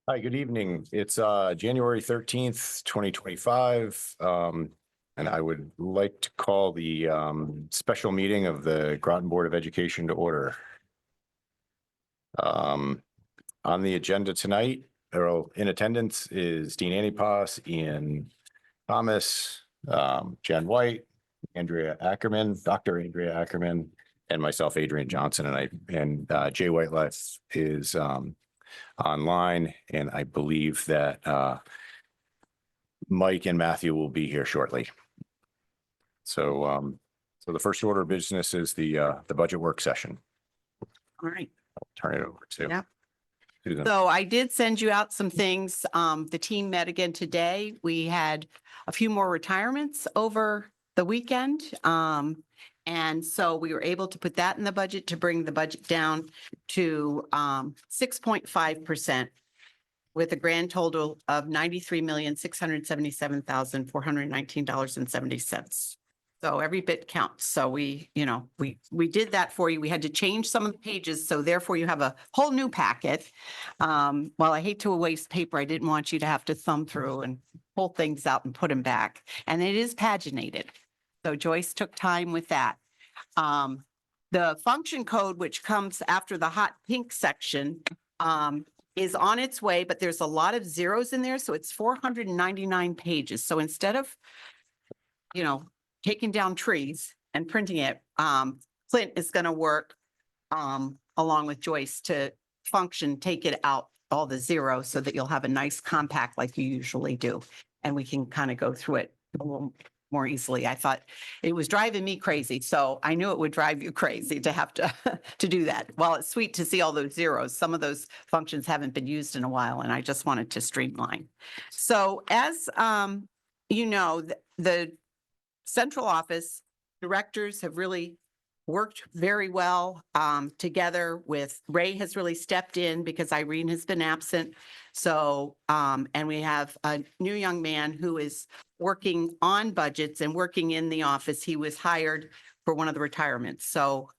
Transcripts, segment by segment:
Hi, good evening. It's January 13th, 2025. And I would like to call the special meeting of the Groton Board of Education to order. On the agenda tonight, or in attendance is Dean Antipas, Ian Thomas, Jen White, Andrea Ackerman, Dr. Andrea Ackerman, and myself, Adrian Johnson, and Jay Whitelife is online, and I believe that Mike and Matthew will be here shortly. So the first order of business is the budget work session. All right. I'll turn it over to Yeah. Susan. So I did send you out some things. The team met again today. We had a few more retirements over the weekend. And so we were able to put that in the budget to bring the budget down to 6.5% with a grand total of $93,677,419.70. So every bit counts. So we did that for you. We had to change some of the pages. So therefore you have a whole new packet. While I hate to waste paper, I didn't want you to have to thumb through and pull things out and put them back. And it is paginated. So Joyce took time with that. The function code, which comes after the hot pink section, is on its way, but there's a lot of zeros in there. So it's 499 pages. So instead of, taking down trees and printing it, Clint is going to work along with Joyce to take it out all the zeros so that you'll have a nice compact like you usually do. And we can kind of go through it a little more easily. I thought it was driving me crazy. So I knew it would drive you crazy to have to do that. While it's sweet to see all those zeros, some of those functions haven't been used in a while, and I just wanted to streamline. So as the central office directors have really worked very well together with Ray has really stepped in because Irene has been absent. So, and we have a new young man who is working on budgets and working in the office. He was hired for one of the retirements. So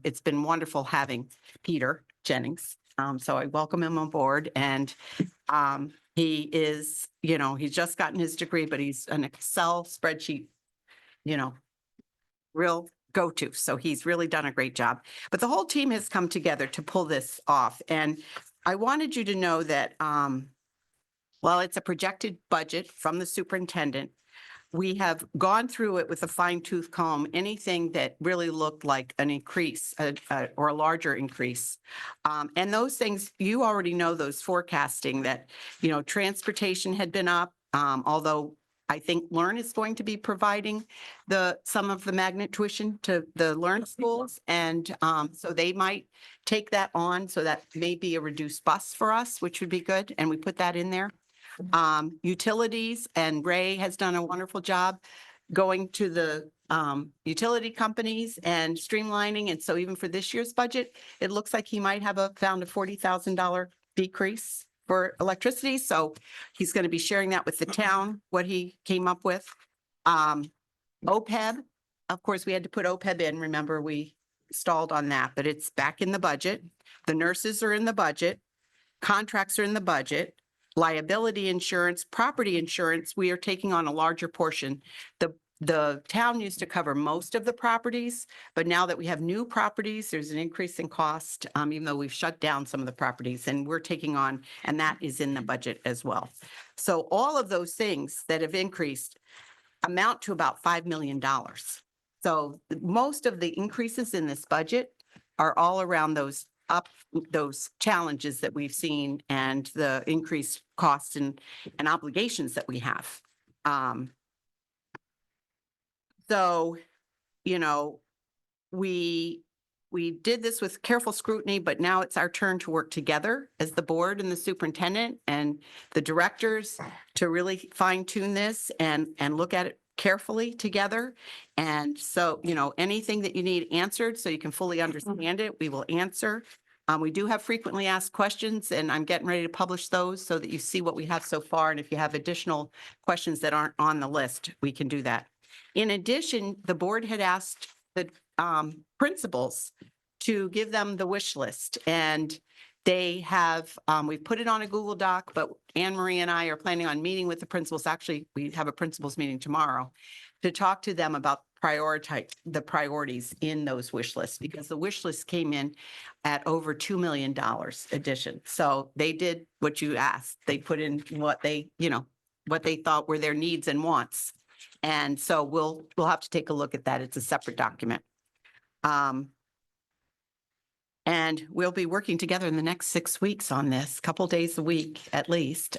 it's been wonderful having Peter Jennings. So I welcome him on board, and he is, he's just gotten his degree, but he's an Excel spreadsheet, real go-to. So he's really done a great job. But the whole team has come together to pull this off. And I wanted you to know that while it's a projected budget from the superintendent, we have gone through it with a fine-tooth comb. Anything that really looked like an increase or a larger increase. And those things, you already know those forecasting that, transportation had been up, although I think Learn is going to be providing some of the magnet tuition to the Learn schools. And so they might take that on. So that may be a reduced bus for us, which would be good. And we put that in there. Utilities, and Ray has done a wonderful job going to the utility companies and streamlining. And so even for this year's budget, it looks like he might have found a $40,000 decrease for electricity. So he's going to be sharing that with the town, what he came up with. OPEB, of course, we had to put OPEB in. Remember, we stalled on that, but it's back in the budget. The nurses are in the budget. Contracts are in the budget. Liability insurance, property insurance, we are taking on a larger portion. The town used to cover most of the properties, but now that we have new properties, there's an increase in cost, even though we've shut down some of the properties, and we're taking on, and that is in the budget as well. So all of those things that have increased amount to about $5 million. So most of the increases in this budget are all around those challenges that we've seen and the increased costs and obligations that we have. So, we did this with careful scrutiny, but now it's our turn to work together as the board and the superintendent and the directors to really fine tune this and look at it carefully together. And so, anything that you need answered so you can fully understand it, we will answer. We do have frequently asked questions, and I'm getting ready to publish those so that you see what we have so far. And if you have additional questions that aren't on the list, we can do that. In addition, the board had asked the principals to give them the wish list. And They have, we've put it on a Google Doc, but Anne Marie and I are planning on meeting with the principals. Actually, we have a principals meeting tomorrow to talk to them about the priorities in those wish lists, because the wish list came in at over $2 million addition. So they did what you asked. They put in what they, what they thought were their needs and wants. And so we'll have to take a look at that. It's a separate document. And we'll be working together in the next 6 weeks on this, couple days a week at least.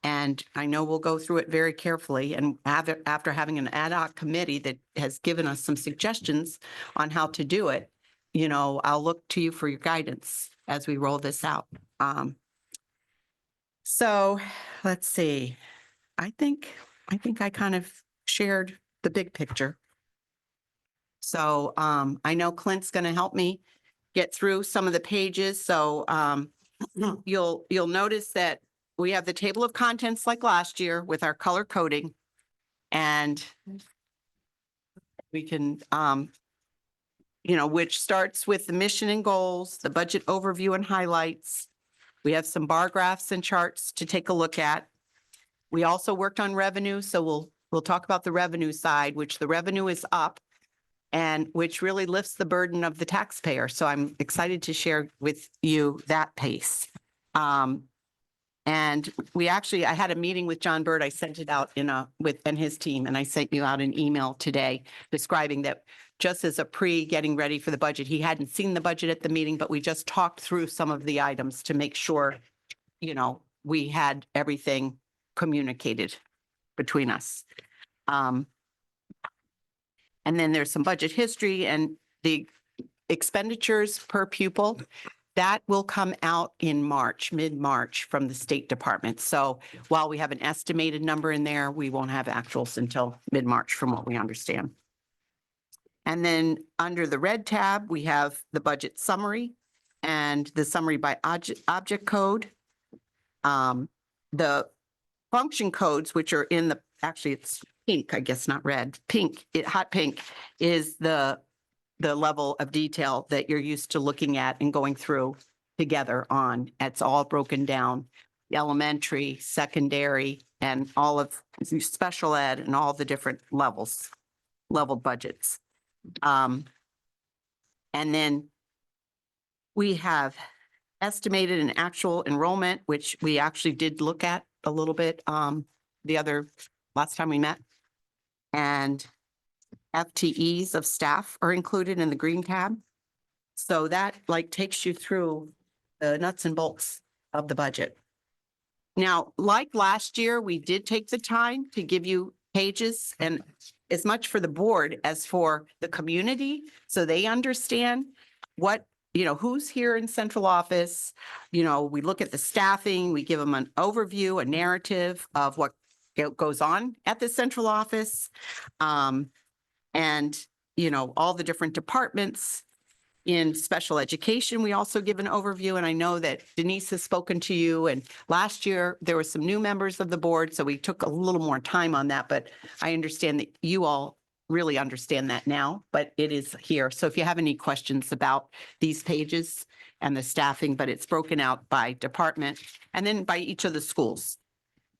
And I know we'll go through it very carefully. And after having an ad hoc committee that has given us some suggestions on how to do it, I'll look to you for your guidance as we roll this out. So let's see. I think I kind of shared the big picture. So I know Clint's going to help me get through some of the pages. So you'll notice that we have the table of contents like last year with our color coding. And we can, which starts with the mission and goals, the budget overview and highlights. We have some bar graphs and charts to take a look at. We also worked on revenue. So we'll talk about the revenue side, which the revenue is up, and which really lifts the burden of the taxpayer. So I'm excited to share with you that pace. And I had a meeting with John Bird. I sent it out and his team, and I sent you out an email today describing that just as a getting ready for the budget. He hadn't seen the budget at the meeting, but we just talked through some of the items to make sure, we had everything communicated between us. And then there's some budget history and the expenditures per pupil. That will come out in March, mid-March from the State Department. So while we have an estimated number in there, we won't have actuals until mid-March from what we understand. And then under the red tab, we have the budget summary and the summary by object code. The function codes, which are actually it's pink, I guess, not red, pink, hot pink is the level of detail that you're used to looking at and going through together on. It's all broken down, elementary, secondary, and all of special ed and all the different level budgets. And then we have estimated and actual enrollment, which we actually did look at a little bit last time we met. And FTEs of staff are included in the green tab. So that takes you through the nuts and bolts of the budget. Now, like last year, we did take the time to give you pages, and as much for the board as for the community, so they understand who's here in central office. We look at the staffing, we give them an overview, a narrative of what goes on at the central office. And, all the different departments. In special education, we also give an overview. And I know that Denise has spoken to you. And last year, there were some new members of the board, so we took a little more time on that. But I understand that you all really understand that now, but it is here. So if you have any questions about these pages and the staffing, but it's broken out by department and then by each of the schools.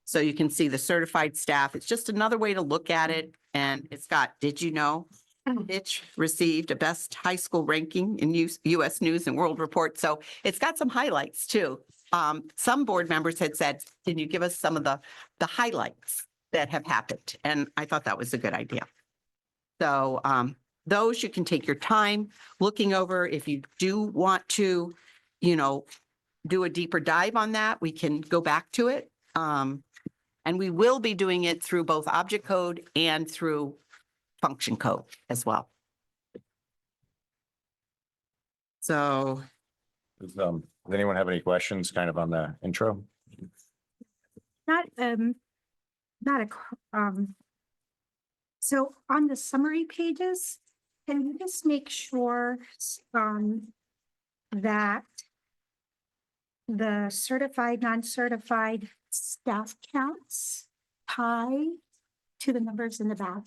So you can see the certified staff. It's just another way to look at it. And it's got, did you know, Mitch received a best high school ranking in U.S. News and World Report. So it's got some highlights too. Some board members had said, can you give us some of the highlights that have happened? And I thought that was a good idea. So those you can take your time looking over. If you do want to, do a deeper dive on that, we can go back to it. And we will be doing it through both object code and through function code as well. So. Does anyone have any questions kind of on the intro? So on the summary pages, can you just make sure that the certified, non-certified staff counts tie to the numbers in the back?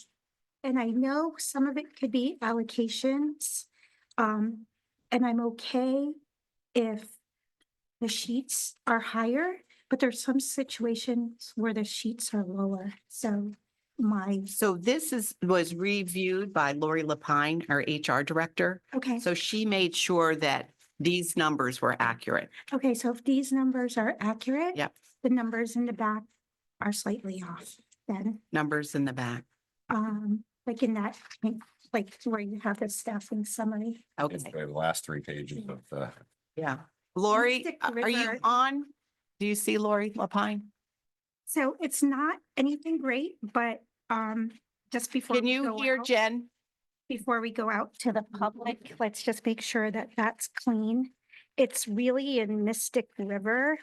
And I know some of it could be allocations, and I'm okay if the sheets are higher, but there's some situations where the sheets are lower. So So this was reviewed by Lori Lapine, our HR director. okay, So she made sure that these numbers were accurate. okay, so if these numbers are accurate. Yep. The numbers in the back are slightly off then, Numbers in the back. like in that, like where you have the staffing summary. Okay, It's the last 3 pages of the. yeah. Lori, Mystic are you River. on? Do you see Lori Lapine? So it's not anything great, but just before. Can we you go hear out- Jen? Before we go out to the public, let's just make sure that that's clean. It's really in Mystic River,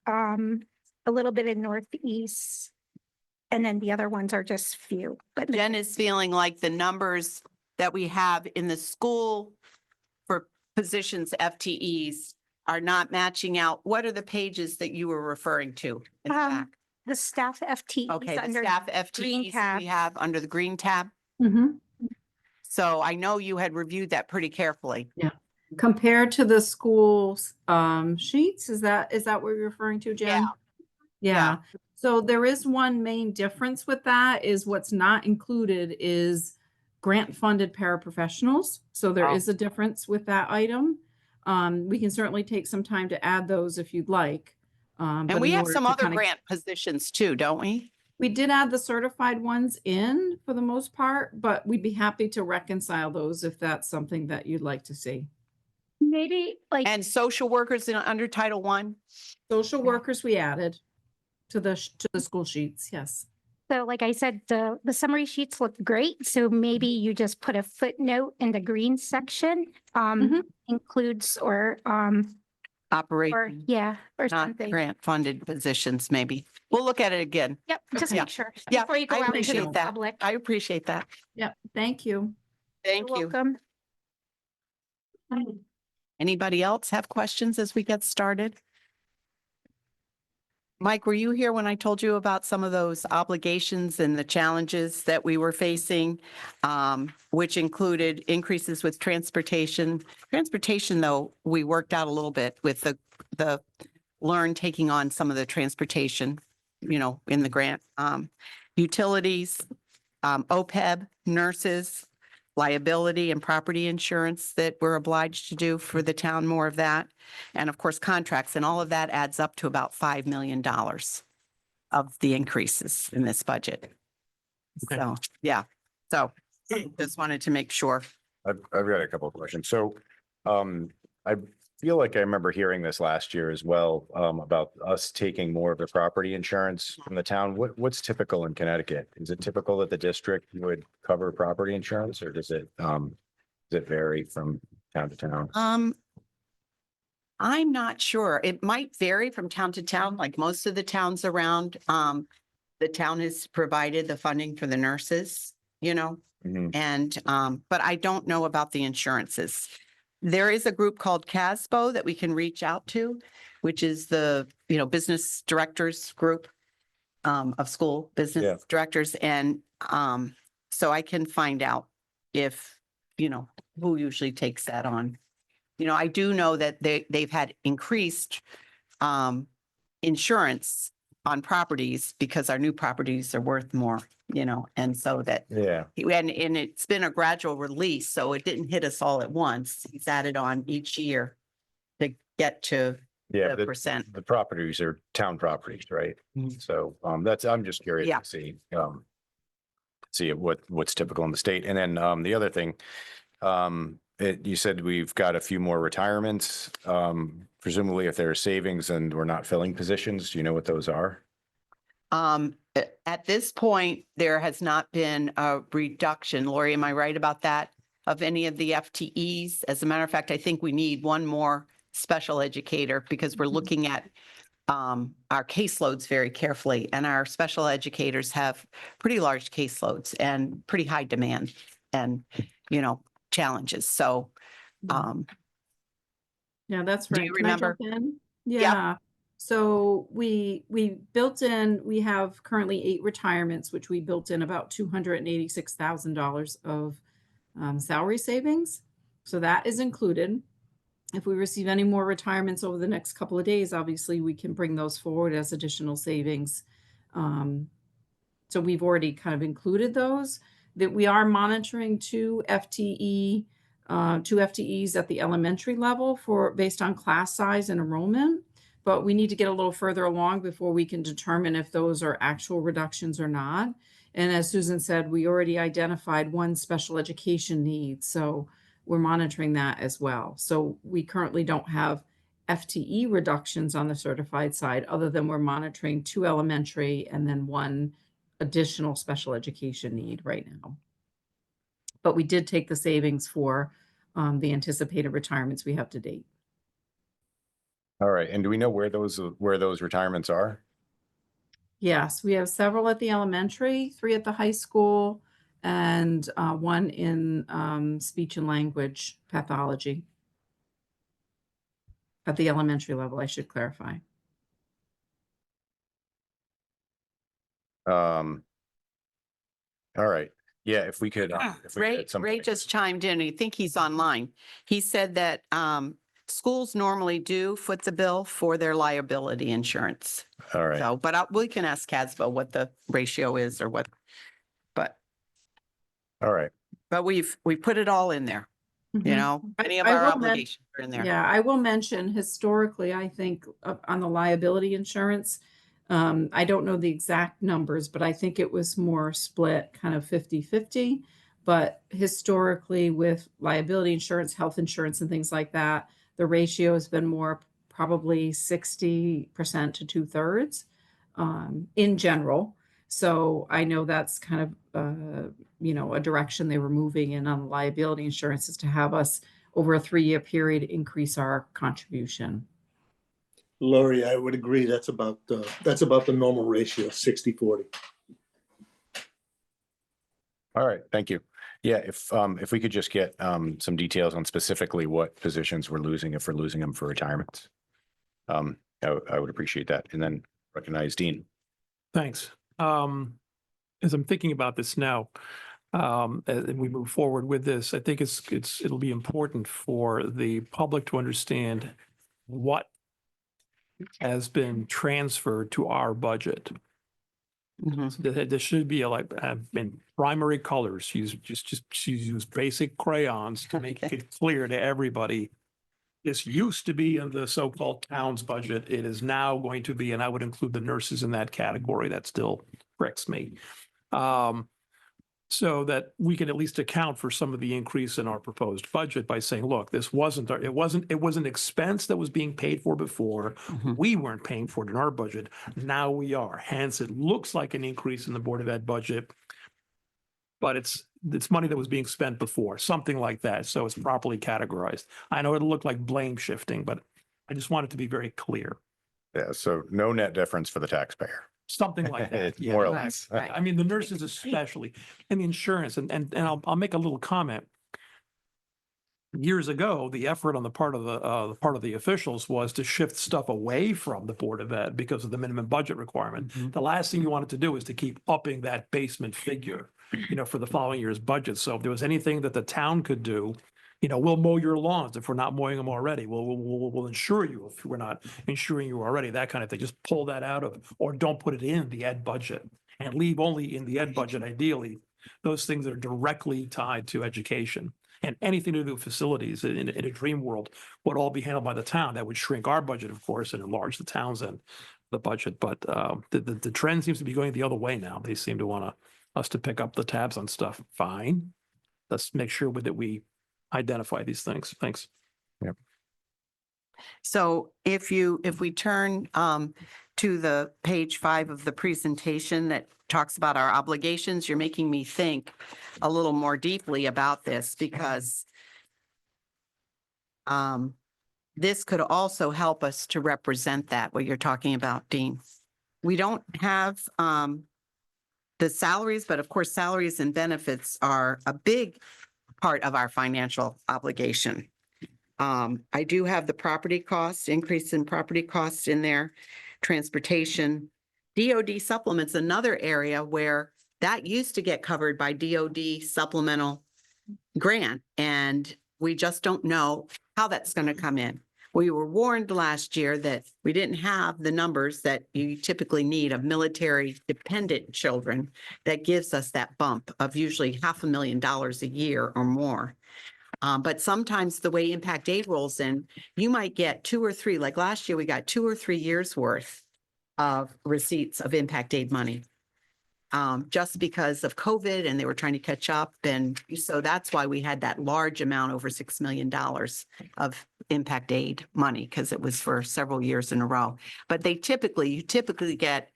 a little bit in Northeast. And then the other ones are just few, but Jen is feeling like the numbers that we have in the school for positions, FTEs, are not matching out. What are the pages that you were referring to in the back? the staff FTEs Okay, the under staff green FTEs tab. we have under the green tab. Mhm. So I know you had reviewed that pretty carefully. Compared to the school's sheets, is that what you're referring to, Jen? Yeah. Yeah. So there is one main difference with that is what's not included is grant funded paraprofessionals. So there Oh. is a difference with that item. We can certainly take some time to add those if you'd like. And but we in have order some to other kinda- grant positions too, don't we? We did add the certified ones in for the most part, but we'd be happy to reconcile those if that's something that you'd like to see. Maybe like, And social workers under Title I? Social workers we added to the school sheets, yes. so like I said, the summary sheets look great. So maybe you just put a footnote in the green section, Mhm. includes or Operation, yeah, or not something. grant funded positions, maybe. We'll look at it again. Yep, just Okay. make sure. Yeah, Before you go I out to the appreciate that. public. I appreciate that. Yep, thank you. Thank You're you. welcome. Anybody else have questions as we get started? Mike, were you here when I told you about some of those obligations and the challenges that we were facing, which included increases with transportation? Transportation, though, we worked out a little bit with the Learn taking on some of the transportation, in the grant. Utilities, OPEB, nurses, liability and property insurance that we're obliged to do for the town, more of that. And of course, contracts, and all of that adds up to about $5 million of the increases in this budget. Okay. So, yeah. So just wanted to make sure. I've got a couple of questions. So, I feel like I remember hearing this last year as well, about us taking more of the property insurance from the town. What's typical in Connecticut? Is it typical that the district would cover property insurance, or does it vary from town to town? I'm not sure. It might vary from town to town, like most of the towns around. The town has provided the funding for the nurses, Mhm. and, but I don't know about the insurances. There is a group called CASBO that we can reach out to, which is the, business directors group of school Yeah. business directors. And so I can find out if, who usually takes that on. I do know that they've had increased insurance on properties because our new properties are worth more, and so that, Yeah, and it's been a gradual release, so it didn't hit us all at once. He's added on each year to get to yeah. the percent. The properties are town properties, right? Mhm. So, I'm just curious Yeah. to see what's typical in the state. And then, the other thing, you said we've got a few more retirements. Presumably if there are savings and we're not filling positions, do you know what those are? At this point, there has not been a reduction. Lori, am I right about that? Of any of the FTEs? As a matter of fact, I think we need one more special educator because we're looking at our caseloads very carefully, and our special educators have pretty large caseloads and pretty high demand and, challenges. So, Yeah, that's Do right. you Can I jump remember? in? Yeah. So we built in, we have currently 8 retirements, which we built in about $286,000 of salary savings. So that is included. If we receive any more retirements over the next couple of days, obviously we can bring those forward as additional savings. So we've already kind of included those, that we are monitoring two FTEs at the elementary level based on class size and enrollment. But we need to get a little further along before we can determine if those are actual reductions or not. And as Susan said, we already identified one special education need. So we're monitoring that as well. So we currently don't have FTE reductions on the certified side, other than we're monitoring two elementary and then one additional special education need right now. But we did take the savings for the anticipated retirements we have to date. All right. And do we know where those retirements are? Yes, we have several at the elementary, 3 at the high school, and 1 in speech and language pathology. At the elementary level, I should clarify. All right. Yeah, if we could. Ray just chimed in. I think he's online. He said that schools normally do foot the bill for their liability insurance. All right. So, but we can ask Casbo what the ratio is or what, but All right. we've put it all in there, you know, any of I our will men- obligations are in there. Yeah, I will mention historically, I think on the liability insurance, I don't know the exact numbers, but I think it was more split kind of 50-50. But historically with liability insurance, health insurance and things like that, the ratio has been more probably 60% to 2/3 in general. So I know that's kind of, a direction they were moving in on liability insurance, is to have us over a 3-year period increase our contribution. Lori, I would agree. That's about the normal ratio, 60-40. All right. Thank you. Yeah. If we could just get some details on specifically what positions we're losing, if we're losing them for retirement. I would appreciate that. And then recognize Dean. Thanks. As I'm thinking about this now, as we move forward with this, I think it'll be important for the public to understand what has been transferred to our budget. Mhm. There should be in primary colors. Use basic crayons to make it clear to everybody. This used to be in the so-called town's budget. It is now going to be, and I would include the nurses in that category. That still pricks me. So that we can at least account for some of the increase in our proposed budget by saying, look, it was an expense that was being paid for before. Mhm. We weren't paying for it in our budget. Now we are. Hence, it looks like an increase in the Board of Ed budget, but it's money that was being spent before, something like that. So it's properly categorized. I know it'll look like blame shifting, but I just want it to be very clear. Yeah. So no net difference for the taxpayer. Something like that. It's more or Right, less. right. I mean, the nurses especially, and the insurance, and I'll make a little comment. Years ago, the effort on the part of the officials was to shift stuff away from the Board of Ed because of the minimum budget requirement. Mhm. The last thing you wanted to do is to keep upping that basement figure, for the following year's budget. So if there was anything that the town could do, we'll mow your lawns if we're not mowing them already. We'll insure you if we're not insuring you already, that kind of thing. Just pull that out of, or don't put it in the ed budget and leave only in the ed budget, ideally, those things that are directly tied to education. And anything to do with facilities in a dream world would all be handled by the town. That would shrink our budget, of course, and enlarge the town's end the budget. But the trend seems to be going the other way now. They seem to want us to pick up the tabs on stuff. Fine. Let's make sure that we identify these things. Thanks. So if we turn to the page 5 of the presentation that talks about our obligations, you're making me think a little more deeply about this, because this could also help us to represent that, what you're talking about, Dean. We don't have the salaries, but of course, salaries and benefits are a big part of our financial obligation. I do have the property costs, increase in property costs in there, transportation. DOD supplements, another area where that used to get covered by DOD supplemental grant. And we just don't know how that's going to come in. We were warned last year that we didn't have the numbers that you typically need of military dependent children. That gives us that bump of usually $500,000 a year or more. But sometimes the way impact aid rolls in, you might get 2 or 3, like last year, we got 2 or 3 years worth of receipts of impact aid money. Just because of COVID and they were trying to catch up. And so that's why we had that large amount, over $6 million of impact aid money, because it was for several years in a row. But you typically get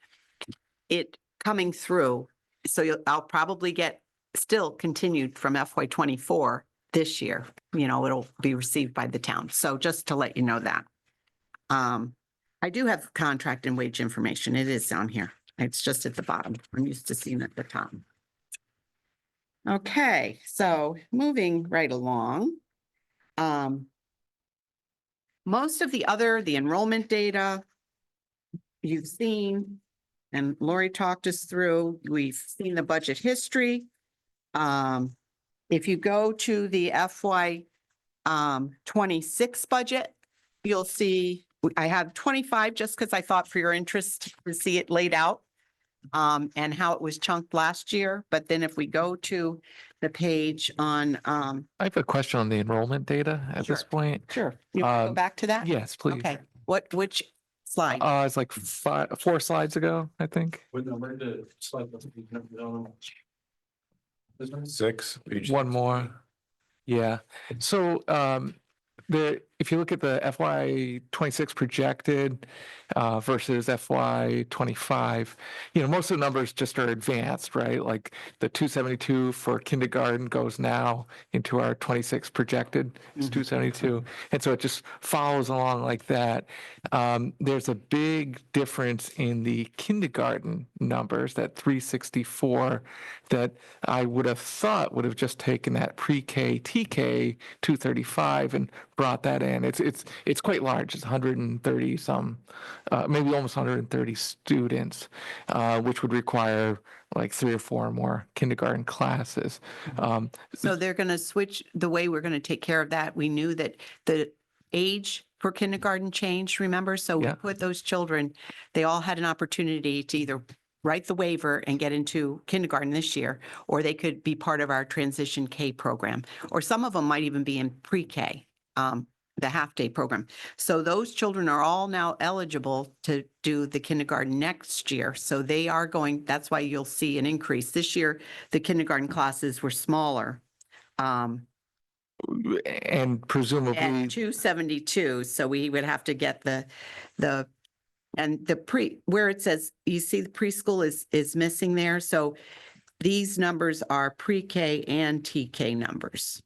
it coming through. So I'll probably get still continued from FY24 this year. It'll be received by the town. So just to let you know that. I do have contract and wage information. It is down here. It's just at the bottom. I'm used to seeing it at the top. Okay, so moving right along. Most of the enrollment data you've seen, and Lori talked us through, we've seen the budget history. If you go to the FY 26 budget, you'll see I have 25 just because I thought for your interest to see it laid out and how it was chunked last year. But then if we go to the page on, I have a question on the enrollment data at this Sure. point. sure, you want to go Um, back to that? Yes, please. Okay, which slide? It's like 4 slides ago, I think. What number the slide doesn't be numbered on? 6. page One 6. more. Yeah. So if you look at the FY 26 projected versus FY 25, most of the numbers just are advanced, right? Like the 272 for kindergarten goes now into our 26 projected. It's Mhm. 272. And so it just follows along like that. There's a big difference in the kindergarten numbers, that 364, that I would have thought would have just taken that pre-K, TK 235 and brought that in. It's quite large. It's 130 some, maybe almost 130 students, which would require like 3 or 4 more kindergarten classes. So they're going to switch the way we're going to take care of that. We knew that the age for kindergarten changed, remember? So we Yeah. put those children, they all had an opportunity to either write the waiver and get into kindergarten this year, or they could be part of our transition K program, or some of them might even be in pre-K, the half-day program. So those children are all now eligible to do the kindergarten next year. So they are that's why you'll see an increase. This year, the kindergarten classes were smaller. And presumably, At 272, so we would have to get where it says, you see the preschool is missing there. So these numbers are pre-K and TK numbers.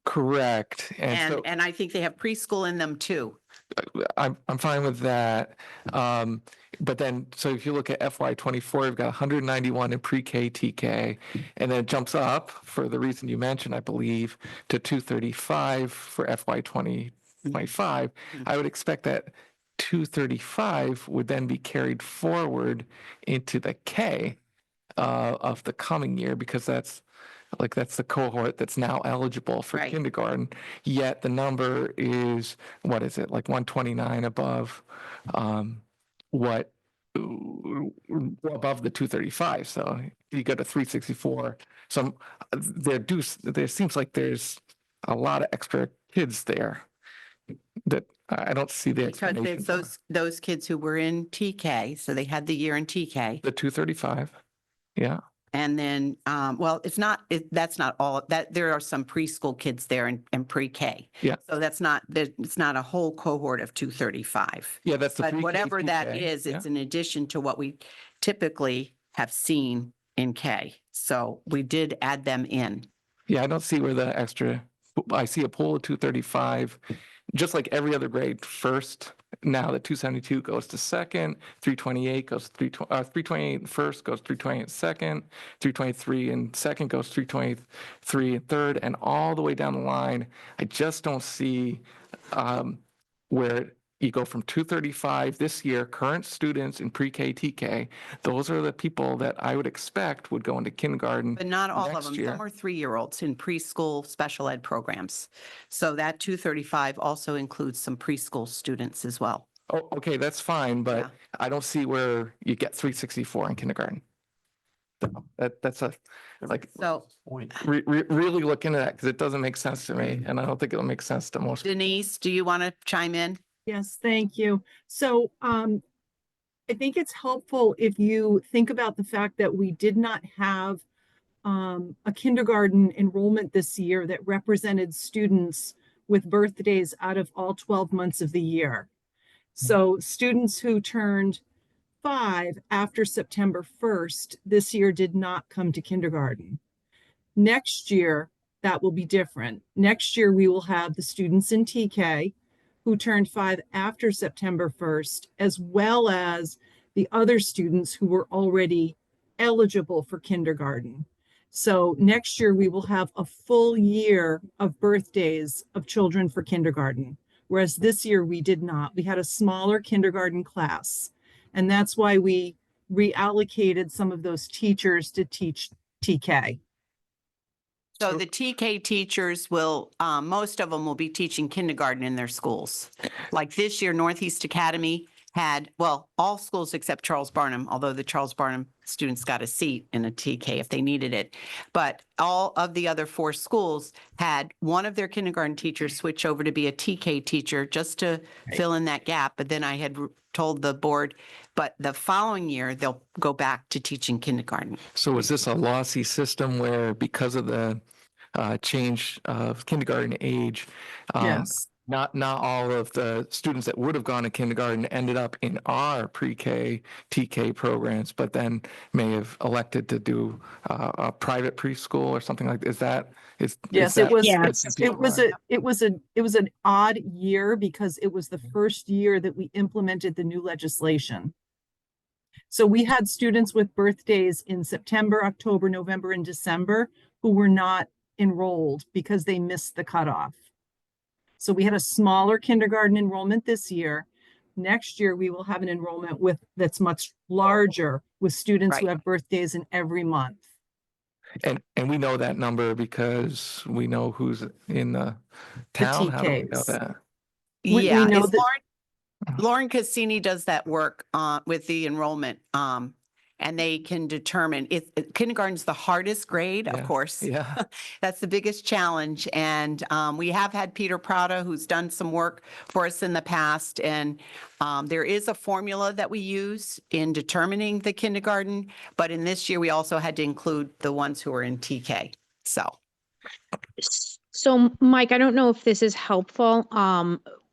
correct. And I think they have preschool in them too. I'm fine with that. But then, so if you look at FY 24, we've got 191 in pre-K, TK, and then it jumps up for the reason you mentioned, I believe, to 235 for FY 2025. I would expect that 235 would then be carried forward into the K of the coming year, because that's the cohort that's now eligible for Right. kindergarten. Yet the number is, what is it, like 129 above above the 235. So you go to 364. So there seems like there's a lot of extra kids there that I don't see the Because explanation there's for. those kids who were in TK, so they had the year in TK. The 235. Yeah. And then, well, that's not all, that there are some preschool kids there and pre-K. Yeah. So it's not a whole cohort of 235. Yeah, that's the But pre-K, whatever that TK. is, Yeah. it's in addition to what we typically have seen in K. So we did add them in. Yeah, I don't see where the extra, I see a pool of 235, just like every other grade first. Now the 272 goes to second, 328 goes 328 in first, goes 328 in second, 323 in second goes 323 in third, and all the way down the line. I just don't see where you go from 235 this year, current students in pre-K, TK. Those are the people that I would expect would go into kindergarten. But not all of next them. year. Some are 3-year-olds in preschool special ed programs. So that 235 also includes some preschool students as well. Oh, okay, that's fine, but Yeah. I don't see where you get 364 in kindergarten. That's a, like, So Point. really look into that because it doesn't make sense to me, and I don't think it'll make sense to most. Denise, do you want to chime in? Yes, thank you. So I think it's helpful if you think about the fact that we did not have a kindergarten enrollment this year that represented students with birthdays out of all 12 months of the year. So students who turned 5 after September 1st this year did not come to kindergarten. Next year, that will be different. Next year, we will have the students in TK who turned 5 after September 1st, as well as the other students who were already eligible for kindergarten. So next year, we will have a full year of birthdays of children for kindergarten, whereas this year we did not. We had a smaller kindergarten class, and that's why we reallocated some of those teachers to teach TK. So the TK teachers will, most of them will be teaching kindergarten in their schools. Like this year, Northeast Academy had, well, all schools except Charles Barnum, although the Charles Barnum students got a seat in a TK if they needed it. But all of the other 4 schools had one of their kindergarten teachers switch over to be a TK teacher just to fill in that gap. But then I had told the board, but the following year, they'll go back to teaching kindergarten. So is this a lossy system where because of the change of kindergarten age, Yes. not all of the students that would have gone to kindergarten ended up in our pre-K, TK programs, but then may have elected to do a private preschool or something like, is that? Yes, it was, Yes. it was an odd year because it was the first year that we implemented the new legislation. So we had students with birthdays in September, October, November, and December who were not enrolled because they missed the cutoff. So we had a smaller kindergarten enrollment this year. Next year, we will have an enrollment that's much larger with students who Right. have birthdays in every month. And we know that number because we know who's in the town. How do we know TKs. that? We Yeah, know is that- Lauren Cassini does that work with the enrollment. And they can determine if kindergarten's the hardest grade, of Yeah, course. yeah. That's the biggest challenge. And we have had Peter Prada, who's done some work for us in the past. And there is a formula that we use in determining the kindergarten. But in this year, we also had to include the ones who are in TK. So. So, Mike, I don't know if this is helpful.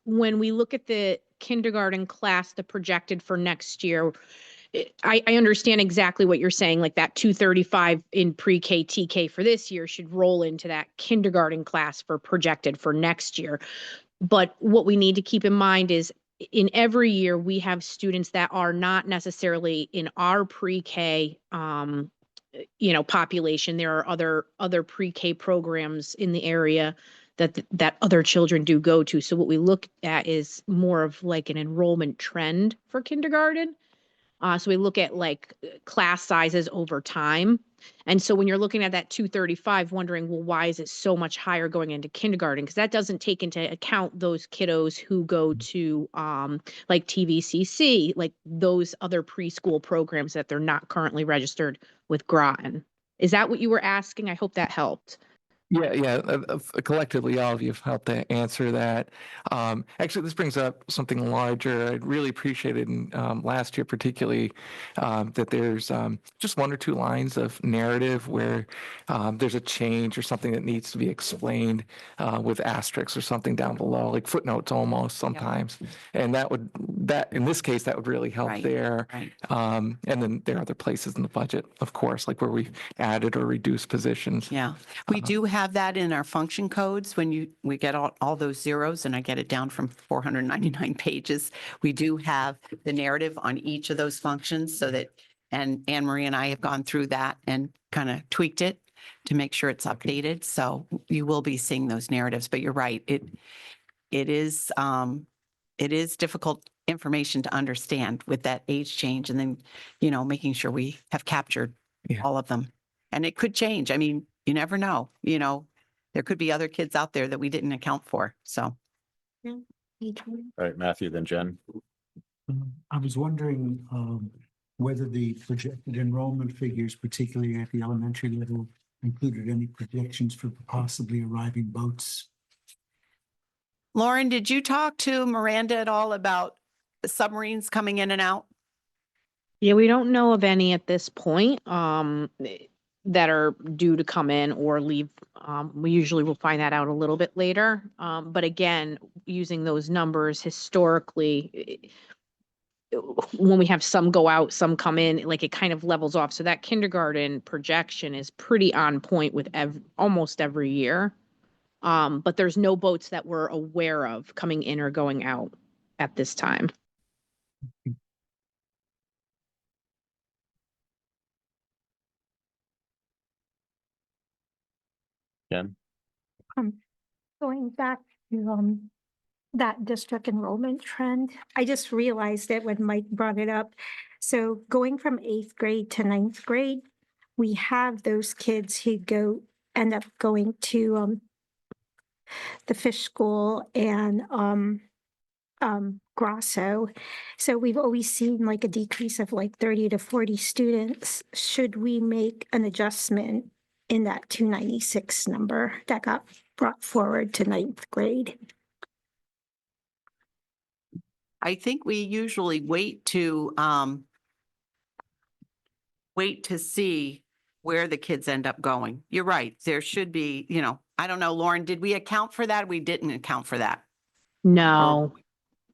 When we look at the kindergarten class, the projected for next year, I understand exactly what you're saying, like that 235 in pre-K, TK for this year should roll into that kindergarten class for projected for next year. But what we need to keep in mind is in every year, we have students that are not necessarily in our pre-K, population. There are other pre-K programs in the area that other children do go to. So what we look at is more of like an enrollment trend for kindergarten. So we look at like class sizes over time. And so when you're looking at that 235, wondering, well, why is it so much higher going into kindergarten? Because that doesn't take into account those kiddos who go to like TVCC, like those other preschool programs that they're not currently registered with Groton. Is that what you were asking? I hope that helped. Yeah. Collectively, all of you have helped to answer that. Actually, this brings up something larger. I really appreciated in last year, particularly, that there's just 1 or 2 lines of narrative where there's a change or something that needs to be explained with asterisks or something down below, like footnotes almost sometimes. And that in this case, that would really help Right, there. right. And then there are other places in the budget, of course, like where we've added or reduced positions. Yeah, we do have that in our function codes when we get all those zeros and I get it down from 499 pages. We do have the narrative on each of those functions so that, and Anne Marie and I have gone through that and kind of tweaked it to make sure it's updated. So you will be seeing those narratives, but you're right. It is it is difficult information to understand with that age change and then, making sure we have captured Yeah. all of them. And it could change. I mean, you never know, there could be other kids out there that we didn't account for. So Age group. All right, Matthew, then Jen. I was wondering whether the projected enrollment figures, particularly at the elementary level, included any projections for possibly arriving boats. Lauren, did you talk to Miranda at all about the submarines coming in and out? Yeah, we don't know of any at this point, that are due to come in or leave. We usually will find that out a little bit later. But again, using those numbers historically, when we have some go out, some come in, like it kind of levels off. So that kindergarten projection is pretty on point with almost every year. But there's no boats that we're aware of coming in or going out at this time. Jen? Going back to that district enrollment trend, I just realized it when Mike brought it up. So going from 8th grade to 9th grade, we have those kids who end up going to the fish school and Grosso. So we've always seen like a decrease of like 30 to 40 students. Should we make an adjustment in that 296 number that got brought forward to 9th grade? I think we usually wait to see where the kids end up going. You're right. There should be, I don't know, Lauren, did we account for that? We didn't account for that. No.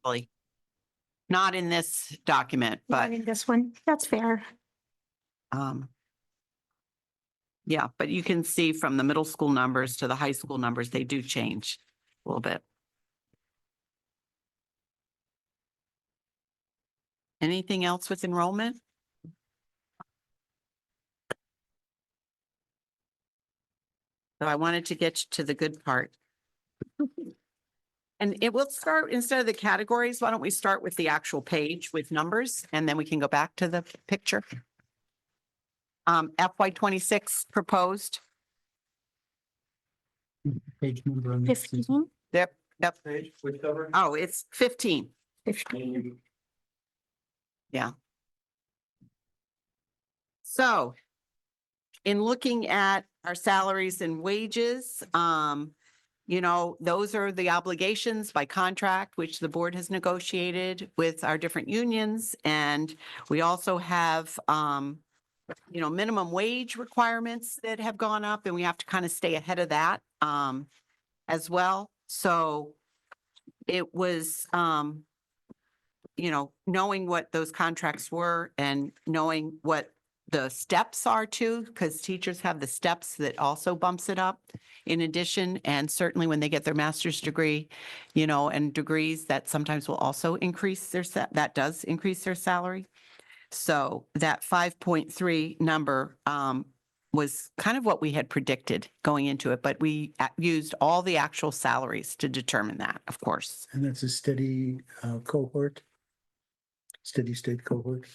Really. Not in this document, Not but in this one. That's fair. yeah, but you can see from the middle school numbers to the high school numbers, they do change a little bit. Anything else with enrollment? So I wanted to get you to the good part. And it will start, instead of the categories, why don't we start with the actual page with numbers and then we can go back to the picture. FY26 proposed. Page number on this is 15, Yep. page, which cover? Oh, it's 15. 15. Yeah. So in looking at our salaries and wages, those are the obligations by contract, which the board has negotiated with our different unions. And we also have, minimum wage requirements that have gone up and we have to kind of stay ahead of that as well. So it was, knowing what those contracts were and knowing what the steps are too, because teachers have the steps that also bumps it up in addition. And certainly when they get their master's degree, and degrees, that sometimes will also increase that does increase their salary. So that 5.3 number was kind of what we had predicted going into it, but we used all the actual salaries to determine that, of course. And that's a steady cohort? Steady state cohort?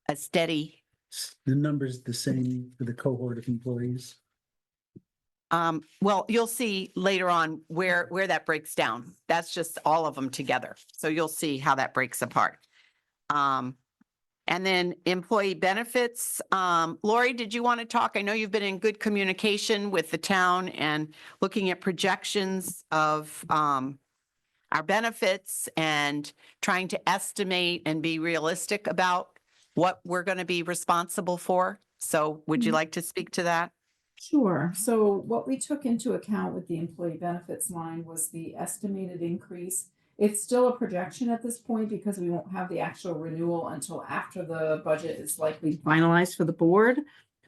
A steady, The number's the same for the cohort of employees? well, you'll see later on where that breaks down. That's just all of them together. So you'll see how that breaks apart. And then employee benefits. Lori, did you want to talk? I know you've been in good communication with the town and looking at projections of our benefits and trying to estimate and be realistic about what we're going to be responsible for. So would you like to speak to that? Sure. So what we took into account with the employee benefits line was the estimated increase. It's still a projection at this point because we won't have the actual renewal until after the budget is likely finalized for the board.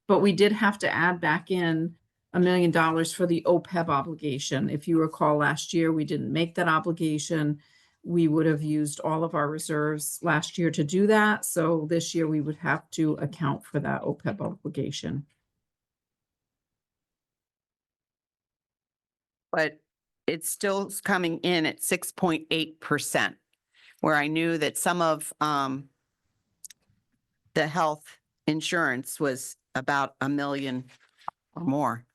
But we did have to add back in $1 million for the OPEB obligation. If you recall, last year, we didn't make that obligation. We would have used all of our reserves last year to do that. So this year we would have to account for that OPEB obligation. But it's still coming in at 6.8%. where I knew that some of the health insurance was about 1 million or more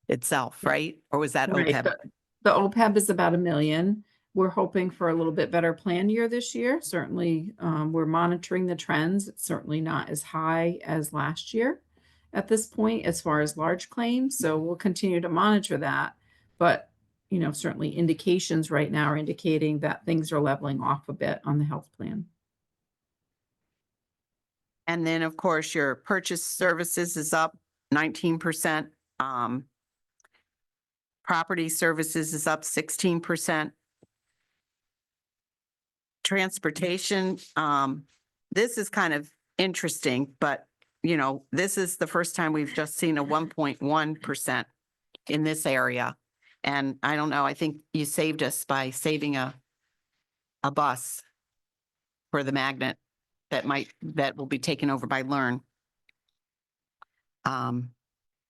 itself, right? Or was that Right, OPEB? the OPEB is about 1 million. We're hoping for a little bit better plan year this year. Certainly, we're monitoring the trends. It's certainly not as high as last year at this point as far as large claims. So we'll continue to monitor that. But, certainly indications right now are indicating that things are leveling off a bit on the health plan. And then, of course, your purchase services is up 19%. Property services is up 16%. Transportation, this is kind of interesting, but this is the first time we've just seen a 1.1% in this area. And I don't know, I think you saved us by saving a bus for the magnet that will be taken over by Learn. And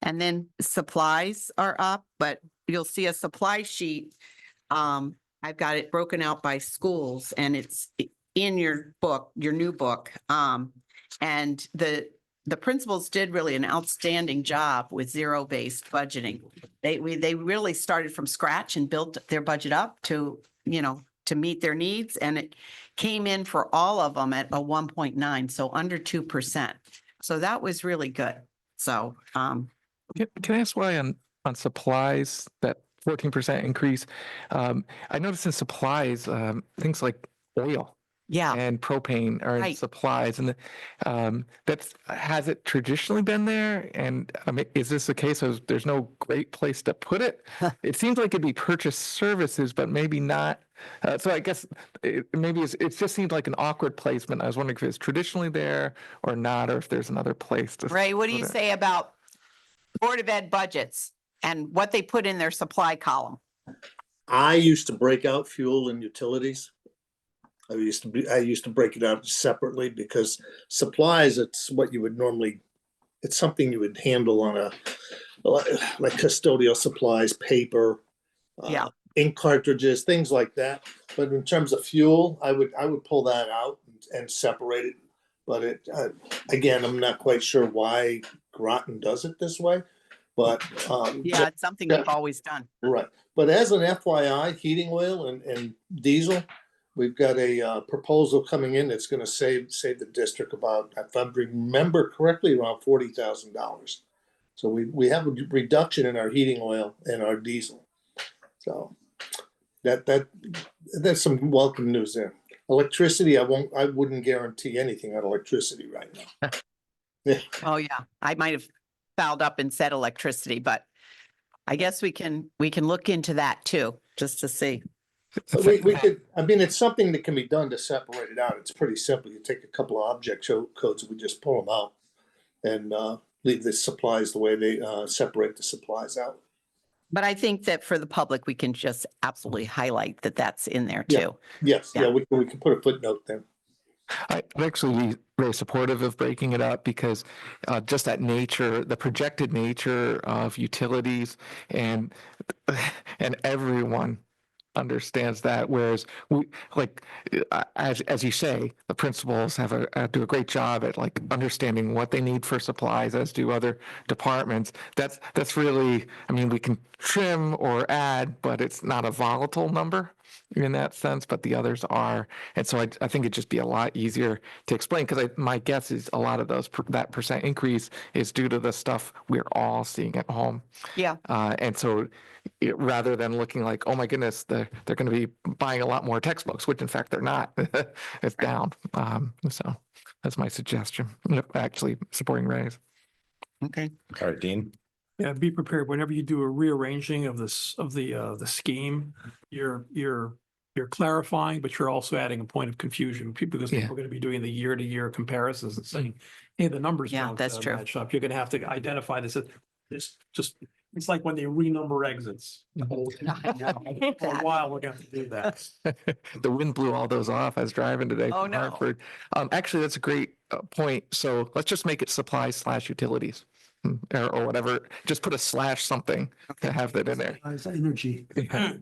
then supplies are up, but you'll see a supply sheet. I've got it broken out by schools, and it's in your book, your new book. And the principals did really an outstanding job with zero-based budgeting. They really started from scratch and built their budget up to meet their needs, and it came in for all of them at a 1.9, so under 2%. So that was really good. So Can I ask why on supplies, that 14% increase? I noticed in supplies, things like oil yeah, and propane are in Right. supplies, and has it traditionally been there? And I mean, is this the case of there's no great place to put it? It seems like it'd be purchase services, but maybe not. So I guess it just seemed like an awkward placement. I was wondering if it's traditionally there or not, or if there's another place to. Ray, what do you put it. say about Board of Ed budgets and what they put in their supply column? I used to break out fuel and utilities. I used to break it out separately because supplies, it's something you would handle on like custodial supplies, paper, Yeah. ink cartridges, things like that. But in terms of fuel, I would pull that out and separate it. But again, I'm not quite sure why Groton does it this way, but Yeah, it's something we've always done. right. But as an FYI, heating oil and diesel, we've got a proposal coming in that's going to save the district about, if I remember correctly, around $40,000. So we have a reduction in our heating oil and our diesel. So that's some welcome news there. Electricity, I wouldn't guarantee anything on electricity right now. Yeah. Oh, yeah. I might have fouled up and said electricity, but I guess we can look into that too, just to see. We could, I mean, it's something that can be done to separate it out. It's pretty simple. You take a couple of object codes, we just pull them out and leave the supplies the way they separate the supplies out. But I think that for the public, we can just absolutely highlight that that's in there Yeah. too. Yes, Yeah. yeah, we can put a footnote there. I'd actually be very supportive of breaking it up because just that nature, the projected nature of utilities and everyone understands that. Whereas as you say, the principals do a great job at like understanding what they need for supplies, as do other departments. That's really, I mean, we can trim or add, but it's not a volatile number in that sense, but the others are. And so I think it'd just be a lot easier to explain, because my guess is a lot of that percent increase is due to the stuff we're all seeing at home. Yeah. And so rather than looking like, oh my goodness, they're going to be buying a lot more textbooks, which in fact they're not. It's down. So that's my suggestion, actually supporting Ray's. Okay. All right, Dean. Yeah, be prepared whenever you do a rearranging of the scheme, you're clarifying, but you're also adding a point of confusion. Because people are going to be doing the year-to-year comparisons and saying, hey, the numbers Yeah, don't that's true. match up. You're going to have to identify this. It's like when they renumber exits. For a while, we're going to have to do that. The wind blew all those off. I was driving today Oh, from no. Hartford. Actually, that's a great point. So let's just make it supplies/utilities. or whatever, just put a slash something to have that in there. Energy. Yeah,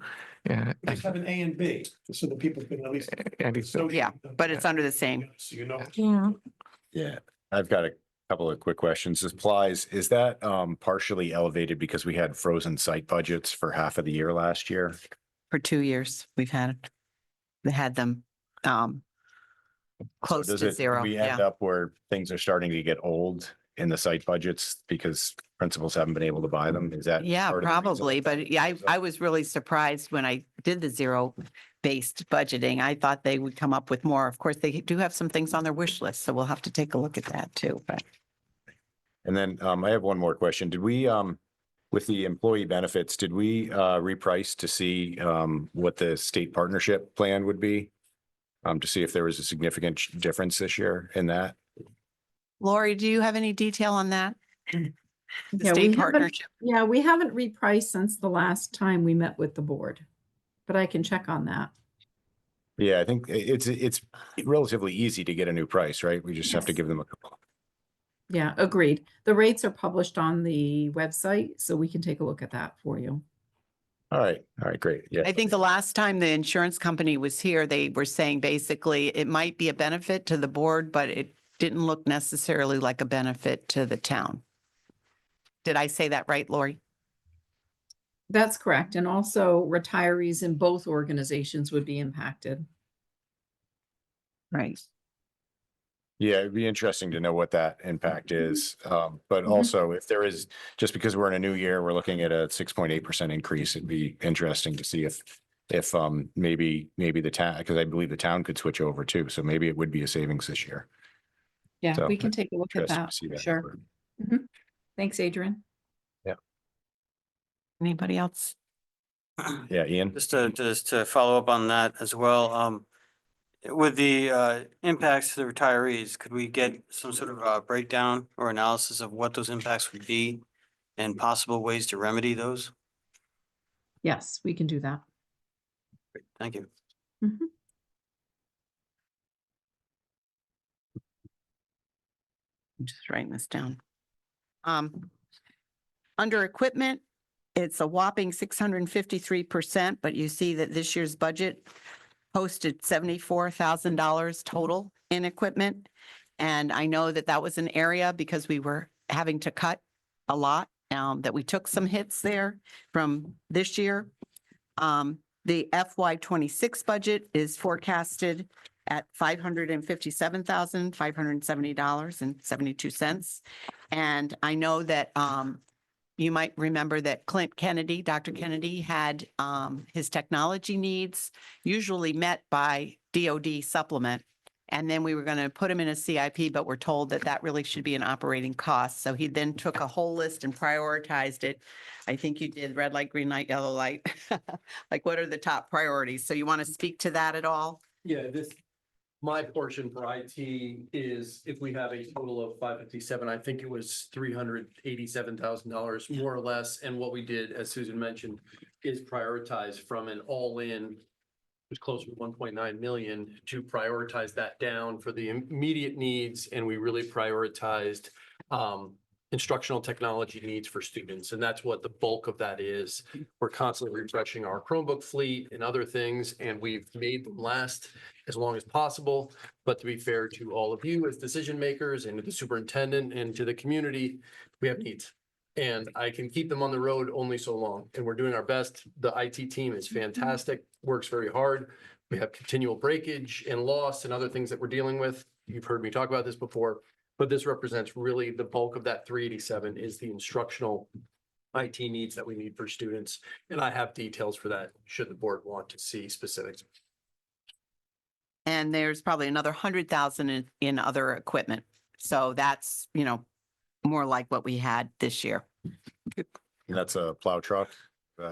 yeah. Just have an A and B, so that people can at least. Anything. Yeah, but it's under the same. So you know. Yeah. Yeah, I've got a couple of quick questions. Supplies, is that partially elevated because we had frozen site budgets for half of the year last year? For 2 years, we've had them close Does to it, do zero. we end Yeah. up where things are starting to get old in the site budgets because principals haven't been able to buy them? Is that? Yeah, part of the reason? probably. But yeah, I was really surprised when I did the zero-based budgeting. I thought they would come up with more. Of course, they do have some things on their wish list, so we'll have to take a look at that too. But And then I have one more question. Did we, with the employee benefits, did we reprice to see what the state partnership plan would be? To see if there was a significant difference this year in that? Lori, do you have any detail on that? The Yeah, state we haven't, partnership. yeah, we haven't repriced since the last time we met with the board, but I can check on that. Yeah, I think it's relatively easy to get a new price, right? We just have to Yes. give them a couple. Yeah, agreed. The rates are published on the website, so we can take a look at that for you. All right, great. Yeah. I think the last time the insurance company was here, they were saying basically it might be a benefit to the board, but it didn't look necessarily like a benefit to the town. Did I say that right, Lori? That's correct. And also retirees in both organizations would be impacted. Right. Yeah, it'd be interesting to know what that impact is. But Mhm. also if there is, just because we're in a new year, we're looking at a 6.8% increase. It'd be interesting to see if maybe the town, because I believe the town could switch over too. So maybe it would be a savings this year. Yeah, So, we can take a look at Interesting that to see for that sure. number. Thanks, Adrian. Anybody else? Yeah, Ian? Just to follow up on that as well, with the impacts to the retirees, could we get some sort of breakdown or analysis of what those impacts would be and possible ways to remedy those? Yes, we can do that. Great, thank you. Mhm. I'm just writing this down. Under equipment, it's a whopping 653%, but you see that this year's budget posted $74,000 total in equipment. And I know that that was an area because we were having to cut a lot, that we took some hits there from this year. The FY '26 budget is forecasted at $557,570.72. And I know that you might remember that Clint Kennedy, Dr. Kennedy, had his technology needs usually met by DOD supplement. And then we were going to put him in a CIP, but we're told that that really should be an operating cost. So he then took a whole list and prioritized it. I think you did red light, green light, yellow light. Like, what are the top priorities? So you want to speak to that at all? Yeah, my portion for IT is if we have a total of 557, I think it was $387,000 more or less. And what we did, as Susan mentioned, is prioritize from an all-in, was closer to 1.9 million, to prioritize that down for the immediate needs. And we really prioritized instructional technology needs for students. And that's what the bulk of that is. We're constantly refreshing our Chromebook fleet and other things, and we've made them last as long as possible. But to be fair to all of you as decision makers and to the superintendent and to the community, we have needs. And I can keep them on the road only so long. And we're doing our best. The IT team is fantastic, works very hard. We have continual breakage and loss and other things that we're dealing with. You've heard me talk about this before, but this represents really the bulk of that 387 is the instructional IT needs that we need for students. And I have details for that should the board want to see specifics. And there's probably another 100,000 in other equipment. So that's, more like what we had this year. That's a plow truck.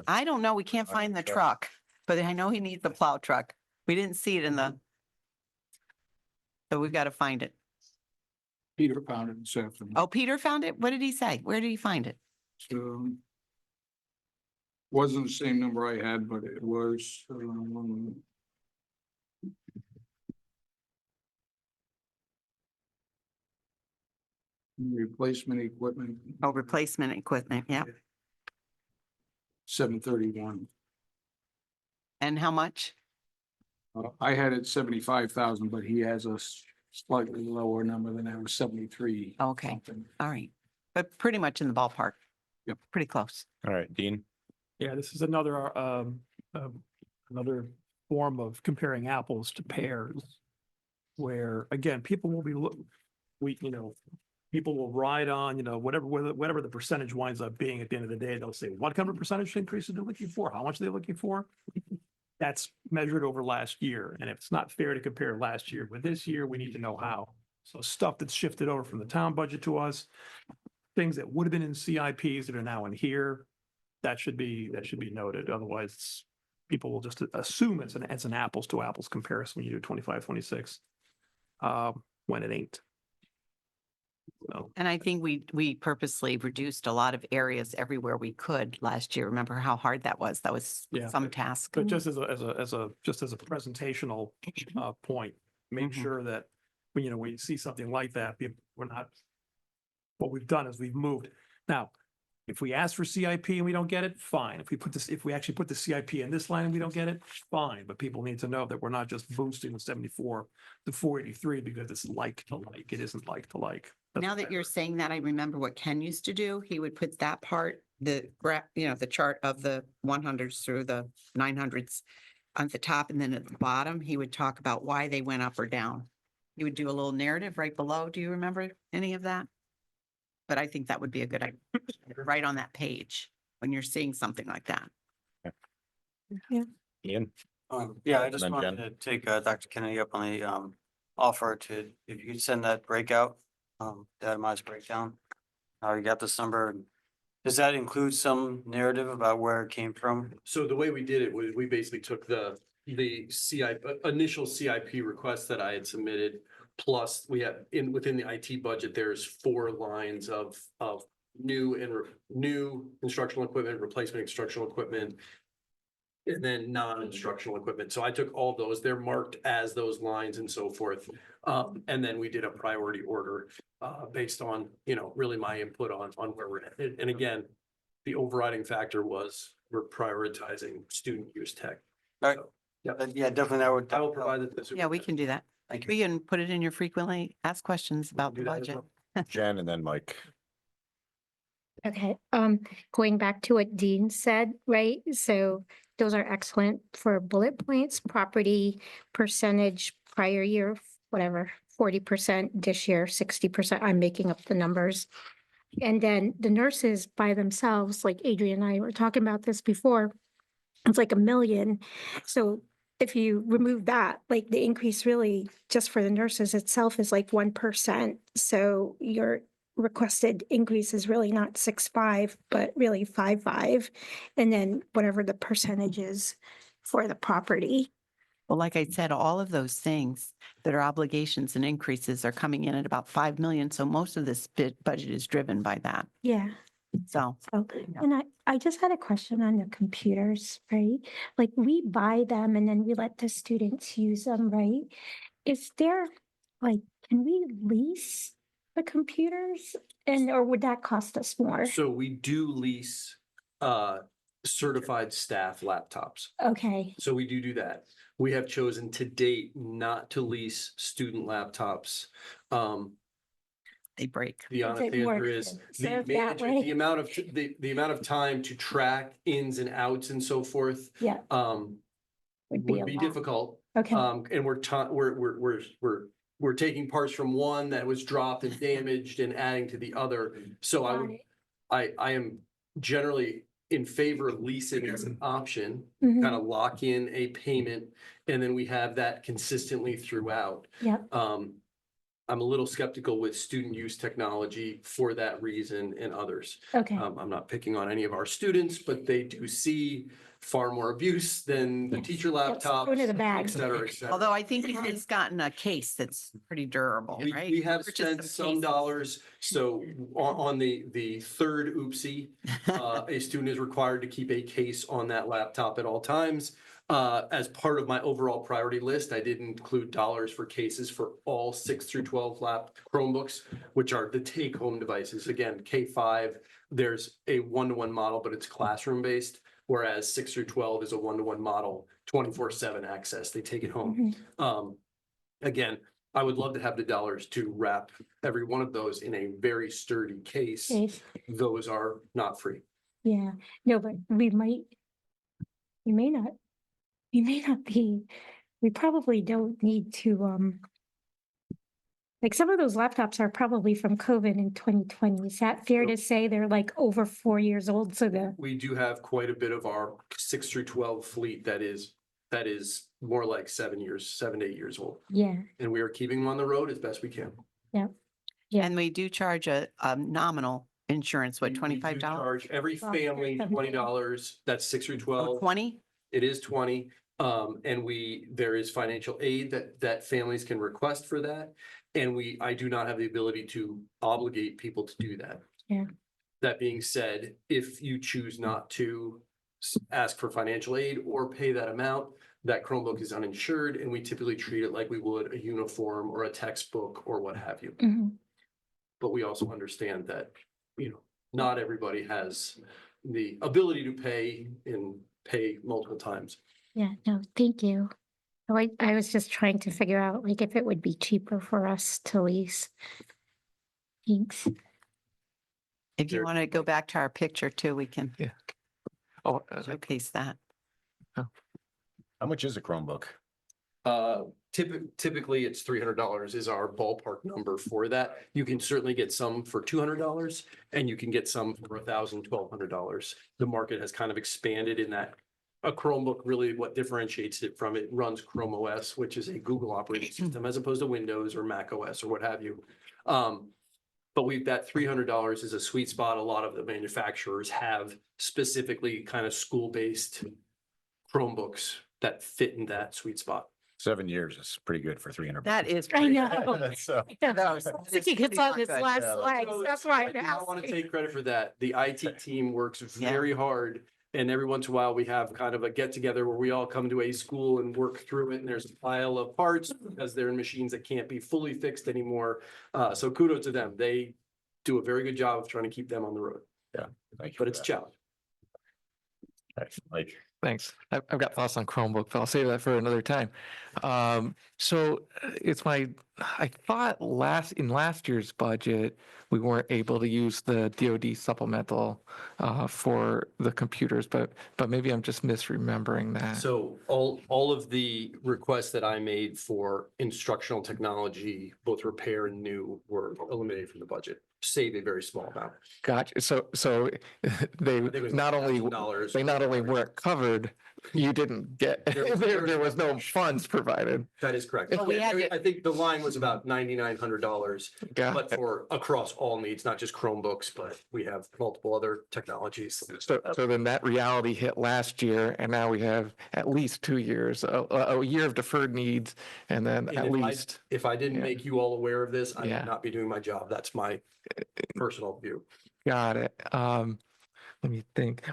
I don't know. We can't find the truck, but I know he needs the plow truck. We didn't see it so we've got to find it. Peter found it this afternoon. Oh, Peter found it? What did he say? Where did he find it? So wasn't the same number I had, but it was, Replacement equipment, Oh, replacement equipment, yeah. 731. And how much? I had it 75,000, but he has a slightly lower number than that, was 73. Okay. something. All right, but pretty much in the ballpark. Yep. Pretty close. All right, Dean? Yeah, this is another form of comparing apples to pears. Where, again, people will be, people will ride on, whatever the percentage winds up being at the end of the day, they'll say, what kind of percentage increase are they looking for? How much are they looking for? That's measured over last year. And if it's not fair to compare last year with this year, we need to know how. So stuff that's shifted over from the town budget to us, things that would have been in CIPs that are now in here, that should be noted. Otherwise, people will just assume it's an apples to apples comparison when you do 25, 26, when it ain't. So, And I think we purposely reduced a lot of areas everywhere we could last year. Remember how hard that was? That was Yeah. some task. but just as a presentational point, make Mhm. sure that when you see something like that, we're not. What we've done is we've moved. Now, if we ask for CIP and we don't get it, fine. If we actually put the CIP in this line and we don't get it, fine. But people need to know that we're not just boosting the 74 to 483 because it's like to like. It isn't like to like. Now that you're saying that, I remember what Ken used to do. He would put that part, the chart of the 100s through the 900s on the top, and then at the bottom, he would talk about why they went up or down. He would do a little narrative right below. Do you remember any of that? But I think that would be a good idea, right on that page, when you're seeing something like that. Ian? Yeah, I just Then wanted Jen. to take Dr. Kennedy up on the offer to, if you could send that breakout, the itemized breakdown. How you got this number? Does that include some narrative about where it came from? So the way we did it was we basically took the initial CIP request that I had submitted. Plus we have within the IT budget, there's 4 lines of new instructional equipment, replacement instructional equipment, and then non-instructional equipment. So I took all those, they're marked as those lines and so forth. And then we did a priority order based on, really my input on where we're at. And again, the overriding factor was we're prioritizing student use tech. All right. So, yeah, Yeah, definitely. I would. I will provide it. to the Yeah, we can do that. Thank you. We can put it in your frequently asked questions about the do that as budget. Jen and then Mike. Okay, going back to what Dean said, right? So those are excellent for bullet points, property percentage prior year, whatever, 40% this year, 60%. I'm making up the numbers. And then the nurses by themselves, like Adrian and I were talking about this before, it's like $1 million. So if you remove that, like the increase really just for the nurses itself is like 1%. So your requested increase is really not 6.5, but really 5.5. And then whatever the percentage is for the property. Well, like I said, all of those things that are obligations and increases are coming in at about 5 million. So most of this budget is driven by that. Yeah. So So, and I just had a question on the computers, right? Like we buy them and then we let the students use them, right? Is there, like, can we lease the computers or would that cost us more? So we do lease certified staff laptops. Okay, So we do that. We have chosen to date not to lease student laptops. they break. The honest it more answer is the conserved that management, way? the amount of, the amount of time to track ins and outs and so forth, yeah, would be a would be lot. difficult. Okay, And we're taking parts from one that was dropped and damaged and adding to the other. So I got would, it. I am generally in favor of leasing as an option, Mhm. kind of lock in a payment, and then we have that consistently throughout. Yep. I'm a little skeptical with student use technology for that reason and others. Okay, I'm not picking on any of our students, but they do see far more abuse than the Yes. teacher Yep, laptops, throw it in the bag. et cetera, et cetera. Although I think he's gotten a case that's pretty durable, We, right? we have Purchased spent some cases. dollars, so on the third oopsie, a student is required to keep a case on that laptop at all times. As part of my overall priority list, I did include dollars for cases for all 6 through 12 lap Chromebooks, which are the take-home devices. Again, K-5, there's a one-to-one model, but it's classroom-based, whereas 6 through 12 is a one-to-one model, 24/7 access. They take it home. Again, I would love to have the dollars to wrap every one of those in a very sturdy case. Yes. Those are not free. Yeah, no, but we may not be, we probably don't need to, like some of those laptops are probably from COVID in 2020. Is that fair to say they're like over 4 years old? So We do have quite a bit of our 6 through 12 fleet that is more like 7 to 8 years old. yeah, And we are keeping them on the road as best we can. yeah. Yeah. And we do charge a nominal insurance, what, We do $25? Charge every Well, family $17. $20. That's 6 through 12. 20? It is 20. And there is financial aid that families can request for that. And I do not have the ability to obligate people to do that. Yeah. That being said, if you choose not to ask for financial aid or pay that amount, that Chromebook is uninsured, and we typically treat it like we would a uniform or a textbook or what have you. Mhm. But we also understand that, not everybody has the ability to pay multiple times. Yeah, no, thank you. Oh, I was just trying to figure out like if it would be cheaper for us to lease. Thanks. If you There- want to go back to our picture too, we can Oh, showcase that. How much is a Chromebook? Typically it's $300 is our ballpark number for that. You can certainly get some for $200 and you can get some for $1,000, $1,200. The market has kind of expanded in that a Chromebook, really what differentiates it from it runs Chrome OS, which is a Google operating system as opposed to Windows or Mac OS or what have you. But that $300 is a sweet spot. A lot of the manufacturers have specifically kind of school-based Chromebooks that fit in that sweet spot. 7 years is pretty good for 300. That is. I pretty know. good. So, Those- I think he gets on his Good. last Yeah. legs. That's why I'm I want to asking. take credit for that. The IT team works Yeah. very hard. And every once in a while, we have kind of a get together where we all come to a school and work through it. And there's a pile of parts because they're in machines that can't be fully fixed anymore. So kudos to them. They do a very good job of trying to keep them on the road, thank you but for it's a that. challenge. Okay, Like, thanks. I've got thoughts on Chromebook, but I'll save that for another time. So I thought in last year's budget, we weren't able to use the DoD supplemental for the computers, but maybe I'm just misremembering that. So all of the requests that I made for instructional technology, both repair and new, were eliminated from the budget, save a very small amount. Gotcha. So they I think it was not only $1,000. they not only weren't covered, you didn't get there was no funds provided. That is correct. But we had to- I think the line was about $9,900, Got but for across all needs, not just Chromebooks, but we have multiple other technologies. So then that reality hit last year, and now we have at least 2 years, a year of deferred needs, and then And at if least. If I didn't Yeah. make you all aware of this, I Yeah. would not be doing my job. That's my personal view. Got it. Let me think.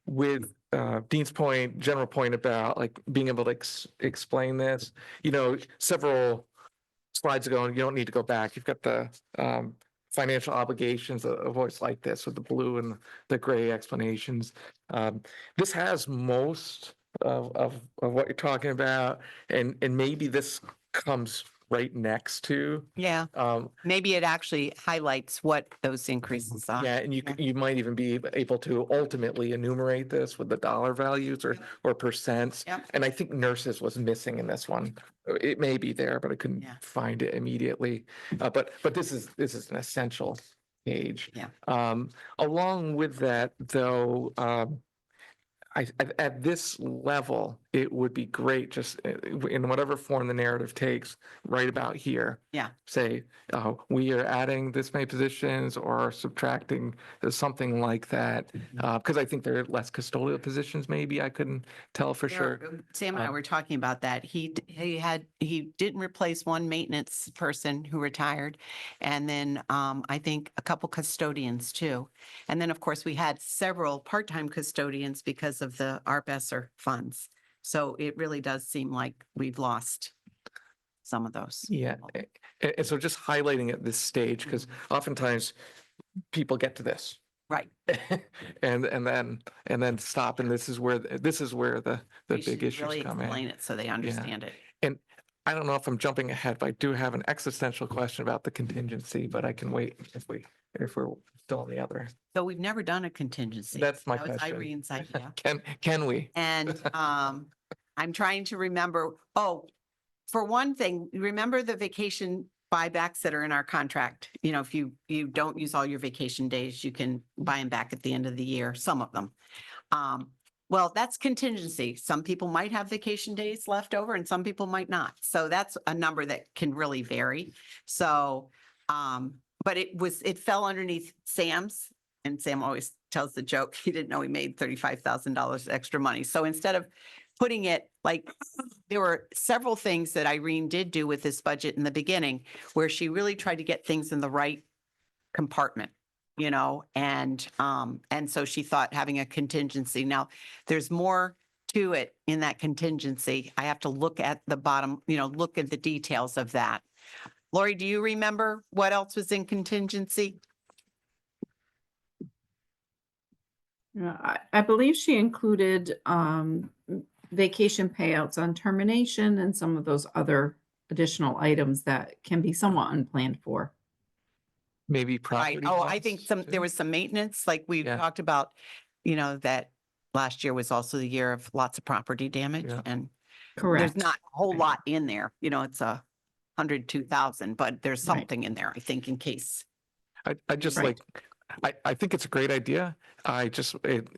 With Dean's general point about like being able to explain this, several slides ago, and you don't need to go back. You've got the financial obligations of voice like this with the blue and the gray explanations. This has most of what you're talking about, and maybe this comes right next to. Yeah, maybe it actually highlights what those increases are. Yeah, and you might even be able to ultimately enumerate this with the dollar values or percents. Yep. And I think nurses was missing in this one. It may be there, but I couldn't Yeah. find it immediately. But this is an essential page. Yeah. Along with that, though, at this level, it would be great just in whatever form the narrative takes, right about here. Yeah. Say, we are adding this many positions or subtracting something like that. Because I think there are less custodial positions, maybe I couldn't tell for sure. Sam and I were talking about that. He didn't replace one maintenance person who retired. And then I think a couple custodians too. And then, of course, we had several part-time custodians because of the ARP ESSER funds. So it really does seem like we've lost some of those. Yeah. And so just highlighting at this stage, because oftentimes people get to this. Right. And then stop. And this is where the We big should issues really come explain in. it so they understand it. And I don't know if I'm jumping ahead, but I do have an existential question about the contingency, but I can wait if we're still on the other. So we've never done a contingency. That's my That was question. Irene's idea. Can we? And I'm trying to remember, for one thing, remember the vacation buybacks that are in our contract? You know, if you don't use all your vacation days, you can buy them back at the end of the year, some of them. Well, that's contingency. Some people might have vacation days left over and some people might not. So that's a number that can really vary. So, but it fell underneath Sam's, and Sam always tells the joke, he didn't know he made $35,000 extra money. So instead of putting it like, there were several things that Irene did do with this budget in the beginning, where she really tried to get things in the right compartment, you know, and so she thought having a contingency. Now, there's more to it in that contingency. I have to look at the bottom, look at the details of that. Lori, do you remember what else was in contingency? Yeah, I believe she included vacation payouts on termination and some of those other additional items that can be somewhat unplanned for. Maybe Right. property. Oh, I think costs, there too? was some maintenance, like we Yeah. talked about, that last year was also the year of lots of property damage, Yeah. and Correct. there's not a whole lot in there. It's 102,000, but there's Right. something in there, I think, in case. I just Right. I think it's a great idea.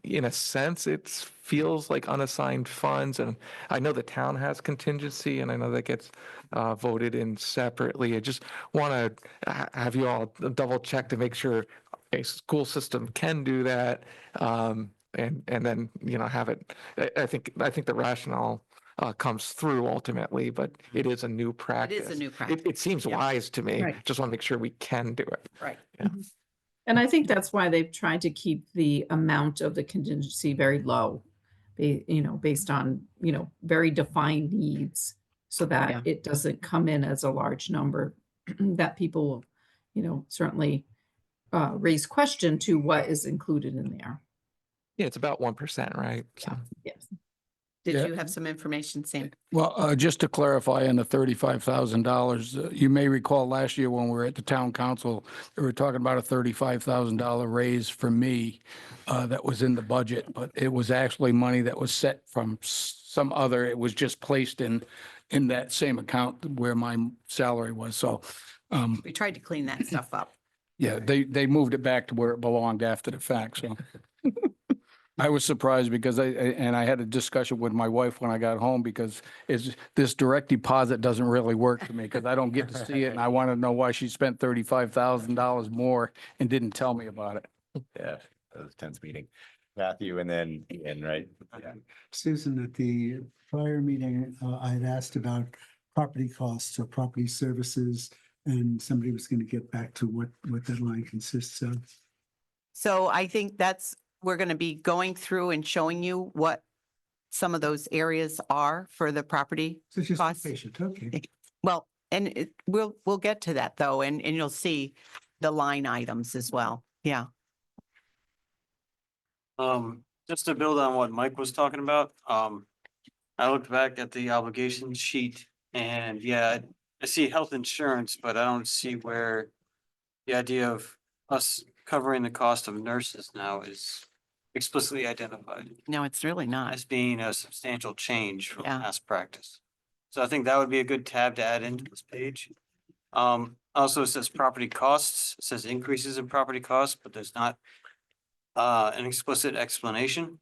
In a sense, it feels like unassigned funds, and I know the town has contingency, and I know that gets voted in separately. I just want to have you all double check to make sure a school system can do that, and then have it. I think the rationale comes through ultimately, but it is a new It practice. is a new practice. It seems Yeah. wise to me. Right. Just want to make sure we can do it. Right. Yeah. And I think that's why they've tried to keep the amount of the contingency very low, based on, very defined needs, so that Yeah. it doesn't come in as a large number that people, certainly raise question to what is included in there. Yeah, it's about 1%, right? So. Yes. Did Yeah. you have some information, Sam? Well, just to clarify on the $35,000, you may recall last year when we were at the town council, they were talking about a $35,000 raise for me that was in the budget, but it was actually money that was set from some other, it was just placed in that same account where my salary was. So, We tried to clean that stuff up. yeah, they moved it back to where it belonged after the fact, so. I was surprised because I had a discussion with my wife when I got home, because this direct deposit doesn't really work for me because I don't get to see it, and I want to know why she spent $35,000 more and didn't tell me about it. Yeah, that was a tense meeting. Matthew and then Ian, right? Yeah. Susan, at the prior meeting, I had asked about property costs or property services, and somebody was going to get back to what that line consists of. So I think we're going to be going through and showing you what some of those areas are for the property. So it's just Costs. patient, okay. Well, and we'll get to that though, and you'll see the line items as well. Yeah. Just to build on what Mike was talking about, I looked back at the obligation sheet and yeah, I see health insurance, but I don't see where the idea of us covering the cost of nurses now is explicitly identified No, it's really not. as being a substantial change from Yeah. past practice. So I think that would be a good tab to add into this page. Also it says property costs, it says increases in property costs, but there's not an explicit explanation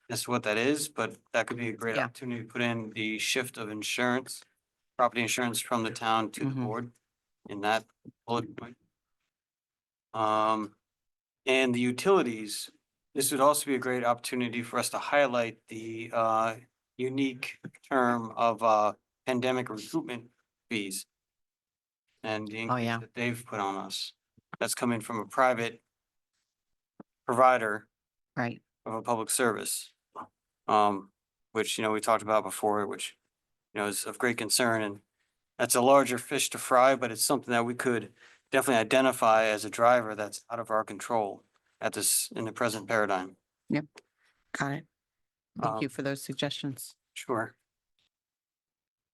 as to what that is, but that could be a great Yeah. opportunity to put in the shift of insurance, property insurance from the town to the Mhm. board in that bullet point. And the utilities, this would also be a great opportunity for us to highlight the unique term of pandemic recoupment fees. And the increase yeah. that they've put on us. That's coming from a private provider Right. of a public service. which, we talked about before, which, is of great concern, and that's a larger fish to fry, but it's something that we could definitely identify as a driver that's out of our control in the present paradigm. Got it. Thank Um, you for those suggestions. Sure.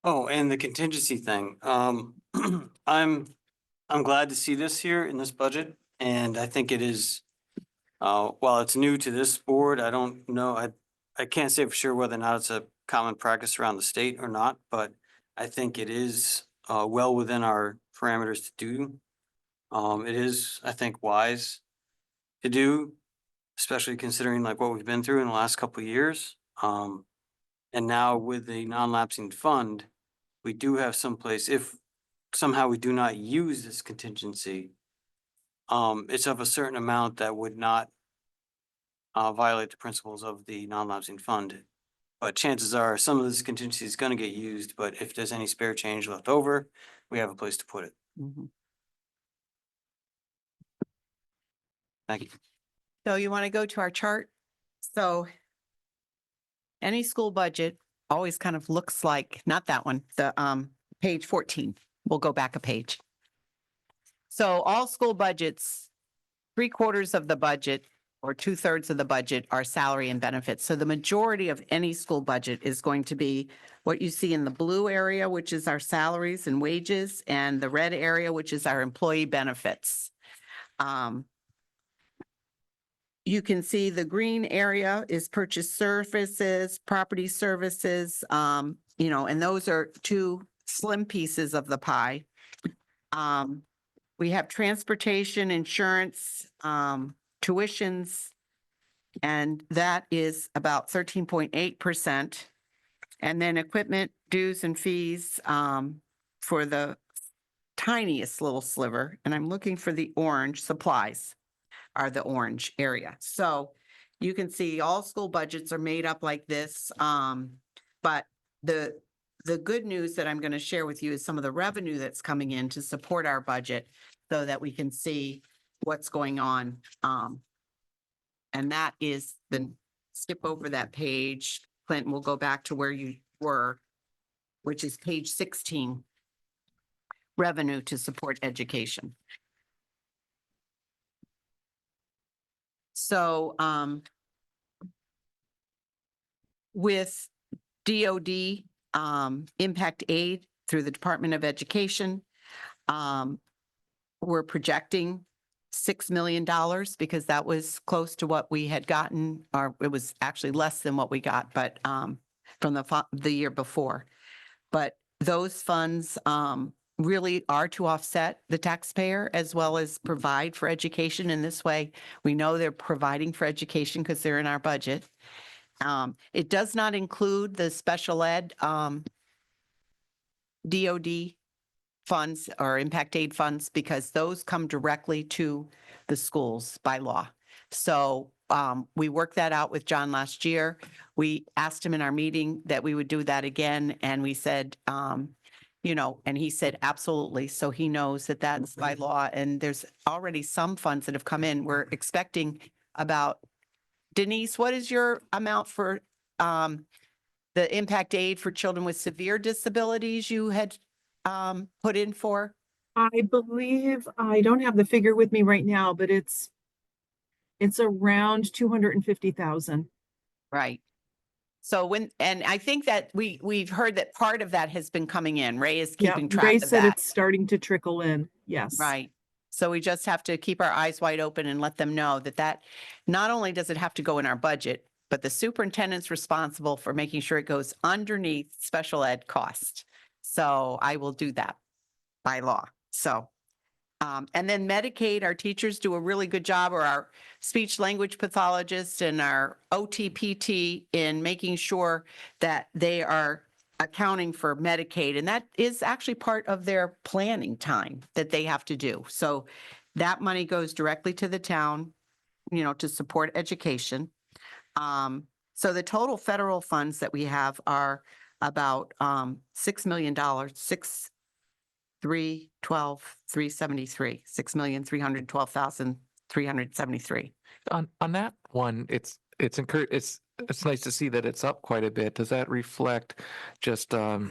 Oh, and the contingency thing. I'm glad to see this here in this budget, and I think it is, while it's new to this board, I don't know, I can't say for sure whether or not it's a common practice around the state or not, but I think it is, well within our parameters to do. It is, I think, wise to do, especially considering like what we've been through in the last couple of years. And now with the non-lapsing fund, we do have someplace, if somehow we do not use this contingency, it's of a certain amount that would not violate the principles of the non-lapsing fund. But chances are some of this contingency is going to get used, but if there's any spare change left over, we have a place to put it. Mhm. Thank you. So you want to go to our chart? So any school budget always kind of looks like, not that one, the page 14. We'll go back a page. So all school budgets, 3/4 of the budget or 2/3 of the budget are salary and benefits. So the majority of any school budget is going to be what you see in the blue area, which is our salaries and wages, and the red area, which is our employee benefits. You can see the green area is purchase services, property services, and those are two slim pieces of the pie. We have transportation, insurance, tuitions, and that is about 13.8%. And then equipment, dues and fees, for the tiniest little sliver, and I'm looking for the orange, supplies are the orange area. So you can see all school budgets are made up like this. But the good news that I'm going to share with you is some of the revenue that's coming in to support our budget so that we can see what's going on. And that is skip over that page. Clinton, we'll go back to where you were, which is page 16, revenue to support education. So, with DOD, impact aid through the Department of Education, we're projecting $6 million because that was close to what we had gotten, or it was actually less than what we got, but, from the year before. But those funds, really are to offset the taxpayer as well as provide for education. In this way, we know they're providing for education because they're in our budget. It does not include the special ed DOD funds or impact aid funds because those come directly to the schools by law. So we worked that out with John last year. We asked him in our meeting that we would do that again, and we said, and he said, absolutely. So he knows that that's by law, and there's already some funds that have come in. We're expecting about, Denise, what is your amount for the impact aid for children with severe disabilities you had put in for? I believe, I don't have the figure with me right now, but it's around 250,000. Right. So and I think that we've heard that part of that has been coming in. Ray is Yeah, keeping track Ray of said that. it's starting to trickle in. Yes. Right. So we just have to keep our eyes wide open and let them know that not only does it have to go in our budget, but the superintendent's responsible for making sure it goes underneath special ed cost. So I will do that by law. So, and then Medicaid, our teachers do a really good job, or our speech language pathologists and our OTPT in making sure that they are accounting for Medicaid. And that is actually part of their planning time that they have to do. So that money goes directly to the town, to support education. So the total federal funds that we have are about $6 million, 312,373, 6,312,373. On that one, it's it's nice to see that it's up quite a bit. Does that reflect just a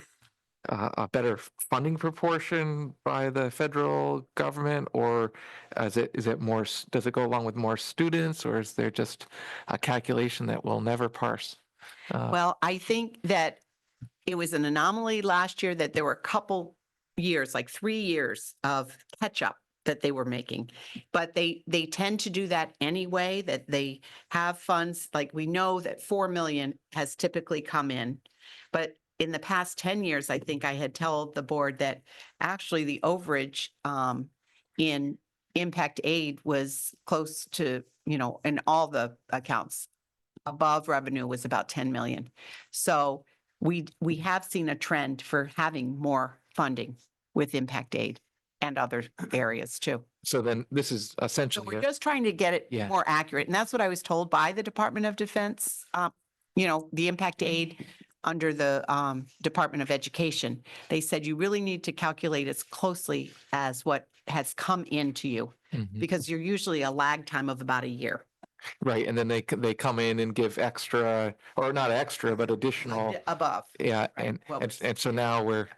better funding proportion by the federal government, or is it more, does it go along with more students, or is there just a calculation that we'll never parse? Well, I think that it was an anomaly last year that there were a couple years, like 3 years of catch up that they were making. But they tend to do that anyway, that they have funds, like we know that 4 million has typically come in. But in the past 10 years, I think I had told the board that actually the overage in impact aid was close to, in all the accounts above revenue was about 10 million. So we have seen a trend for having more funding with impact aid and other areas too. So then this is So essentially, we're just trying to get it Yeah. more accurate. And that's what I was told by the Department of Defense, the impact aid under the Department of Education. They said you really need to calculate as closely as what has come into you Mhm. because you're usually a lag time of about a year. Right, and then they come in and give extra, or not extra, but additional. Above. Yeah, Right, what was- and so now we're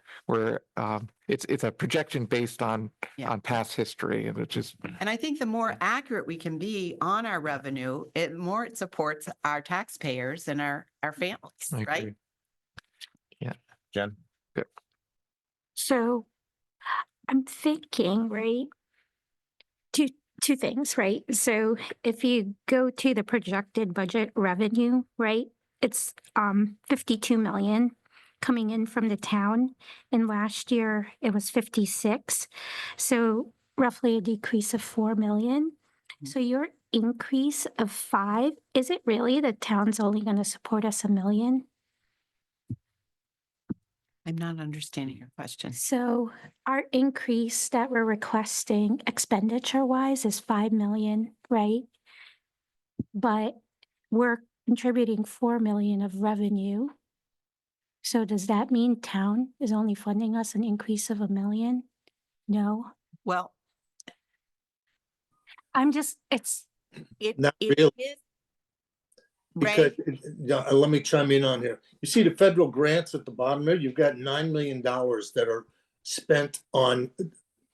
it's a projection based on Yeah. past history, which is And I think the more accurate we can be on our revenue, it more it supports our taxpayers and our families, I right? agree. Jen? So I'm thinking, right? Two things, right? So if you go to the projected budget revenue, right? It's 52 million coming in from the town. And last year it was 56. So roughly a decrease of 4 million. So your increase of 5, is it really the town's only going to support us 1 million? I'm not understanding your question. So our increase that we're requesting expenditure wise is 5 million, right? But we're contributing 4 million of revenue. So does that mean town is only funding us an increase of 1 million? No, Well, I'm just, it Not it really. is. Because, Ray, let me chime in on here. You see the federal grants at the bottom there, you've got $9 million that are spent on,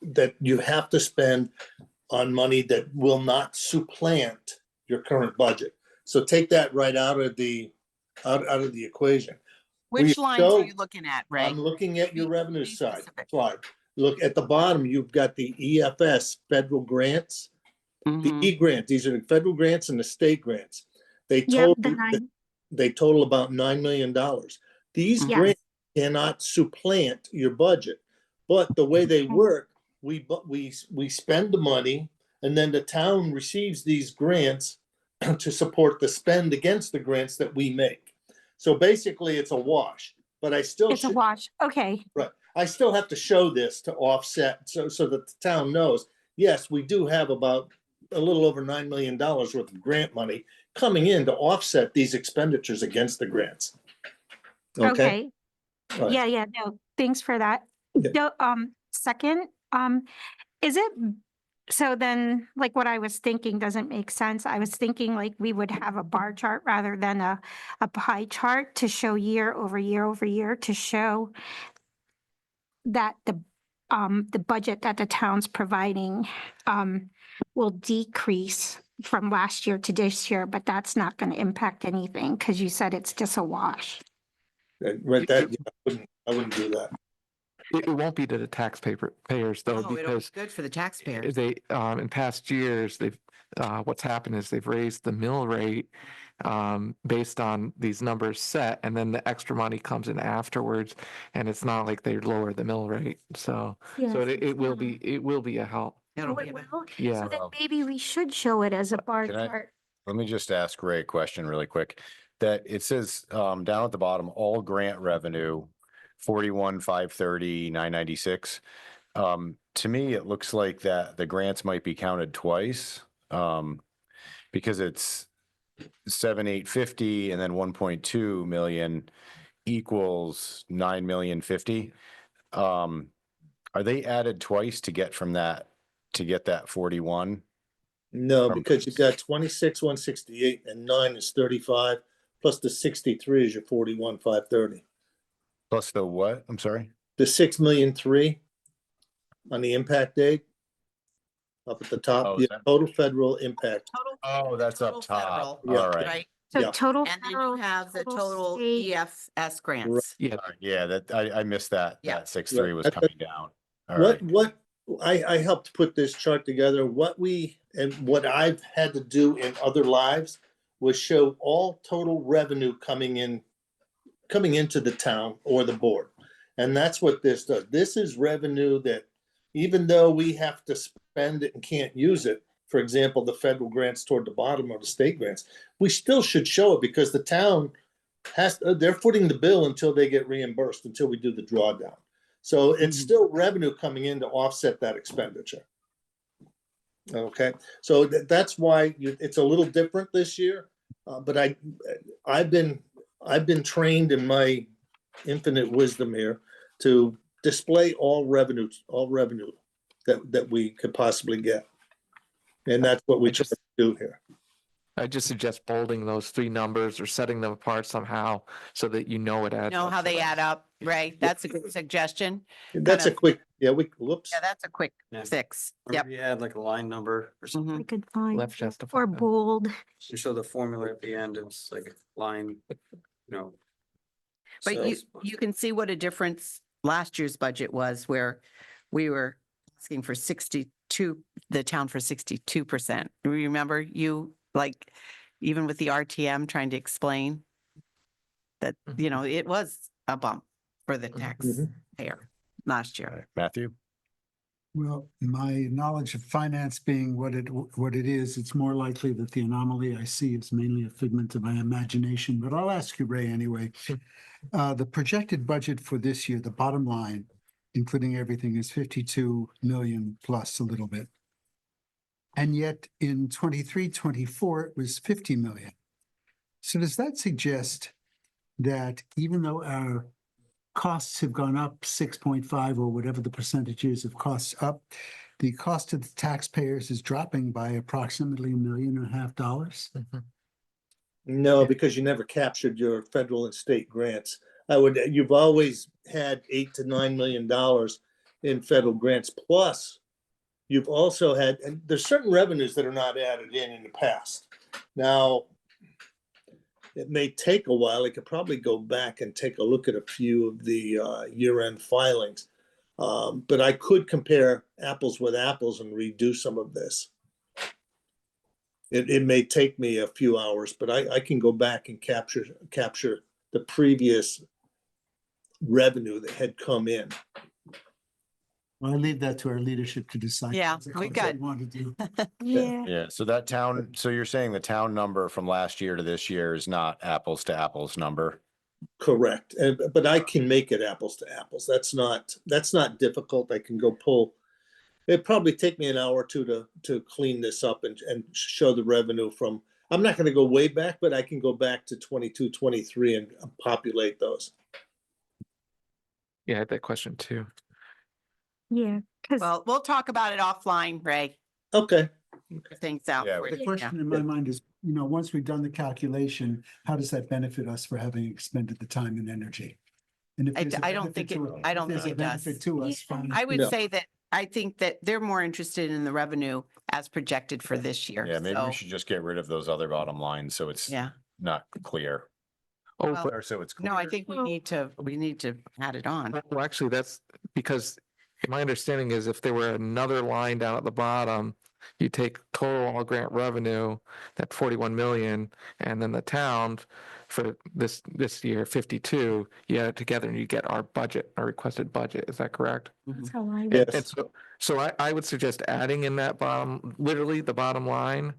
that you have to spend on money that will not supplant your current budget. So take that right out of the equation. which we lines are show- you looking at, Ray? I'm looking at your Be- revenue be side specific. slide. Look at the bottom, you've got the EFS federal grants. The Mhm. E grant, these are the federal grants and the state grants. They yep, total, the 9, they total about $9 million. These Yes. grants cannot supplant your budget. But the way they work, we spend the money and then the town receives these grants to support the spend against the grants that we make. So basically it's a wash, but I still it's a should, wash. Okay, right. I still have to show this to offset so that the town knows, yes, we do have about a little over $9 million worth of grant money coming in to offset these expenditures against the grants. Okay? okay. Right. Yeah, no, thanks for that. Yeah. No, second, is it, so then, like what I was thinking doesn't make sense. I was thinking like we would have a bar chart rather than a pie chart to show year over year over year to show that the budget that the town's providing, will decrease from last year to this year, but that's not going to impact anything because you said it's just a wash. Right, that, yeah, I wouldn't do that. it won't be to the payers though, Oh, it'll be because good for the taxpayers. they in past years they've what's happened is they've raised the mill rate based on these numbers set, and then the extra money comes in afterwards, and it's not like they lower the mill rate. So it will be a help. It'll Oh, be it a bit- will? Yeah. So then maybe we should show it as a bar Can I- chart. Let me just ask Ray a question really quick. That it says down at the bottom, all grant revenue, 41, 530, 996. To me, it looks like that the grants might be counted twice. Because it's 7,850 and then 1.2 million equals 9,050,000. Are they added twice to get from that, to get that 41? No, because you've got 26, 168 and 9 is 35. plus the 63 is your 41,530. Plus the what? I'm sorry. The 6,000,003 on the impact date up at the top, Oh, the is that- total federal impact. Total- Oh, that's up total top. federal, All right. Right? So Yeah. total And then federal, you have the total state, EFS grants. Yeah, All right, yeah, that, I missed that. Yeah. That 6.3 was Right. coming down. All What, right. I helped put this chart together. What I've had to do in other lives was show all total revenue coming into the town or the board. And that's what this does. This is revenue that even though we have to spend it and can't use it, for example, the federal grants toward the bottom or the state grants, we still should show it because the town they're footing the bill until they get reimbursed, until we do the drawdown. So it's still revenue coming in to offset that expenditure. Okay, so that's why it's a little different this year. But I've been trained in my infinite wisdom here to display all revenue that we could possibly get. And that's what we try to do here. I just suggest bolding those three numbers or setting them apart somehow so that you know it adds Know up how to they that. add up, right? That's a good suggestion. That's a of- quick, whoops. Yeah, that's a quick Yeah. fix. Or Yep. maybe add like a line number or something. I Mhm. could find, Left justify. or bold. To show the formula at the end, it's like a line, But so- you can see what a difference last year's budget was where we were asking for 62, the town for 62%. Remember you, like, even with the RTM trying to explain that, it was a bump for the taxpayer last All year. right, Matthew? Well, my knowledge of finance being what it is, it's more likely that the anomaly I see is mainly a figment of my imagination, but I'll ask you, Ray, anyway. The projected budget for this year, the bottom line, including everything, is 52 million plus a little bit. And yet in 23-24, it was 50 million. So does that suggest that even though our costs have gone up 6.5 or whatever the percentage is of costs up, the cost to the taxpayers is dropping by approximately $1.5 million? No, because you never captured your federal and state grants. You've always had $8 to $9 million in federal grants. Plus, you've also had, and there's certain revenues that are not added in the past. Now, it may take a while. I could probably go back and take a look at a few of the year-end filings. But I could compare apples with apples and redo some of this. It may take me a few hours, but I can go back and capture the previous revenue that had come in. Well, I leave that to our leadership to decide. Yeah, That's we what got- want to do. Yeah. Yeah, so that town, so you're saying the town number from last year to this year is not apples to apples number? Correct. But I can make it apples to apples. That's not difficult. I can go pull. It'd probably take me an hour or two to clean this up and show the revenue from, I'm not going to go way back, but I can go back to 22, 23 and populate those. Yeah, I had that question too. Yeah, because Well, we'll talk about it offline, Ray. Okay. Things out. Yeah, for The you. question in my mind is, once we've done the calculation, how does that benefit us for having expended the time and energy? And if I there's a I don't think benefit it, to I don't if think there's a it does. benefit to us, Yeah. fine. I would No. say that, I think that they're more interested in the revenue as projected for this year. Yeah, maybe So, we should just get rid of those other bottom lines so it's Yeah, not clear. Oh, Well, but Or so it's clear. no, I think we need to add it on. well, actually, that's because my understanding is if there were another line down at the bottom, you take total all grant revenue, that 41 million, and then the town for this year, 52, you add it together and you get our budget, our requested budget. Is that correct? that's how I. Yes. And so I would suggest adding in that literally the bottom line.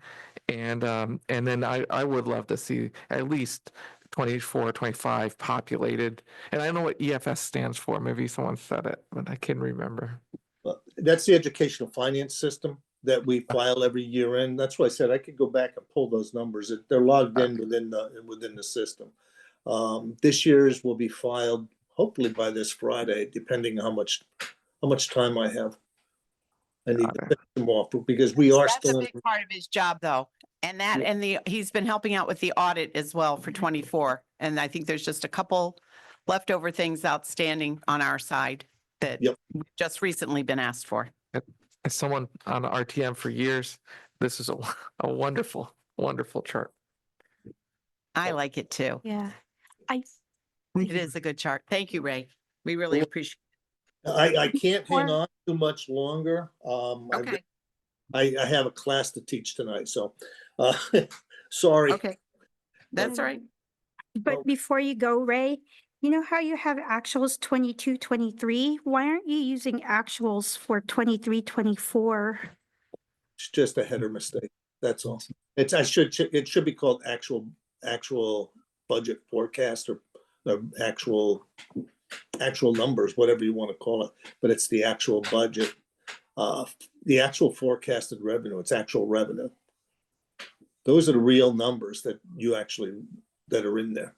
And then I would love to see at least 24, 25 populated. And I know what EFS stands for. Maybe someone said it, but I can't remember. Well, that's the educational finance system that we file every year in. That's why I said I could go back and pull those numbers. They're logged in within the system. This year's will be filed hopefully by this Friday, depending on how much time I have. I need to finish them off because we are That's a still in. big part of his job, though. And that, Yeah. and he's been helping out with the audit as well for 24. And I think there's just a couple leftover things outstanding on our side that Yep. we've just recently been asked for. As someone on RTM for years, this is a wonderful, wonderful chart. I like it too. Yeah. I, Thank It you. is a good chart. Thank you, Ray. We really Cool. appreciate I can't hang Or- on too much longer. it. Okay, I have a class to teach tonight, so, sorry. okay. That's all right. but before you go, Ray, you know how you have actuals 22, 23? Why aren't you using actuals for 23, 24? It's just a header mistake. That's all. It should be called actual budget forecast or actual numbers, whatever you want to call it. But it's the actual budget, the actual forecasted revenue. It's actual revenue. Those are the real numbers that are in there.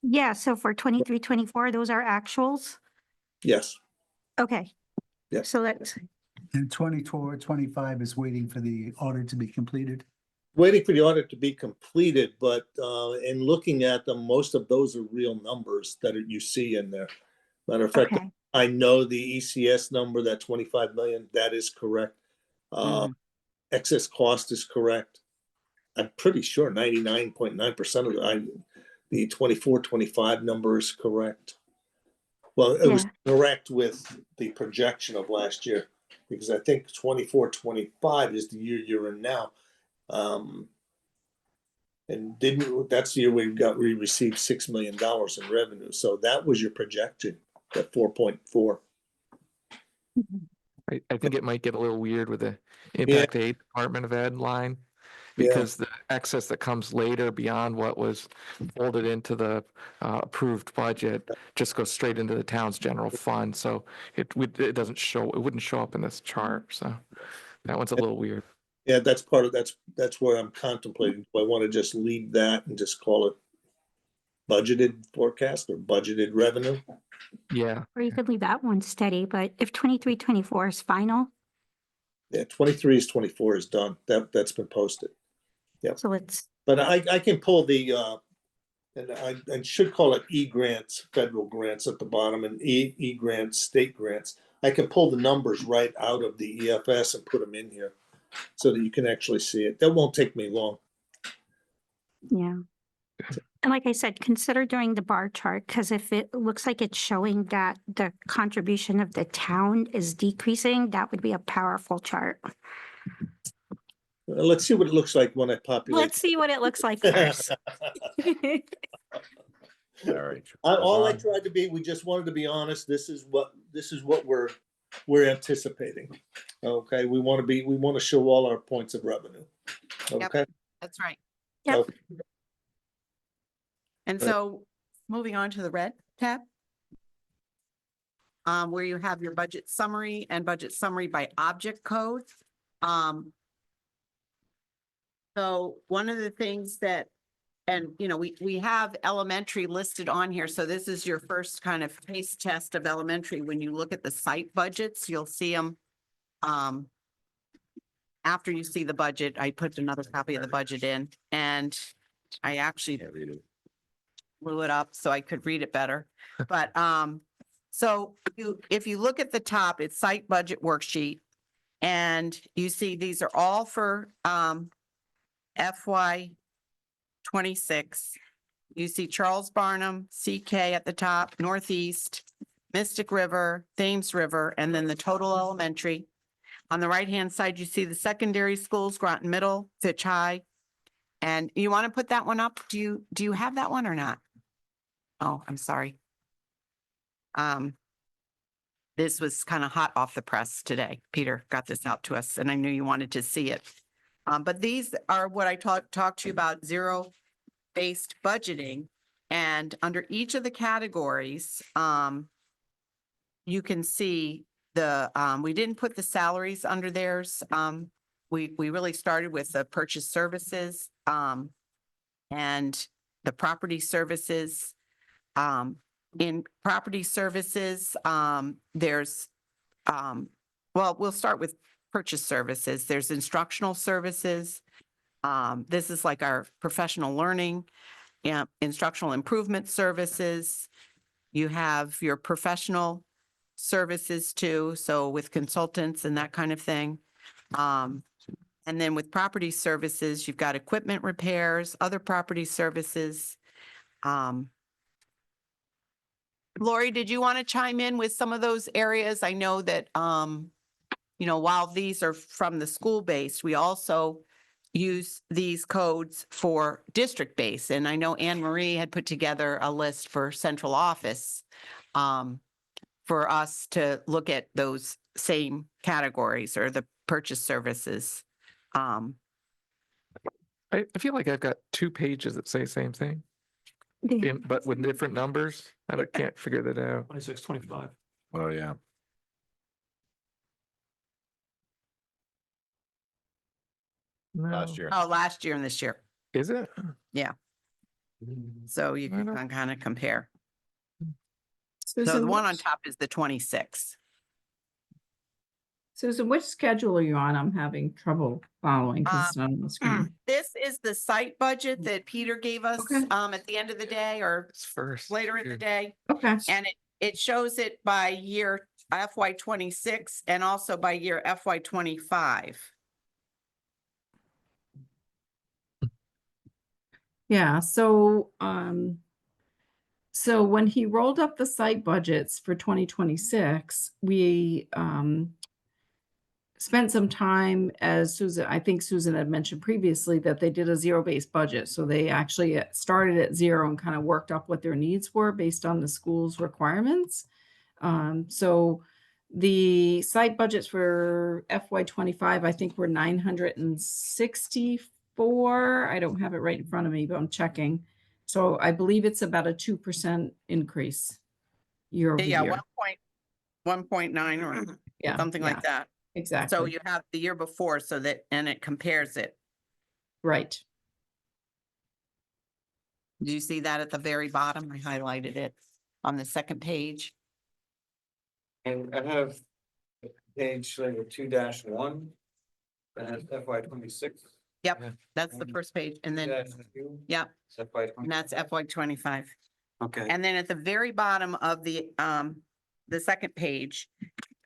Yeah, so for 23, 24, those are actuals? Yes. Okay. Yeah. So that's, And 24, 25 is waiting for the audit to be completed. Waiting for the audit to be completed, but in looking at them, most of those are real numbers that you see in there. Matter of fact, okay. I know the ECS number, that 25 million, that is correct. Excess cost is correct. I'm pretty sure 99.9% of the 24, 25 number is correct. Well, it was correct with the projection of last year, because I think 24, 25 is the year you're in now. And that's the year we received $6 million in revenue. So that was your projection, that 4.4. I think it might get a little weird with the impact aid Department of Ed line. Yeah. Because the excess that comes later beyond what was folded into the approved budget just goes straight into the town's general fund. So it wouldn't show up in this chart. So that one's a little weird. Yeah, that's where I'm contemplating. Do I want to just leave that and just call it budgeted forecast or budgeted revenue? Yeah. Or you could leave that one steady, but if 23, 24 is final, Yeah, 23 is 24 is done. That's been posted. Yep. so it's, But I can pull the, and I should call it E-grants, federal grants at the bottom, and E-grants, state grants. I can pull the numbers right out of the EFS and put them in here so that you can actually see it. That won't take me long. yeah. And like I said, consider doing the bar chart, because if it looks like it's showing that the contribution of the town is decreasing, that would be a powerful chart. Let's see what it looks like when I populate. Let's see what it looks like first. All right. All I tried to be, we just wanted to be honest. This is what we're anticipating. Okay, we want to show all our points of revenue. Yep. Okay. That's right. Yep. Okay. And Right. so moving on to the red tab. Where you have your budget summary and budget summary by object code. So one of the things that, and we have elementary listed on here. So this is your first kind of taste test of elementary. When you look at the site budgets, you'll see them. After you see the budget, I put another copy of the budget in, and I actually blew it up so I could read it better. But so if you look at the top, it's site budget worksheet, and you see these are all for FY 26. You see Charles Barnum, CK at the top, Northeast, Mystic River, Thames River, and then the total elementary. On the right-hand side, you see the secondary schools, Groton Middle, Fitch High. And you want to put that one up? Do you have that one or not? Oh, I'm sorry. This was kind of hot off the press today. Peter got this out to us, and I knew you wanted to see it. But these are what I talked to you about, zero-based budgeting. And under each of the categories, you can see we didn't put the salaries under theirs. We really started with the purchase services and the property services. In property services, there's, well, we'll start with purchase services. There's instructional services, This is like our professional learning, instructional improvement services. You have your professional services too, so with consultants and that kind of thing. And then with property services, you've got equipment repairs, other property services. Lori, did you want to chime in with some of those areas? I know that, while these are from the school base, we also use these codes for district base. And I know Anne Marie had put together a list for central office for us to look at those same categories or the purchase services. I feel like I've got 2 pages that say the same thing, Yeah. but with different numbers. Can't figure that out. 26, 25. Oh, yeah. Last No. year. Oh, last year and this year. Is it? So you I can don't- kind of compare. So Susan, the one on which- top is the 26. Susan, which schedule are you on? I'm having trouble following because it's not on the screen. This is the site budget that Peter gave us Okay. at the end of the day or It's first. later in the here. day. Okay. And it shows it by year FY 26 and also by year FY 25. Yeah, so when he rolled up the site budgets for 2026, we spent some time, as I think Susan had mentioned previously, that they did a zero-based budget. So they actually started at 0 and kind of worked up what their needs were based on the school's requirements. So the site budgets for FY 25, I think were 964. I don't have it right in front of me, but I'm checking. So I believe it's about a 2% increase year over Yeah, year. 1.9 or Yeah, something yeah, like that. exactly. So you have the year before and it compares it. Right. Do you see that at the very bottom? I highlighted it on the second page. And I have page 2-1. That has FY 26. Yep, Yeah. that's the first page. And then, Yeah. yep, and that's FY 25. Okay, And then at the very bottom of the second page,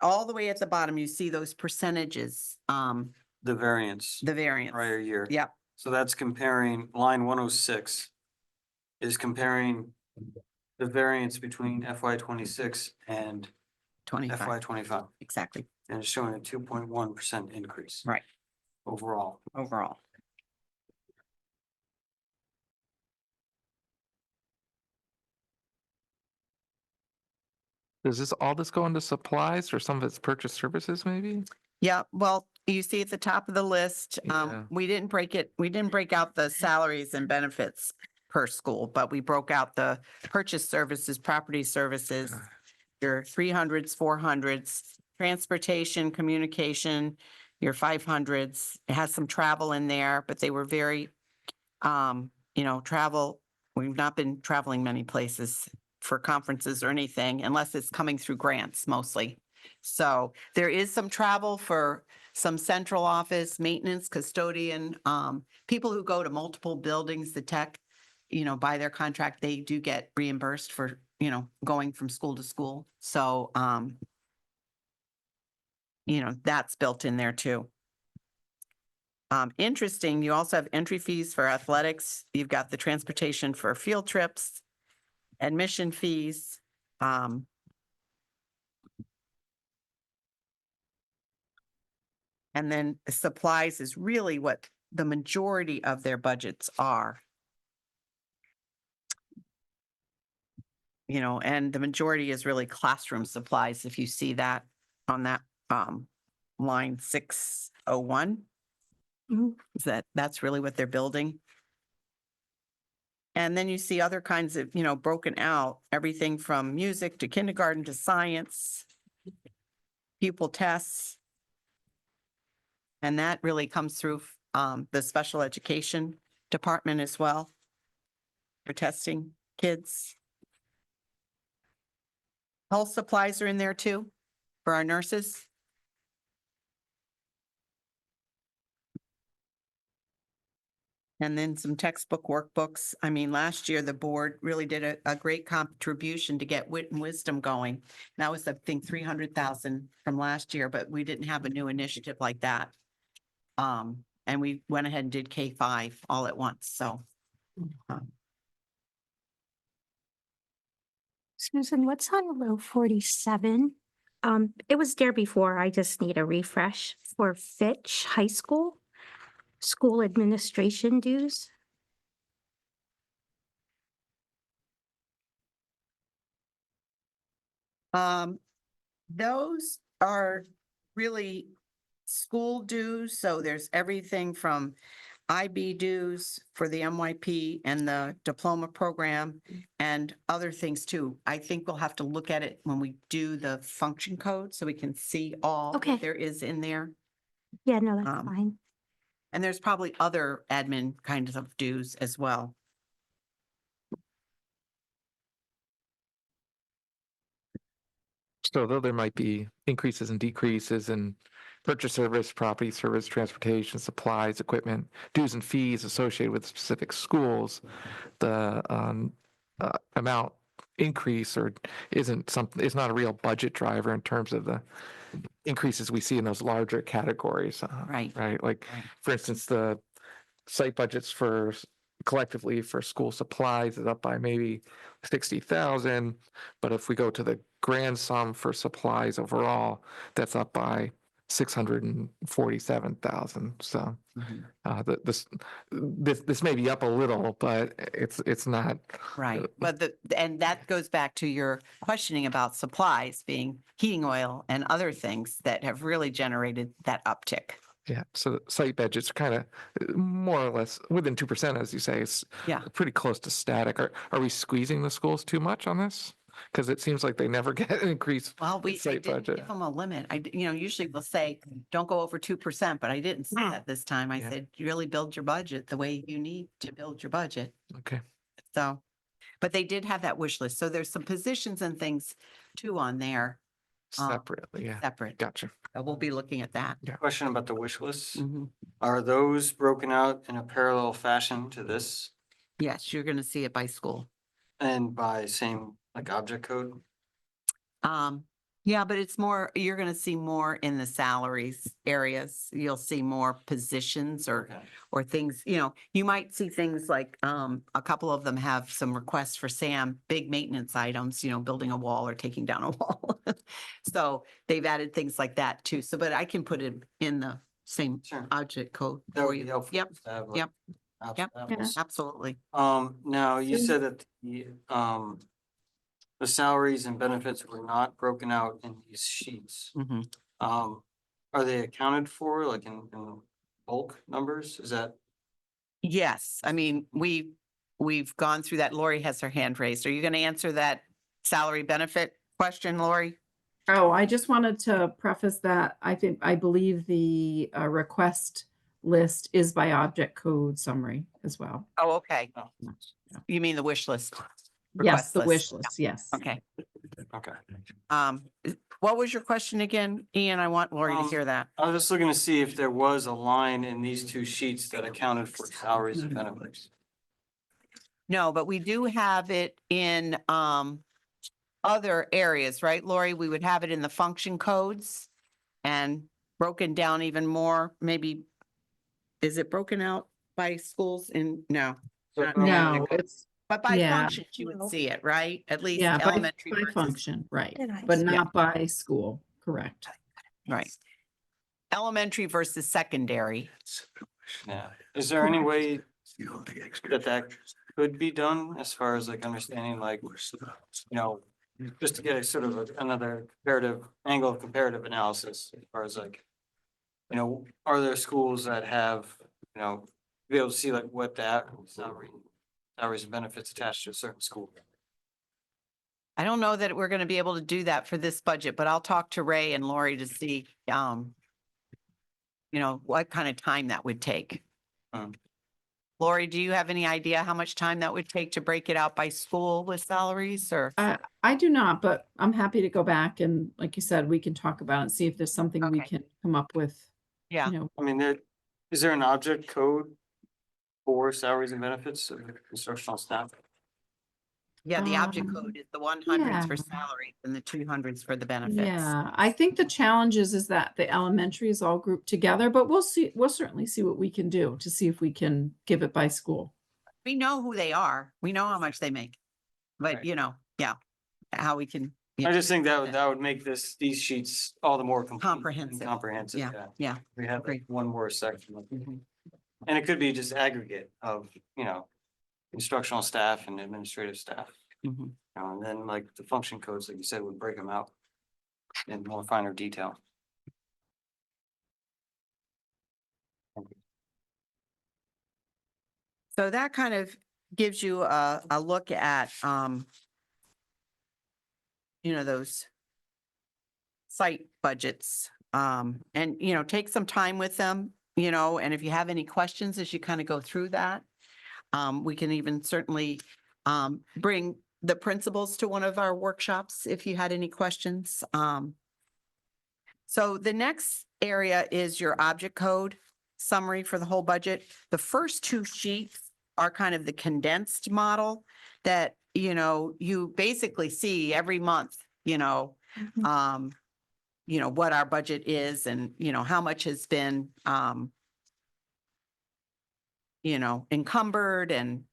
all the way at the bottom, you see those percentages, the variance the variance. prior year. Yep, So that's comparing line 106 is comparing the variance between FY 26 and FY 25, 25. exactly, And it's showing a 2.1% increase. Right. Overall. overall. Does all this go into supplies or some of it's purchase services maybe? Yeah, well, you see at the top of the list, Yeah. we didn't break out the salaries and benefits per school, but we broke out the purchase services, property services, your 300s, 400s, transportation, communication, your 500s. It has some travel in there, but they were very, travel. We've not been traveling many places for conferences or anything unless it's coming through grants mostly. So there is some travel for some central office, maintenance, custodian, people who go to multiple buildings, the tech, by their contract, they do get reimbursed for, going from school to school. So, that's built in there too. Interesting, you also have entry fees for athletics. You've got the transportation for field trips, admission fees. And then supplies is really what the majority of their budgets are. And the majority is really classroom supplies, if you see that on that line 601. That's really what they're building. And then you see other kinds of, broken out, everything from music to kindergarten to science, pupil tests. And that really comes through the special education department as well for testing kids. Health supplies are in there too for our nurses. And then some textbook workbooks. I mean, last year, the board really did a great contribution to get Wit and Wisdom going. That was, I think, 300,000 from last year, but we didn't have a new initiative like that. And we went ahead and did K-5 all at once, so. Susan, what's on row 47? It was there before. I just need a refresh for Fitch High School, school administration dues. Those are really school dues, so there's everything from IB dues for the MYP and the diploma program and other things too. I think we'll have to look at it when we do the function code so we can see all Okay. that there is in there. Yeah, no, that's Um, fine. And there's probably other admin kinds of dues as well. So though there might be increases and decreases in purchase service, property service, transportation, supplies, equipment, dues and fees associated with specific schools, the amount increase or isn't something, it's not a real budget driver in terms of the increases we see in those larger categories. Right. Right. Like, Right. for instance, the site budgets for collectively for school supplies is up by maybe 60,000. But if we go to the grand sum for supplies overall, that's up by 647,000. So this may be up a little, but it's not. Right, but and that goes back to your questioning about supplies being heating oil and other things that have really generated that uptick. Yeah, so the site budgets are kind of more or less within 2%, as you say. It's Yeah. pretty close to static. Are we squeezing the schools too much on this? Because it seems like they never get an increase. Well, I site didn't budget. give them a limit. Usually we'll say, don't go over 2%, but I didn't say that this time. I Yeah. said, you really build your budget the way you need to build your budget. Okay. So, but they did have that wish list. So there's some positions and things too on there. Separately, yeah. Separate. Gotcha. We'll be looking at that. Question about the wish lists. Mhm. Are those broken out in a parallel fashion to this Yes, you're going to see it by school. and by same like object code? Yeah, but it's more, you're going to see more in the salaries areas. You'll see more positions or things, you might see things like, a couple of them have some requests for Sam, big maintenance items, building a wall or taking down a wall. So they've added things like that too. So, but I can put it in the same Sure. object code That for would be you. helpful. Yep, to have, like, yep, apples yep. to apples. Absolutely. Now you said that the salaries and benefits were not broken out in these sheets. Mhm. Are they accounted for like in bulk numbers? Is that? Yes, I mean, we've gone through that. Lori has her hand raised. Are you going to answer that salary benefit question, Lori? Oh, I just wanted to preface that I believe the request list is by object code summary as well. Oh, okay. Oh, You mean the wish list? Yes, request the list? wish list, yes. Okay. okay. What was your question again, Ian? I want Lori to hear that. I was just looking to see if there was a line in these two sheets that accounted for salaries and benefits. No, but we do have it in other areas, right, Lori? We would have it in the function codes and broken down even more, maybe. Is it broken out by schools no? Not- No, it's, But by yeah. functions, you would see it, right? At least yeah, elementary. by versus- function, right, Did I but see- not by school, correct. Right. Elementary versus secondary. Yeah. Is there any way that could be done as far as like understanding like, just to get a sort of another angle of comparative analysis as far as like, are there schools that have, be able to see like what that salaries and benefits attached to a certain school? I don't know that we're going to be able to do that for this budget, but I'll talk to Ray and Lori to see, what kind of time that would take. Lori, do you have any idea how much time that would take to break it out by school with salaries or? I do not, but I'm happy to go back and like you said, we can talk about it and see if there's something we Okay. can come up with. Yeah. I mean, is there an object code for salaries and benefits of instructional staff? Yeah, the object code is the 100s for yeah. salary and the 200s for the benefits. Yeah, I think the challenge is that the elementary is all grouped together, but we'll see, we'll certainly see what we can do to see if we can give it by school. We know who they are. We know how much they make. But Right. you know, yeah, how we can. I just think that would make these sheets all the more complete and Comprehensive. comprehensive. Yeah, yeah. We have agree. like one more section. Mhm. And it could be just aggregate of, instructional staff and administrative staff. Mhm. And then like the function codes, like you said, would break them out in more finer detail. So that kind of gives you a look at, those site budgets. And, take some time with them, and if you have any questions as you kind of go through that, we can even certainly bring the principals to one of our workshops if you had any questions. So the next area is your object code summary for the whole budget. The first two sheets are kind of the condensed model that, you basically see every month, Mhm. what our budget is and, how much has been, encumbered and,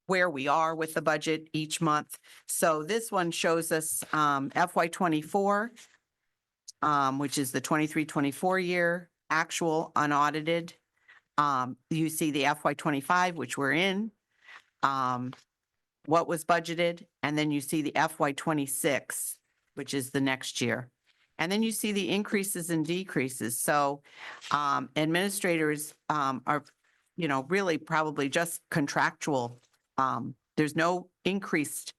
where we are with the budget each month. So this one shows us FY '24, which is the 23-24 year actual unaudited. You see the FY '25, which we're in, what was budgeted, and then you see the FY '26, which is the next year. And then you see the increases and decreases. So administrators are, really probably just contractual. There's no increased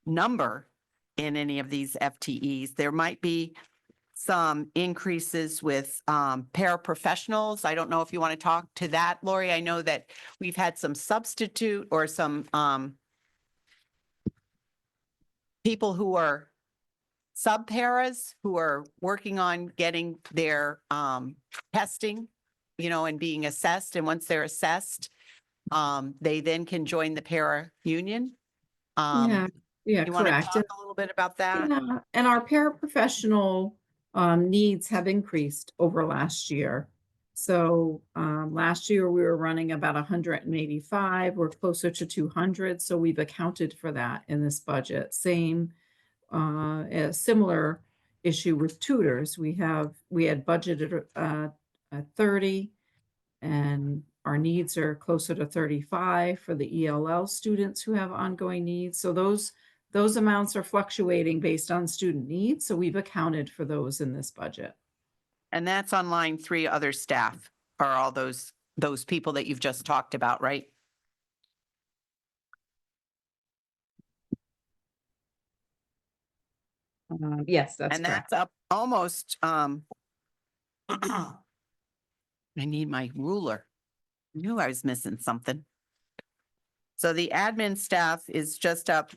number in any of these FTEs. There might be some increases with paraprofessionals. I don't know if you want to talk to that, Lori. I know that we've had some substitute or some people who are sub-paras who are working on getting their testing, and being assessed. And once they're assessed, they then can join the para union. Yeah, yeah, You want to correct. talk a little bit about that? Yeah, and our paraprofessional needs have increased over last year. So last year we were running about 185, we're closer to 200, so we've accounted for that in this budget. Same, a similar issue with tutors. We had budgeted 30, and our needs are closer to 35 for the ELL students who have ongoing needs. So those amounts are fluctuating based on student needs. So we've accounted for those in this budget. And that's on line 3, other staff are all those people that you've just talked about, right? Yes, that's And correct. that's up almost, I need my ruler. Knew I was missing something. So the admin staff is just up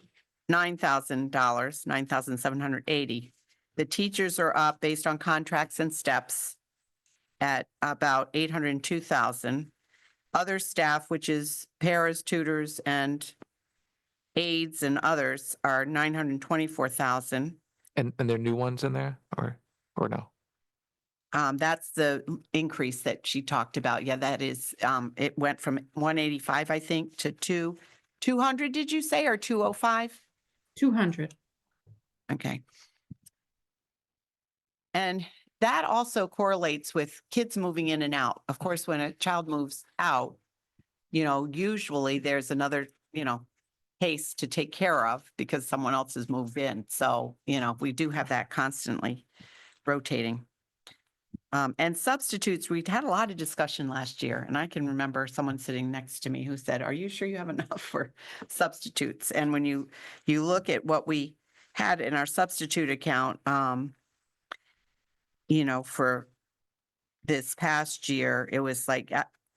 $9,000, $9,780. The teachers are up based on contracts and steps at about 802,000. Other staff, which is paras, tutors, and aides and others, are 924,000. And there are new ones in there or no? That's the increase that she talked about. Yeah, that is, it went from 185, I think, to 200, did you say, or 205? 200. Okay. And that also correlates with kids moving in and out. Of course, when a child moves out, usually there's another, case to take care of because someone else has moved in. So, we do have that constantly rotating. And substitutes, we'd had a lot of discussion last year, and I can remember someone sitting next to me who said, "Are you sure you have enough for substitutes?" And when you look at what we had in our substitute account, for this past year, it was like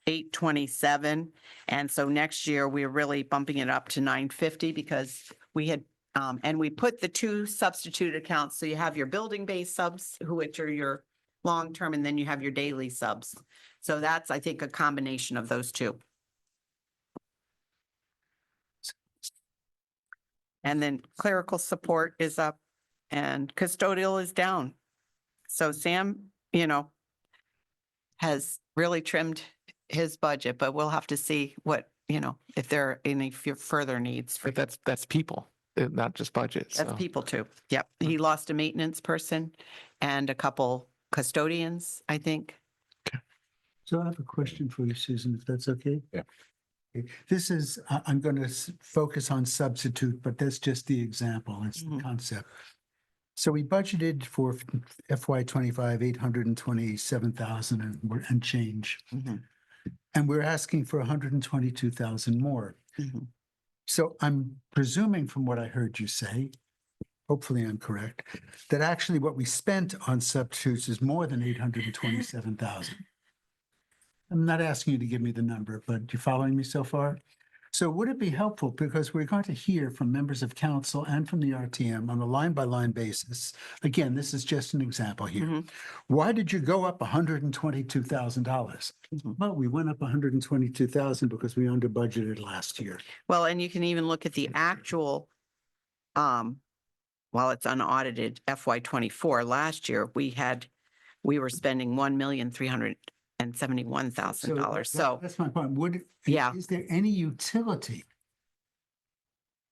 827. And so next year, we're really bumping it up to 950 because we had, and we put the 2 substitute accounts. So you have your building-based subs, which are your long-term, and then you have your daily subs. So that's, I think, a combination of those 2. And then clerical support is up and custodial is down. So Sam, has really trimmed his budget, but we'll have to see what, if there are any further needs. But that's people, not just budget. That's So people too. Yep. He lost a maintenance person and a couple custodians, I think. So I have a question for you, Susan, if that's okay? Yeah. Okay. This is, I'm going to focus on substitute, but that's just the example. It's the Mhm. concept. So we budgeted for FY 25, 827,000 and change. Mhm, And we're asking for 122,000 more. mhm. So I'm presuming from what I heard you say, hopefully I'm correct, that actually what we spent on substitutes is more than 827,000. I'm not asking you to give me the number, but you following me so far? So would it be helpful, because we're going to hear from members of council and from the RTM on a line-by-line basis. Again, this is just an example here. Mhm. Why did you go up $122,000? Mhm. Well, we went up 122,000 because we under budgeted last year. Well, and you can even look at the actual, while it's unaudited FY 24, last year, we were spending $1,371,000. So, That's my point. Yeah. Is there any utility?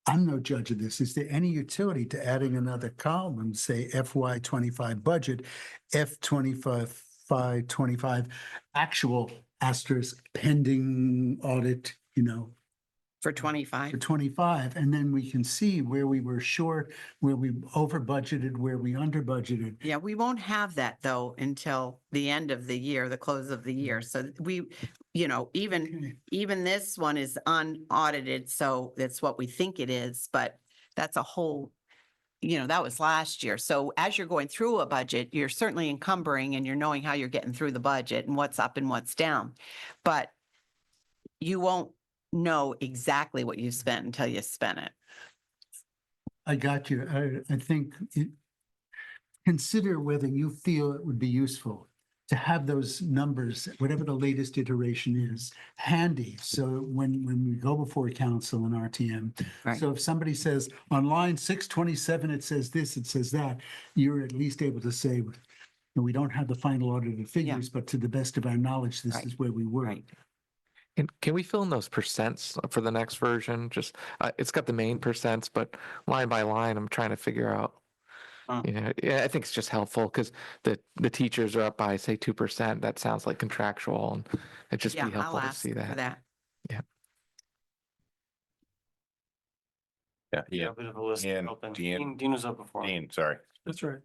I'm no judge of this. Is there any utility to adding another column, say FY 25 budget, F 25 actual asterisk pending audit, for 25. for 25, and then we can see where we were short, where we over budgeted, where we under budgeted. Yeah, we won't have that though until the end of the year, the close of the year. So we, even this one is unaudited, so that's what we think it is, but that's a whole, that was last year. So as you're going through a budget, you're certainly encumbering and you're knowing how you're getting through the budget and what's up and what's down. But you won't know exactly what you spent until you spent it. I got you. I think consider whether you feel it would be useful to have those numbers, whatever the latest iteration is, handy. So when we go before council and RTM, Right. so if somebody says on line 627, it says this, it says that, you're at least able to say, we don't have the final audited figures, but to the best of our knowledge, this Right. is where we were. Right. And can we fill in those percents for the next version? Just, it's got the main percents, but line by line, I'm trying to figure out. Yeah, I think it's just helpful because the teachers are up by, say, 2%. That sounds like contractual, and it'd just Yeah, be helpful I'll to ask see for that. that. Yeah, Yeah, a bit of a list And open. Dean- Dean was up before. Dean, sorry. That's right.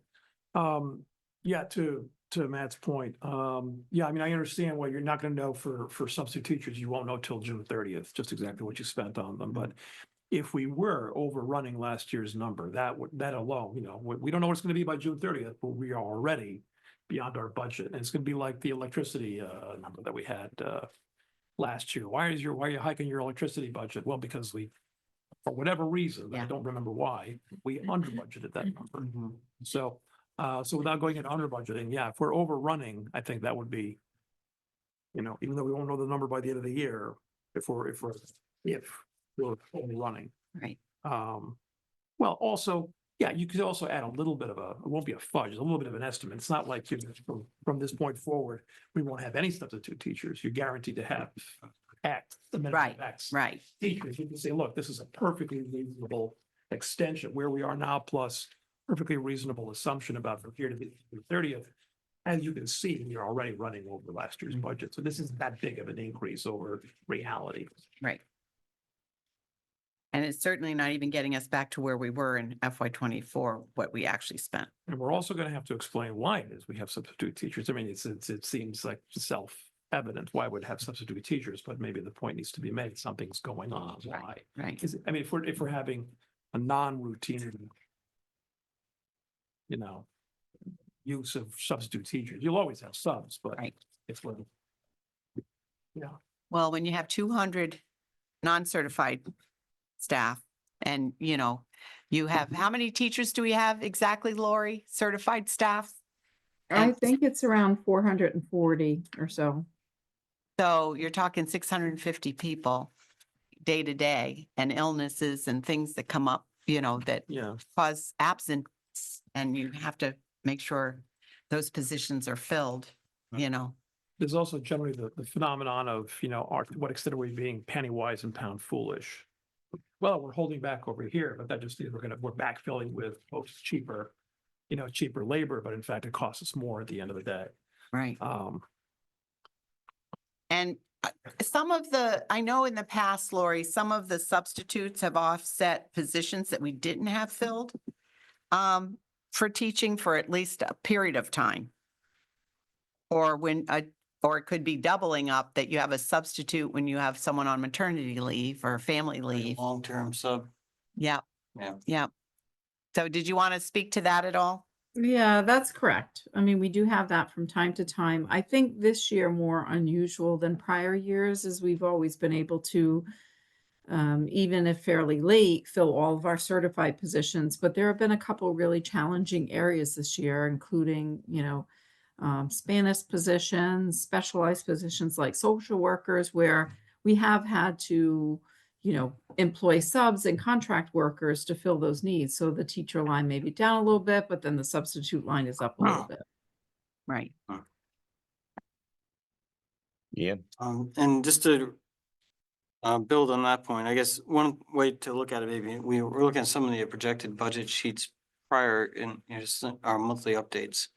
Yeah, to Matt's point, yeah, I mean, I understand why you're not gonna know for substitute teachers, you won't know till June 30th, just exactly what you spent on them, but if we were overrunning last year's number, that alone, we don't know what it's gonna be by June 30th, but we are already beyond our budget, and it's gonna be like the electricity, number that we had, last year. Why are you hiking your electricity budget? Well, because for whatever reason, I Yeah. don't remember why, we under budgeted that number. Mhm. So without going into under budgeting, yeah, if we're overrunning, I think that would be, even though we won't know the number by the end of the year, if we're overrunning. Right. Well, also, yeah, you could also add a little bit of it won't be a fudge, a little bit of an estimate. It's not like from this point forward, we won't have any substitute teachers. You're guaranteed to have X, the minimum of X. Right. Teachers, you can say, look, this is a perfectly reasonable extension where we are now, plus perfectly reasonable assumption about from here to the 30th. As you can see, you're already running over last year's budget. So this isn't that big of an increase over reality. Right. And it's certainly not even getting us back to where we were in FY 24, what we actually spent. And we're also going to have to explain why it is we have substitute teachers. I mean, it seems like self-evident why we'd have substitute teachers, but maybe the point needs to be made. Something's going on. Why? Right. I mean, if we're having a non-routine, use of substitute teachers, you'll always have subs, but Right. it's when, Well, when you have 200 non-certified staff and, you have, how many teachers do we have exactly, Lori, certified staff? I And think it's around 440 or so. so you're talking 650 people day to day and illnesses and things that come up that Yeah. cause absence, and you have to make sure those positions are filled, There's also generally the phenomenon of, to what extent are we being penny wise and pound foolish? Well, we're holding back over here, but that just means we're backfilling with folks cheaper, cheaper labor, but in fact, it costs us more at the end of the day. Right. Um, And I know in the past, Lori, some of the substitutes have offset positions that we didn't have filled for teaching for at least a period of time. Or or it could be doubling up that you have a substitute when you have someone on maternity leave or family leave. Long-term sub. Yeah. Yeah. Yeah. So did you want to speak to that at all? Yeah, that's correct. I mean, we do have that from time to time. I think this year more unusual than prior years, as we've always been able to, even if fairly late, fill all of our certified positions. But there have been a couple really challenging areas this year, including, Spanish positions, specialized positions like social workers, where we have had to, employ subs and contract workers to fill those needs. So the teacher line may be down a little bit, but then the substitute line is up a little bit. Right. Yeah. And just to build on that point, I guess one way to look at it, maybe we were looking at some of the projected budget sheets prior in, just our monthly updates.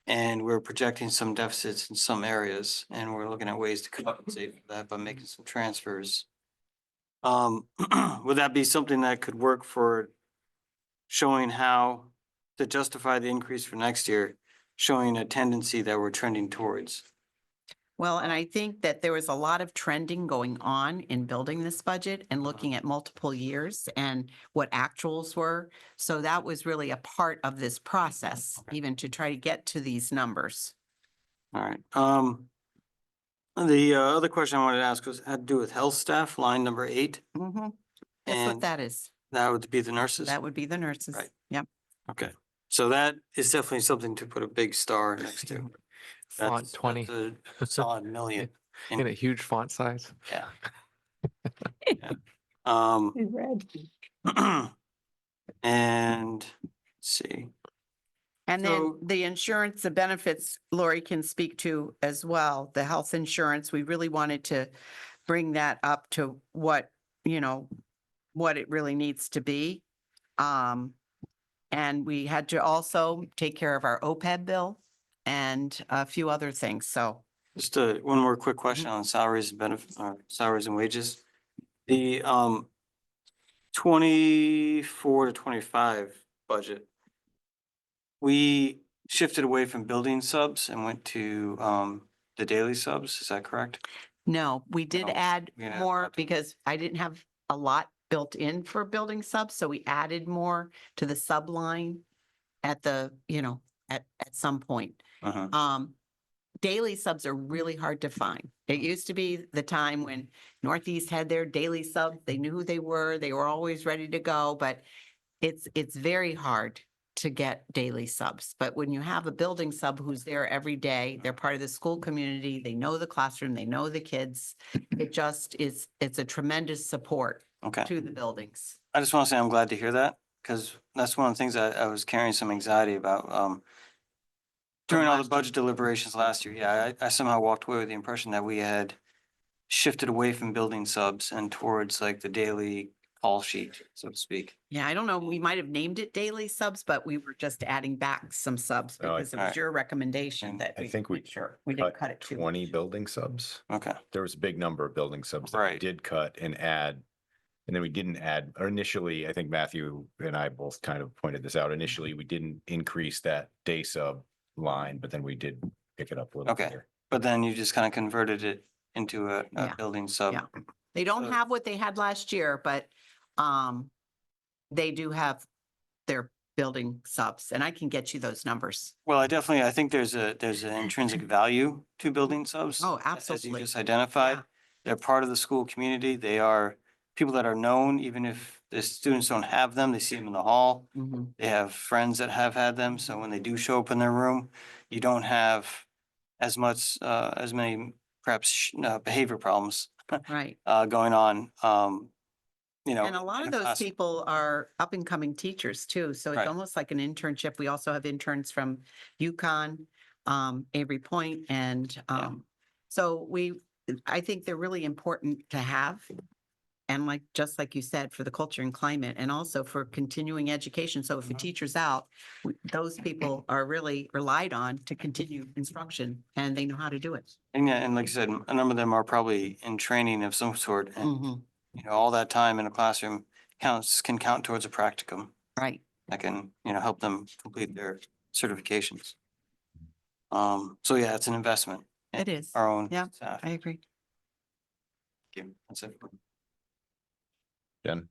And we're projecting some deficits in some areas, and we're looking at ways to compensate for that by making some transfers. Would that be something that could work for showing how to justify the increase for next year, showing a tendency that we're trending towards? Well, and I think that there was a lot of trending going on in building this budget and looking at multiple years and what actuals were. So that was really a part of this process, even to try to get to these numbers. All right. The other question I wanted to ask was had to do with health staff, line number 8. Mhm. That's what And that is. that would be the nurses? That would be the nurses. Right. Yep. Okay. So that is definitely something to put a big star next to. Font 20 That's a solid million. in a huge font size. Yeah. Yeah. Red. And let's see. And then So- the insurance, the benefits, Lori can speak to as well. The health insurance, we really wanted to bring that up to what it really needs to be. And we had to also take care of our OPEB bill and a few other things. So, Just one more quick question on salaries and benefits, salaries and wages. The 24 to 25 budget. We shifted away from building subs and went to the daily subs. Is that correct? no, we did No, add we didn't have more that. because I didn't have a lot built in for building subs. So we added more to the sub line at at some point. Uh-huh. Daily subs are really hard to find. It used to be the time when Northeast had their daily sub. They knew who they were always ready to go, but it's very hard to get daily subs. But when you have a building sub who's there every day, they're part of the school community, they know the classroom, they know the kids. It's a tremendous support Okay. to the buildings. I just want to say I'm glad to hear that because that's one of the things I was carrying some anxiety about. During all the budget deliberations last year, yeah, I somehow walked away with the impression that we had shifted away from building subs and towards like the daily call sheet, so to speak. Yeah, I don't know, we might have named it daily subs, but we were just adding back some subs Oh, because it was alright. your recommendation that I we think we make sure we didn't cut it too much. 20 building subs. Okay. There was a big number of building subs that we Right. did cut and add. And then we didn't add, or initially, I think Matthew and I both kind of pointed this out. Initially, we didn't increase that day sub line, but then we did pick it up a little Okay. bit. But then you just kind of converted it into a Yeah. building sub. Yeah. They don't So- have what they had last year, but they do have their building subs, and I can get you those numbers. Well, I think there's an intrinsic value to building subs. Oh, As you absolutely. just identified, Yeah. they're part of the school community. They are people that are known, even if the students don't have them, they see them in the hall. Mhm. They have friends that have had them, so when they do show up in their room, you don't have as many perhaps behavior problems Right. going on. you know. And a lot in of those classroom. people are up and coming teachers too. So it's Right. almost like an internship. We also have interns from UConn, Avery Point, and so I think they're really important to have. And like, just like you said, for the culture and climate and also for continuing education. So if a teacher's out, those people are really relied on to continue instruction and they know how to do it. And yeah, and like I said, a number of them are probably in training of some sort, and Mhm. you know, all that time in a classroom can count towards a practicum Right. that can, you know, help them complete their certifications. So yeah, it's an investment. in It is. Our own Yeah, staff. I agree. That's it. Jen?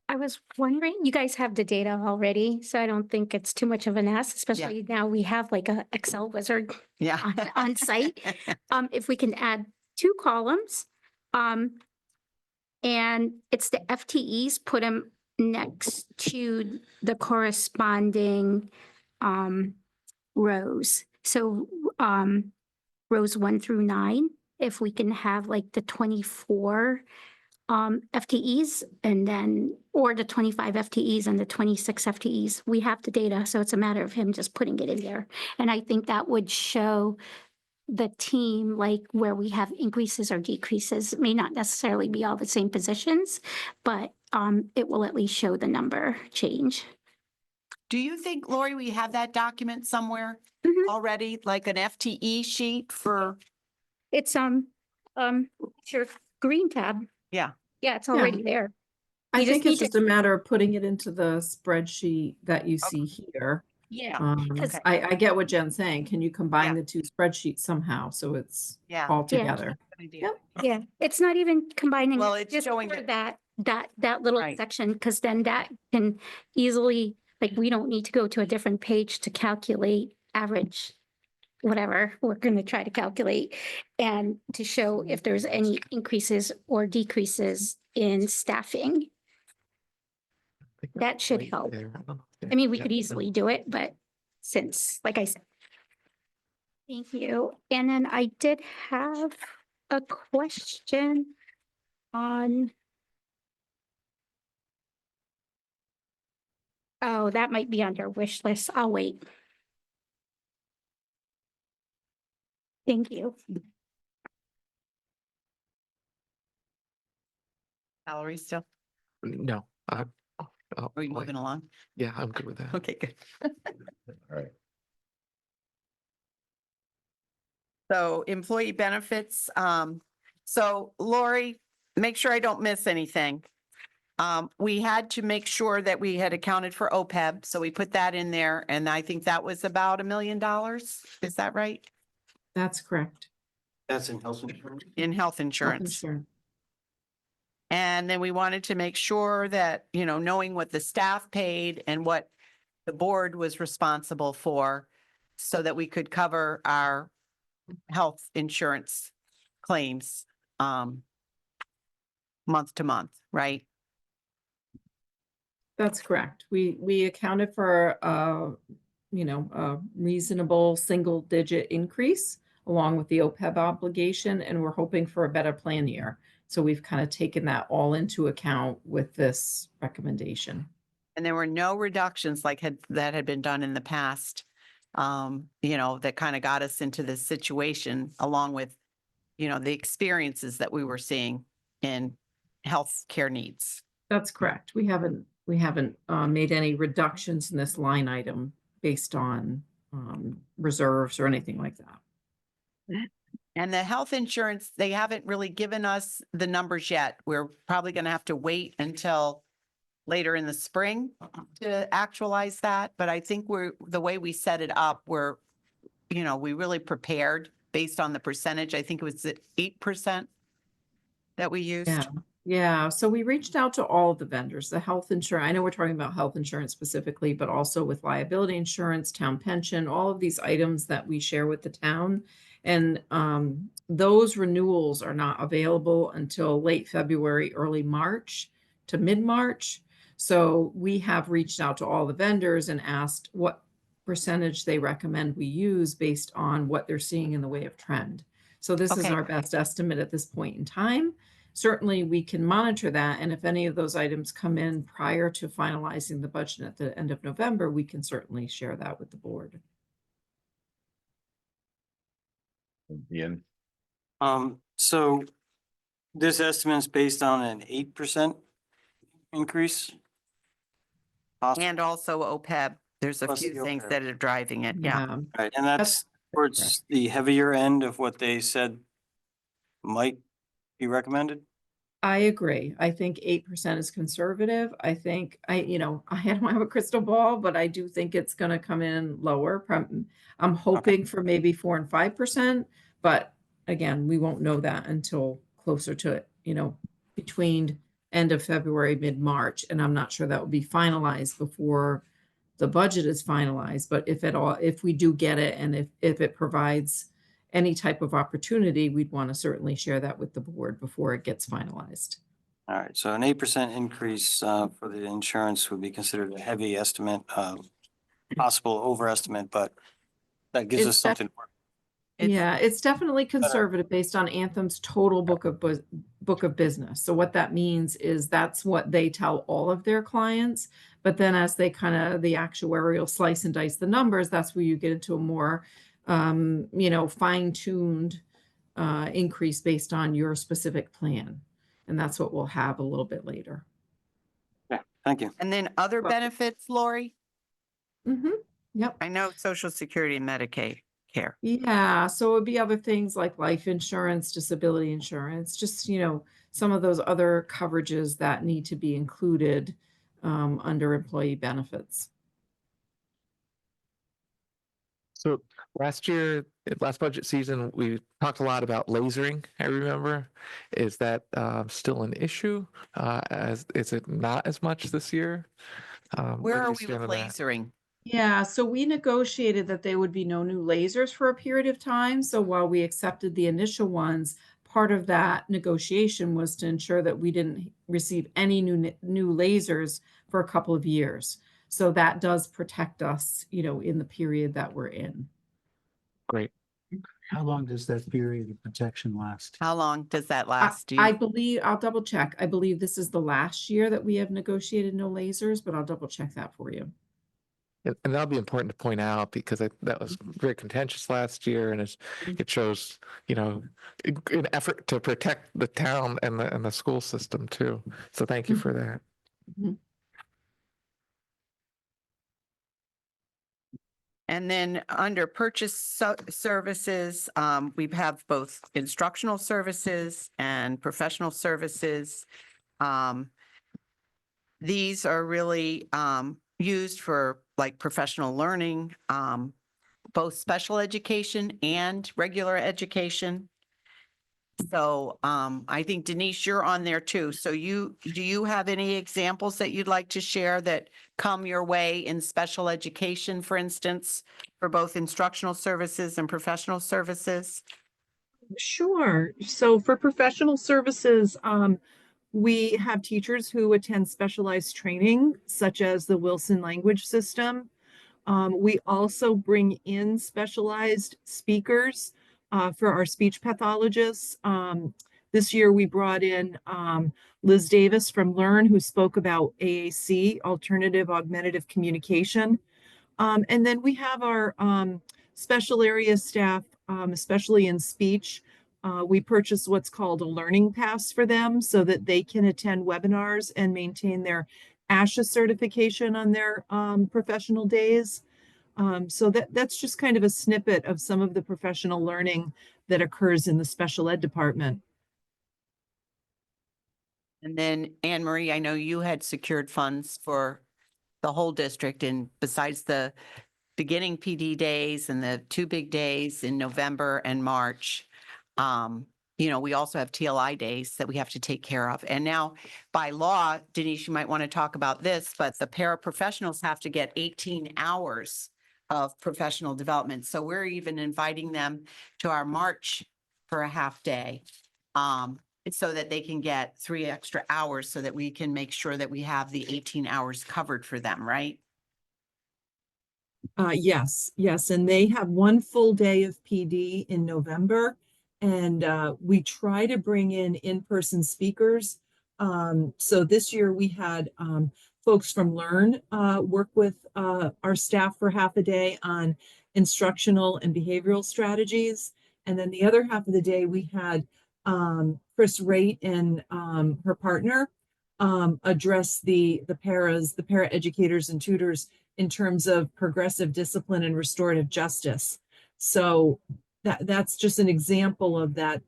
I was wondering, you guys have the data already, so I don't think it's too much of an ask, especially now we have like a Excel wizard Yeah. on site. If we can add 2 columns, and it's the FTEs, put them next to the corresponding, rows. So, rows 1 through 9, if we can have like the 24 FTEs and then, or the 25 FTEs and the 26 FTEs. We have the data, so it's a matter of him just putting it in there. And I think that would show the team, like where we have increases or decreases. It may not necessarily be all the same positions, but it will at least show the number change. Do you think, Lori, we have that document somewhere Mhm. already, like an FTE sheet for? It's your green tab. Yeah. Yeah, it's already there. I You think need it's just a matter of putting it into the spreadsheet that you see here. Yeah. Okay. I get what Jen's saying. Can you combine Yeah. the 2 spreadsheets somehow so it's Yeah. all Yeah. together? Good idea. Yep. Yeah, it's not even combining. Well, it, it's just showing for it. that little Right. section, because then that can easily, like, we don't need to go to a different page to calculate average, whatever we're going to try to calculate, and to show if there's any increases or decreases in staffing. That should help. I mean, we could easily do it, but since, like I said. Thank you. And then I did have a question on. Oh, that might be on your wish list. I'll wait. Thank you. Valerie still? No, Are we moving along? yeah, I'm good with that. Okay, good. All right. So employee benefits, so Lori, make sure I don't miss anything. We had to make sure that we had accounted for OPEB, so we put that in there, and I think that was about $1 million. Is that right? That's correct. That's in health insurance. In health Health insurance. insurance. And then we wanted to make sure that, you know, knowing what the staff paid and what the board was responsible for, so that we could cover our health insurance claims, month to month, right? That's correct. We accounted for a reasonable single-digit increase along with the OPEB obligation, and we're hoping for a better plan year. So we've kind of taken that all into account with this recommendation. And there were no reductions that had been done in the past, you know, that kind of got us into this situation, along with, you know, the experiences that we were seeing in healthcare needs. That's correct. We haven't made any reductions in this line item based on reserves or anything like that. And the health insurance, they haven't really given us the numbers yet. We're probably going to have to wait until later in the spring to actualize that. But I think the way we set it up, we really prepared based on the percentage. I think it was at 8% that we used. Yeah. Yeah. So we reached out to all of the vendors, the health insurance. I know we're talking about health insurance specifically, but also with liability insurance, town pension, all of these items that we share with the town. And those renewals are not available until late February, early March to mid-March. So we have reached out to all the vendors and asked what percentage they recommend we use based on what they're seeing in the way of trend. So this is Okay. our best estimate at this point in time. certainly we can monitor that. And if any of those items come in prior to finalizing the budget at the end of November, we can certainly share that with the board. Ian, So this estimate is based on an 8% increase? Possible, And also OPEB, there's a Plus few the things OPEB. that are driving it, yeah. right, and that's towards the heavier end of what they said might be recommended? I agree. I think 8% is conservative. I think I don't have a crystal ball, but I do think it's gonna come in lower. I'm hoping for maybe 4 and 5%, but again, we won't know that until closer to it, between end of February, mid-March, and I'm not sure that will be finalized before the budget is finalized, but if we do get it and if it provides any type of opportunity, we'd want to certainly share that with the board before it gets finalized. All right, so an 8% increase for the insurance would be considered a heavy estimate, possible overestimate, but that gives us It's def- something. to work Yeah, it's definitely conservative based on Anthem's total book of business. So what that means is that's what they tell all of their clients. But then as they the actuarial slice and dice the numbers, that's where you get into a more, fine-tuned increase based on your specific plan. And that's what we'll have a little bit later. Yeah, thank you. And then other Welcome. benefits, Lori? Yep. I know Social Security and Medicaid care. Yeah, so it'd be other things like life insurance, disability insurance, just, some of those other coverages that need to be included under employee benefits. So last budget season, we talked a lot about lasering, I remember. Is that still an issue? Is it not as much this year? Where do are you we stand with on that? lasering? Yeah, so we negotiated that there would be no new lasers for a period of time. So while we accepted the initial ones, part of that negotiation was to ensure that we didn't receive any new lasers for a couple of years. So that does protect us, in the period that we're in. Great. How long does that period of protection last? How long does that last? Do I you, believe, I'll double check. I believe this is the last year that we have negotiated no lasers, but I'll double check that for you. And that'll be important to point out because that was very contentious last year, and it shows, an effort to protect the town and the school system too. So thank you for that. Mhm. and then under purchase services, we have both instructional services and professional services. These are really used for like professional learning, both special education and regular education. So I think Denise, you're on there too. So do you have any examples that you'd like to share that come your way in special education, for instance, for both instructional services and professional services? Sure. So for professional services, we have teachers who attend specialized training, such as the Wilson Language System. We also bring in specialized speakers for our speech pathologists. This year we brought in Liz Davis from Learn, who spoke about AAC, Alternative Augmentative Communication. And then we have our special area staff, especially in speech. We purchase what's called a learning pass for them so that they can attend webinars and maintain their ASHA certification on their professional days. So that's just kind of a snippet of some of the professional learning that occurs in the special ed department. And then Anne Marie, I know you had secured funds for the whole district, and besides the beginning PD days and the two big days in November and March, we also have TLI days that we have to take care of. And now by law, Denise, you might want to talk about this, but the paraprofessionals have to get 18 hours of professional development. So we're even inviting them to our March for a half day. So that they can get 3 extra hours so that we can make sure that we have the 18 hours covered for them, right? Yes. And they have one full day of PD in November And we try to bring in-person speakers. So this year we had folks from Learn work with our staff for half a day on instructional and behavioral strategies. And then the other half of the day, we had Chris Raitt and her partner address the paras, the para educators and tutors in terms of progressive discipline and restorative justice. So that's just an example of that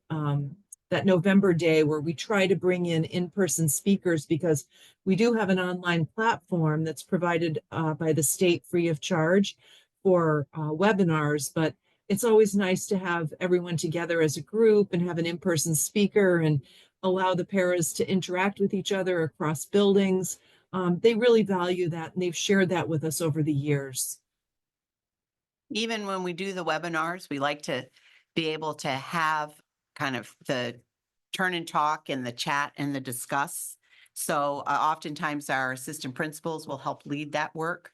that November day where we try to bring in-person speakers, because we do have an online platform that's provided by the state free of charge for webinars, but it's always nice to have everyone together as a group and have an in-person speaker and allow the paras to interact with each other across buildings. They really value that, and they've shared that with us over the years. Even when we do the webinars, we like to be able to have kind of the turn and talk and the chat and the discuss. So oftentimes our assistant principals will help lead that work,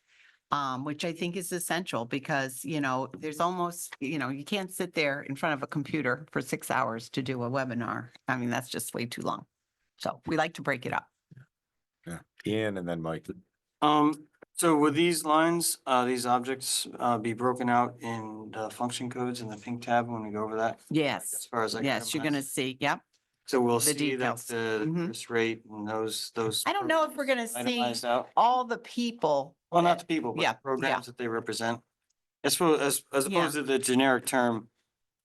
which I think is essential because, you know, there's almost, you know, you can't sit there in front of a computer for 6 hours to do a webinar. I mean, that's just way too long. So we like to break it up. Yeah. Ian and then Mike. So will these lines, these objects, be broken out in the function codes in the pink tab when we go over that? As Yes, far as like. yes, you're gonna see, yep. So we'll the see that details. the Mhm. interest rate and those. I don't know if we're gonna see Itemized out. all the people. Well, not the people, but Yeah, the programs that they represent. As Yeah. opposed to the generic term,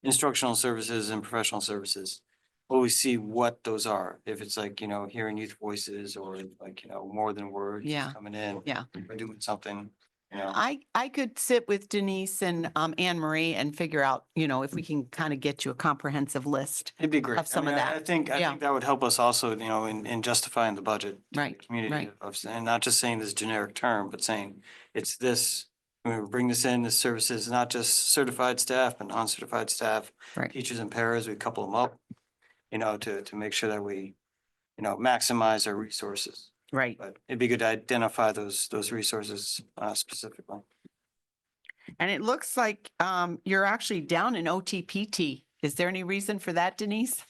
instructional services and professional services. Will we see what those are? If it's like, you know, hearing youth voices or like, you know, more than words Yeah. coming in. Yeah. Or doing something, you know. I could sit with Denise and Anne Marie and figure out, you know, if we can kind of get you a comprehensive list. It'd be great. Of some I of mean, that. I think Yeah. that would help us also, you know, in justifying the budget. to the Right, Community right. and not just saying this generic term, but saying it's this, when we bring this in, this services, not just certified staff, but non-certified staff. Right. Teachers and paras, we couple them up, you know, to make sure that we, you know, maximize our resources. Right. But it'd be good to identify those resources specifically. And it looks like you're actually down in OTPT. Is there any reason for that, Denise?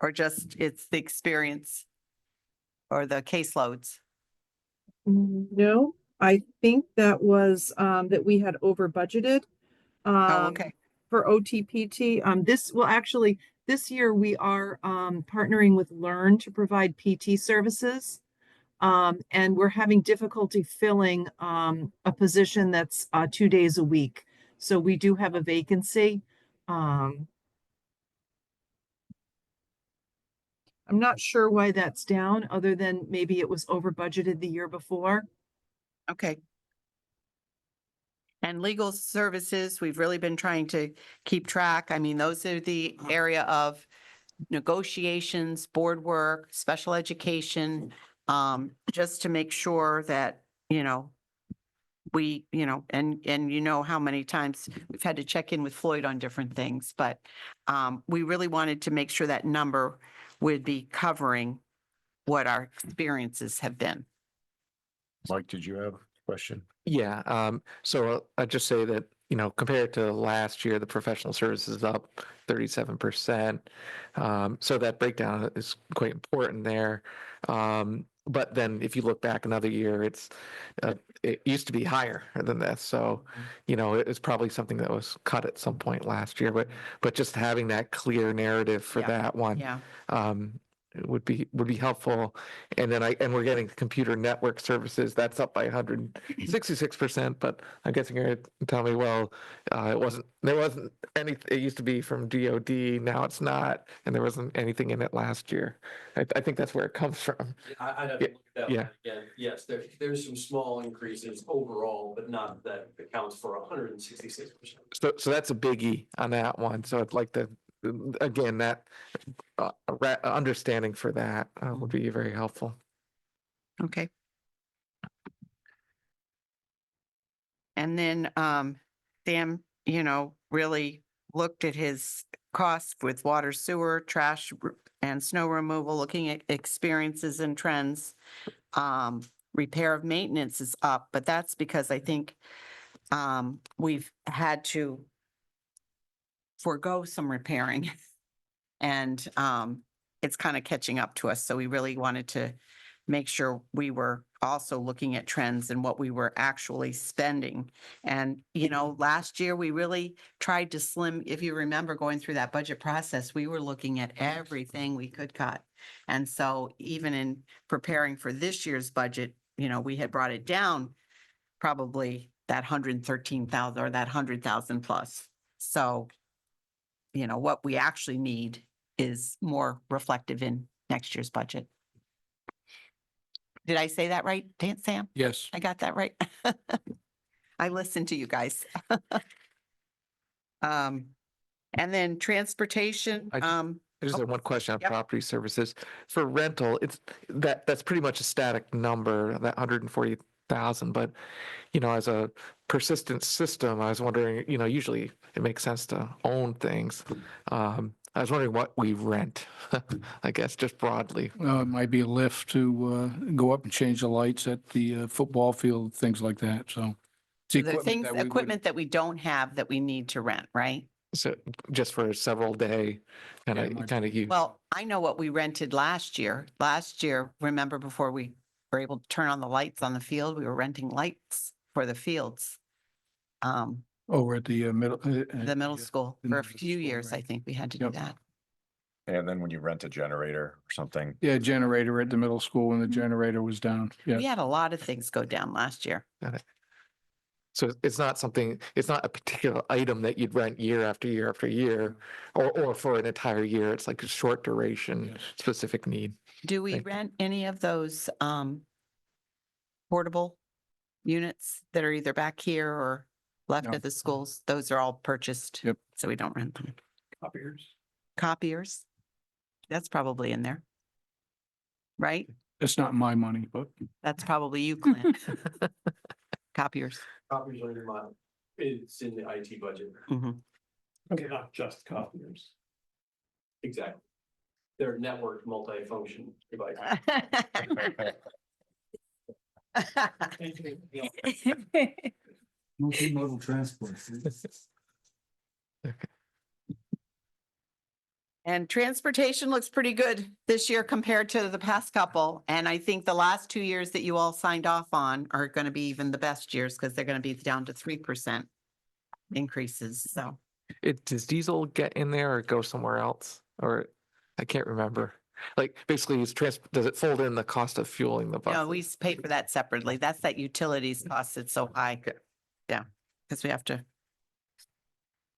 Or just it's the experience or the caseloads? No, I think that was that we had over budgeted. Oh, okay. For OTPT. This year we are partnering with Learn to provide PT services. And we're having difficulty filling a position that's 2 days a week. So we do have a vacancy. I'm not sure why that's down, other than maybe it was over budgeted the year before. Okay. And legal services, we've really been trying to keep track. I mean, those are the area of negotiations, board work, special education, just to make sure that, you know, we, you know, and you know how many times we've had to check in with Floyd on different things, but we really wanted to make sure that number would be covering what our experiences have been. Mike, did you have a question? Yeah, so I'd just say that, you know, compared to last year, the professional services is up 37%. So that breakdown is quite important there. But then if you look back another year, it used to be higher than this. So, you know, it's probably something that was cut at some point last year, but just having that clear narrative for Yeah, that one. Yeah. It would be helpful. And then we're getting computer network services, that's up by 166%, but I'm guessing you're gonna tell me, well, there wasn't any, it used to be from DOD, now it's not, and there wasn't anything in it last year. I think that's where it comes from. I'd have to look at that Yeah. one again. Yes, there's some small increases overall, but not that accounts for 166%. So that's a biggie on that one. So I'd like to, again, that understanding for that would be very helpful. Okay. And then Sam, you know, really looked at his costs with water, sewer, trash and snow removal, looking at experiences and trends. Repair of maintenance is up, but that's because I think we've had to forego some repairing. And it's kind of catching up to us. So we really wanted to make sure we were also looking at trends and what we were actually spending. And, you know, last year we really tried to slim, if you remember going through that budget process, we were looking at everything we could cut. And so even in preparing for this year's budget, you know, we had brought it down probably that 113,000 or that 100,000 plus. So, you know, what we actually need is more reflective in next year's budget. Did I say that right, Sam? Yes. I got that right? I listened to you guys. And then transportation, I just Oh, have one question on yep. property services. For rental, that's pretty much a static number, that 140,000, but you know, as a persistent system, I was wondering, you know, usually it makes sense to own things. I was wondering what we rent, I guess, just broadly. It might be a lift to go up and change the lights at the football field, things like that, so. it's the equipment things, that we would- equipment that we don't have that we need to rent, right? So just for a several day Yeah, it might kind of use. Well, I know what we rented last year. Last year, remember before we were able to turn on the lights on the field, we were renting lights for the fields. Over at the middle. The middle school, the for a middle few school, years, I right. think we had to do Yep. that. And then when you rent a generator or something, Yeah, generator at the middle school when the generator was down, yeah. We had a lot of things go down last year. So it's not something, it's not a particular item that you'd rent year after year after year, or for an entire year. It's like a short duration, Yes. specific need. Do we Thank- rent any of those portable units that are either back here or left No. at the schools? Those are all purchased. Yep. So we don't rent them. Copiers. Copiers? That's probably in there. Right? It's not my money, but That's probably you, Clint. Copiers. Copies are in my, it's in the IT budget. Mhm. Okay, not just copiers. Exactly. They're network multifunction devices. Multimodal transport. And transportation looks pretty good this year compared to the past couple. And I think the last 2 years that you all signed off on are going to be even the best years because they're going to be down to 3% increases. So Does diesel get in there or go somewhere else? Or I can't remember. Like basically does it fold in the cost of fueling the bus? no, we pay for that separately. That's that utilities cost. It's so high. Yeah, because we have to.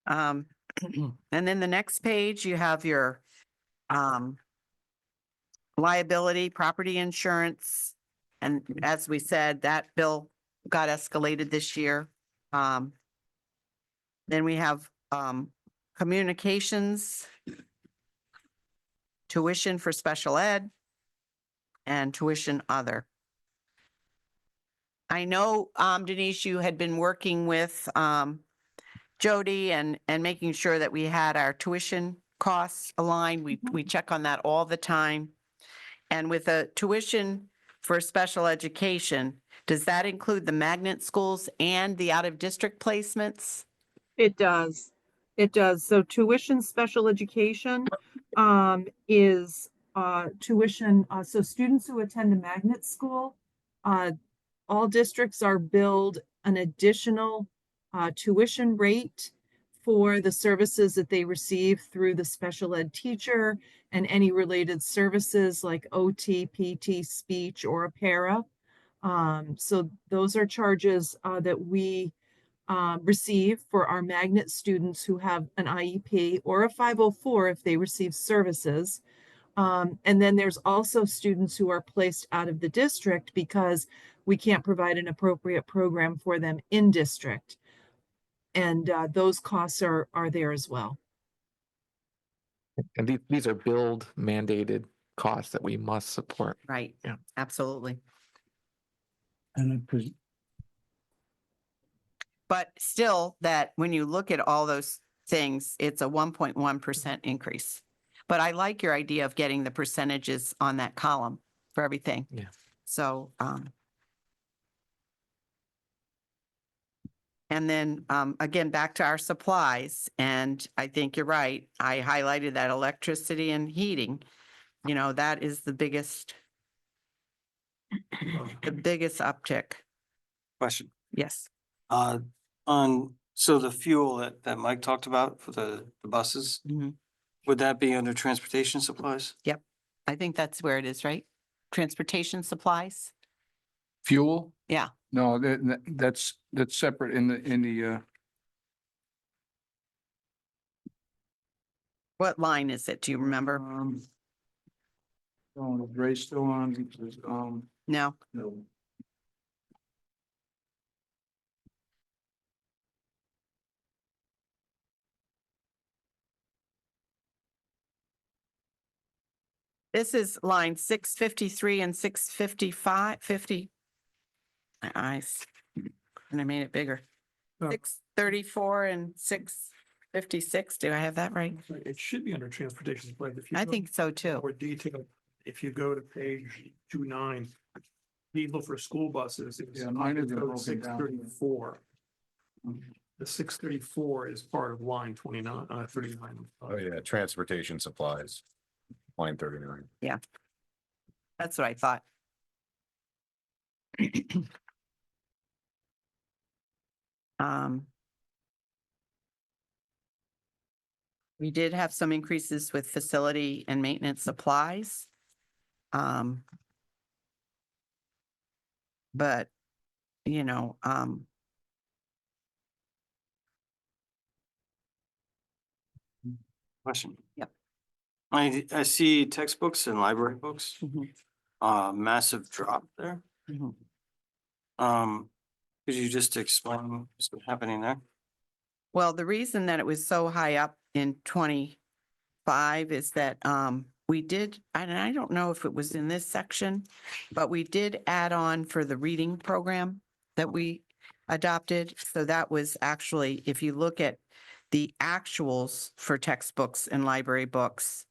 And then the next page, you have your liability, property insurance. And as we said, that bill got escalated this year. Then we have communications, tuition for special ed, and tuition other. I know, Denise, you had been working with Jody and making sure that we had our tuition costs aligned. We check on that all the time. And with a tuition for special education, does that include the magnet schools and the out-of-district placements? It does. It does. So tuition special education is tuition. So students who attend a magnet school, all districts are billed an additional tuition rate for the services that they receive through the special ed teacher and any related services like OT, PT, speech, or a para. So those are charges that we receive for our magnet students who have an IEP or a 504 if they receive services. And then there's also students who are placed out of the district because we can't provide an appropriate program for them in district. And those costs are there as well. And these are billed mandated costs that we must support. Right. Yeah. Absolutely. And But still, that when you look at all those things, it's a 1.1% increase. But I like your idea of getting the percentages on that column for everything. Yeah. So, And then, again, back to our supplies, and I think you're right. I highlighted that electricity and heating. You know, that is the biggest uptick. Question. Yes. So the fuel that Mike talked about for the buses, Mhm. would that be under transportation supplies? Yep. I think that's where it is, right? Transportation supplies? Fuel? Yeah. No, that's separate in the, What line is it? Do you remember? oh, Ray's still on, No. no. This is line 653 and 655, 50. My eyes. And I made it bigger. Oh. 634 and 656. Do I have that right? It should be under transportation supply. If you I go think so too. more detail, if you go to page 29, diesel for school buses. It's Yeah, mine isn't code broken down. 634. The 634 is part of line 29, 39. Oh, yeah, transportation supplies, line 39. That's what I thought. We did have some increases with facility and maintenance supplies. But, you know, Question. Yep. I see textbooks and library books, mhm, massive drop there. mhm. Could you just explain what's happening there? Well, the reason that it was so high up in 25 is that we did, and I don't know if it was in this section, but we did add on for the reading program that we adopted. So that was actually, if you look at the actuals for textbooks and library books,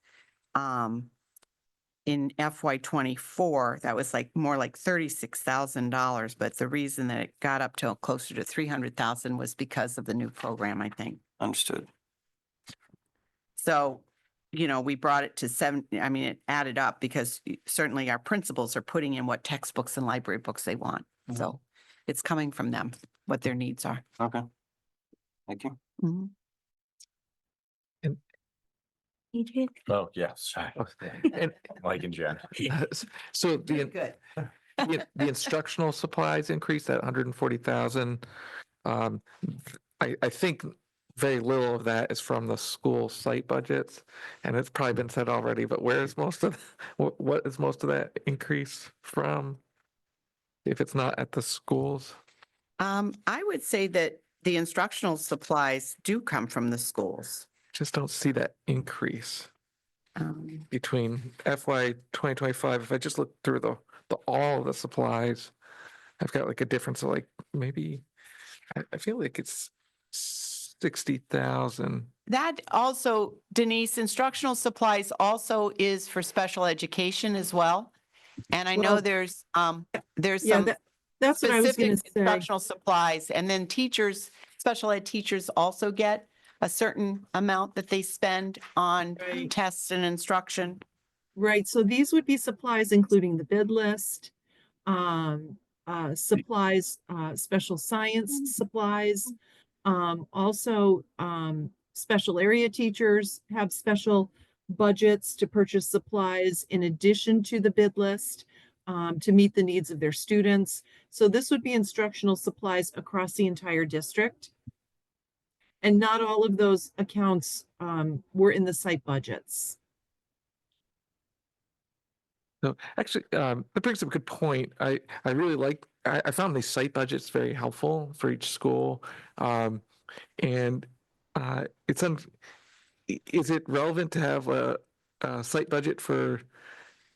in FY 24, that was like more like $36,000. But the reason that it got up to closer to 300,000 was because of the new program, I think. Understood. So, you know, we brought it to I mean, it added up because certainly our principals are putting in what textbooks and library books they want. So it's coming from them, what their needs are. Okay. Thank you. Mhm. EJ? Oh, yes. And Mike and Jen. so Good. the instructional supplies increase that 140,000. I think very little of that is from the school site budgets, and it's probably been said already, but where is most of, what is most of that increase from? If it's not at the schools? I would say that the instructional supplies do come from the schools. Just don't see that increase between FY 2025. If I just look through the all of the supplies, I've got like a difference of like maybe, I feel like it's 60,000. That also, Denise, instructional supplies also is for special education as well. And I know Well, there's Yeah, some that's what I was gonna specific say. instructional supplies, and then teachers, special ed teachers also get a certain amount that they spend on Right. tests and instruction. Right, so these would be supplies including the bid list, supplies, special science supplies. Also, special area teachers have special budgets to purchase supplies in addition to the bid list, to meet the needs of their students. So this would be instructional supplies across the entire district. And not all of those accounts, were in the site budgets. So actually, that brings up a good point. I really like, I found these site budgets very helpful for each school. And it's, is it relevant to have a site budget for,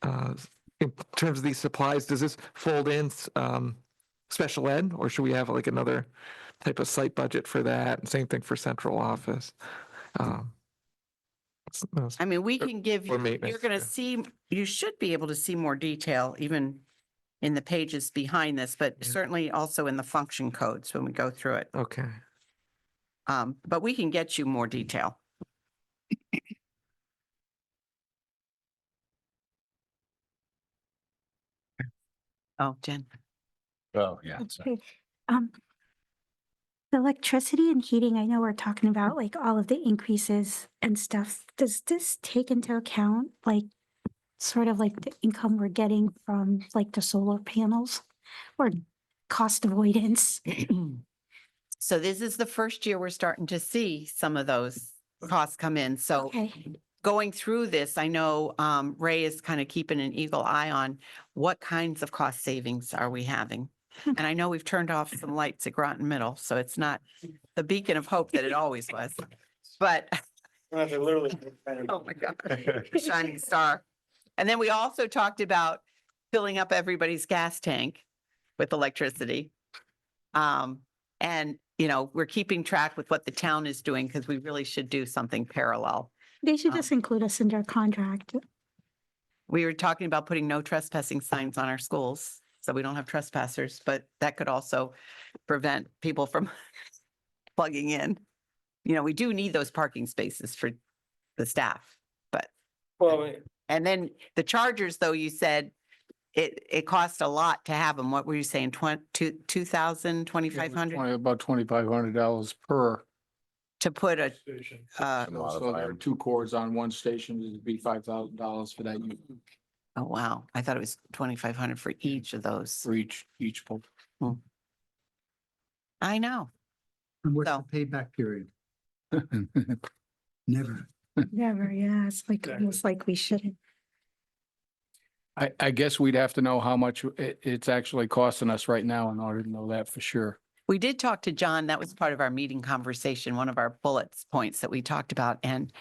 in terms of these supplies? Does this fold in special ed, or should we have like another type of site budget for that? And same thing for central office. I mean, we can give, Or you. maintenance, You're gonna yeah. see, you should be able to see more detail even in the pages behind this, but certainly also in the function codes when we go through it. Okay. But we can get you more detail. Oh, Jen. Oh, yeah. Okay. Um, the electricity and heating, I know we're talking about like all of the increases and stuff. Does this take into account like sort of like the income we're getting from like the solar panels or cost avoidance? So this is the first year we're starting to see some of those costs come in. So Okay, going through this, I know Ray is kind of keeping an eagle eye on what kinds of cost savings are we having. And I know we've turned off some lights at Groton Middle, so it's not the beacon of hope that it always was. But Literally. oh my God, shining star. And then we also talked about filling up everybody's gas tank with electricity. And, you know, we're keeping track with what the town is doing because we really should do something parallel. they should just include us in their contract. We were talking about putting no trespassing signs on our schools, so we don't have trespassers, but that could also prevent people from plugging in. You know, we do need those parking spaces for the staff, but, Well, and then the chargers, though, you said it costs a lot to have them. What were you saying, 2,000, 2,500 About $2,500 per. to put a, So there are 2 cords on one station, it'd be $5,000 for that, oh, wow. I thought it was 2,500 for each of those. for each pole. I know. And what's So- the payback period? Never. Never, yeah, it's like almost like we shouldn't. I guess we'd have to know how much it's actually costing us right now in order to know that for sure. We did talk to John. That was part of our meeting conversation, one of our bullets points that we talked about. And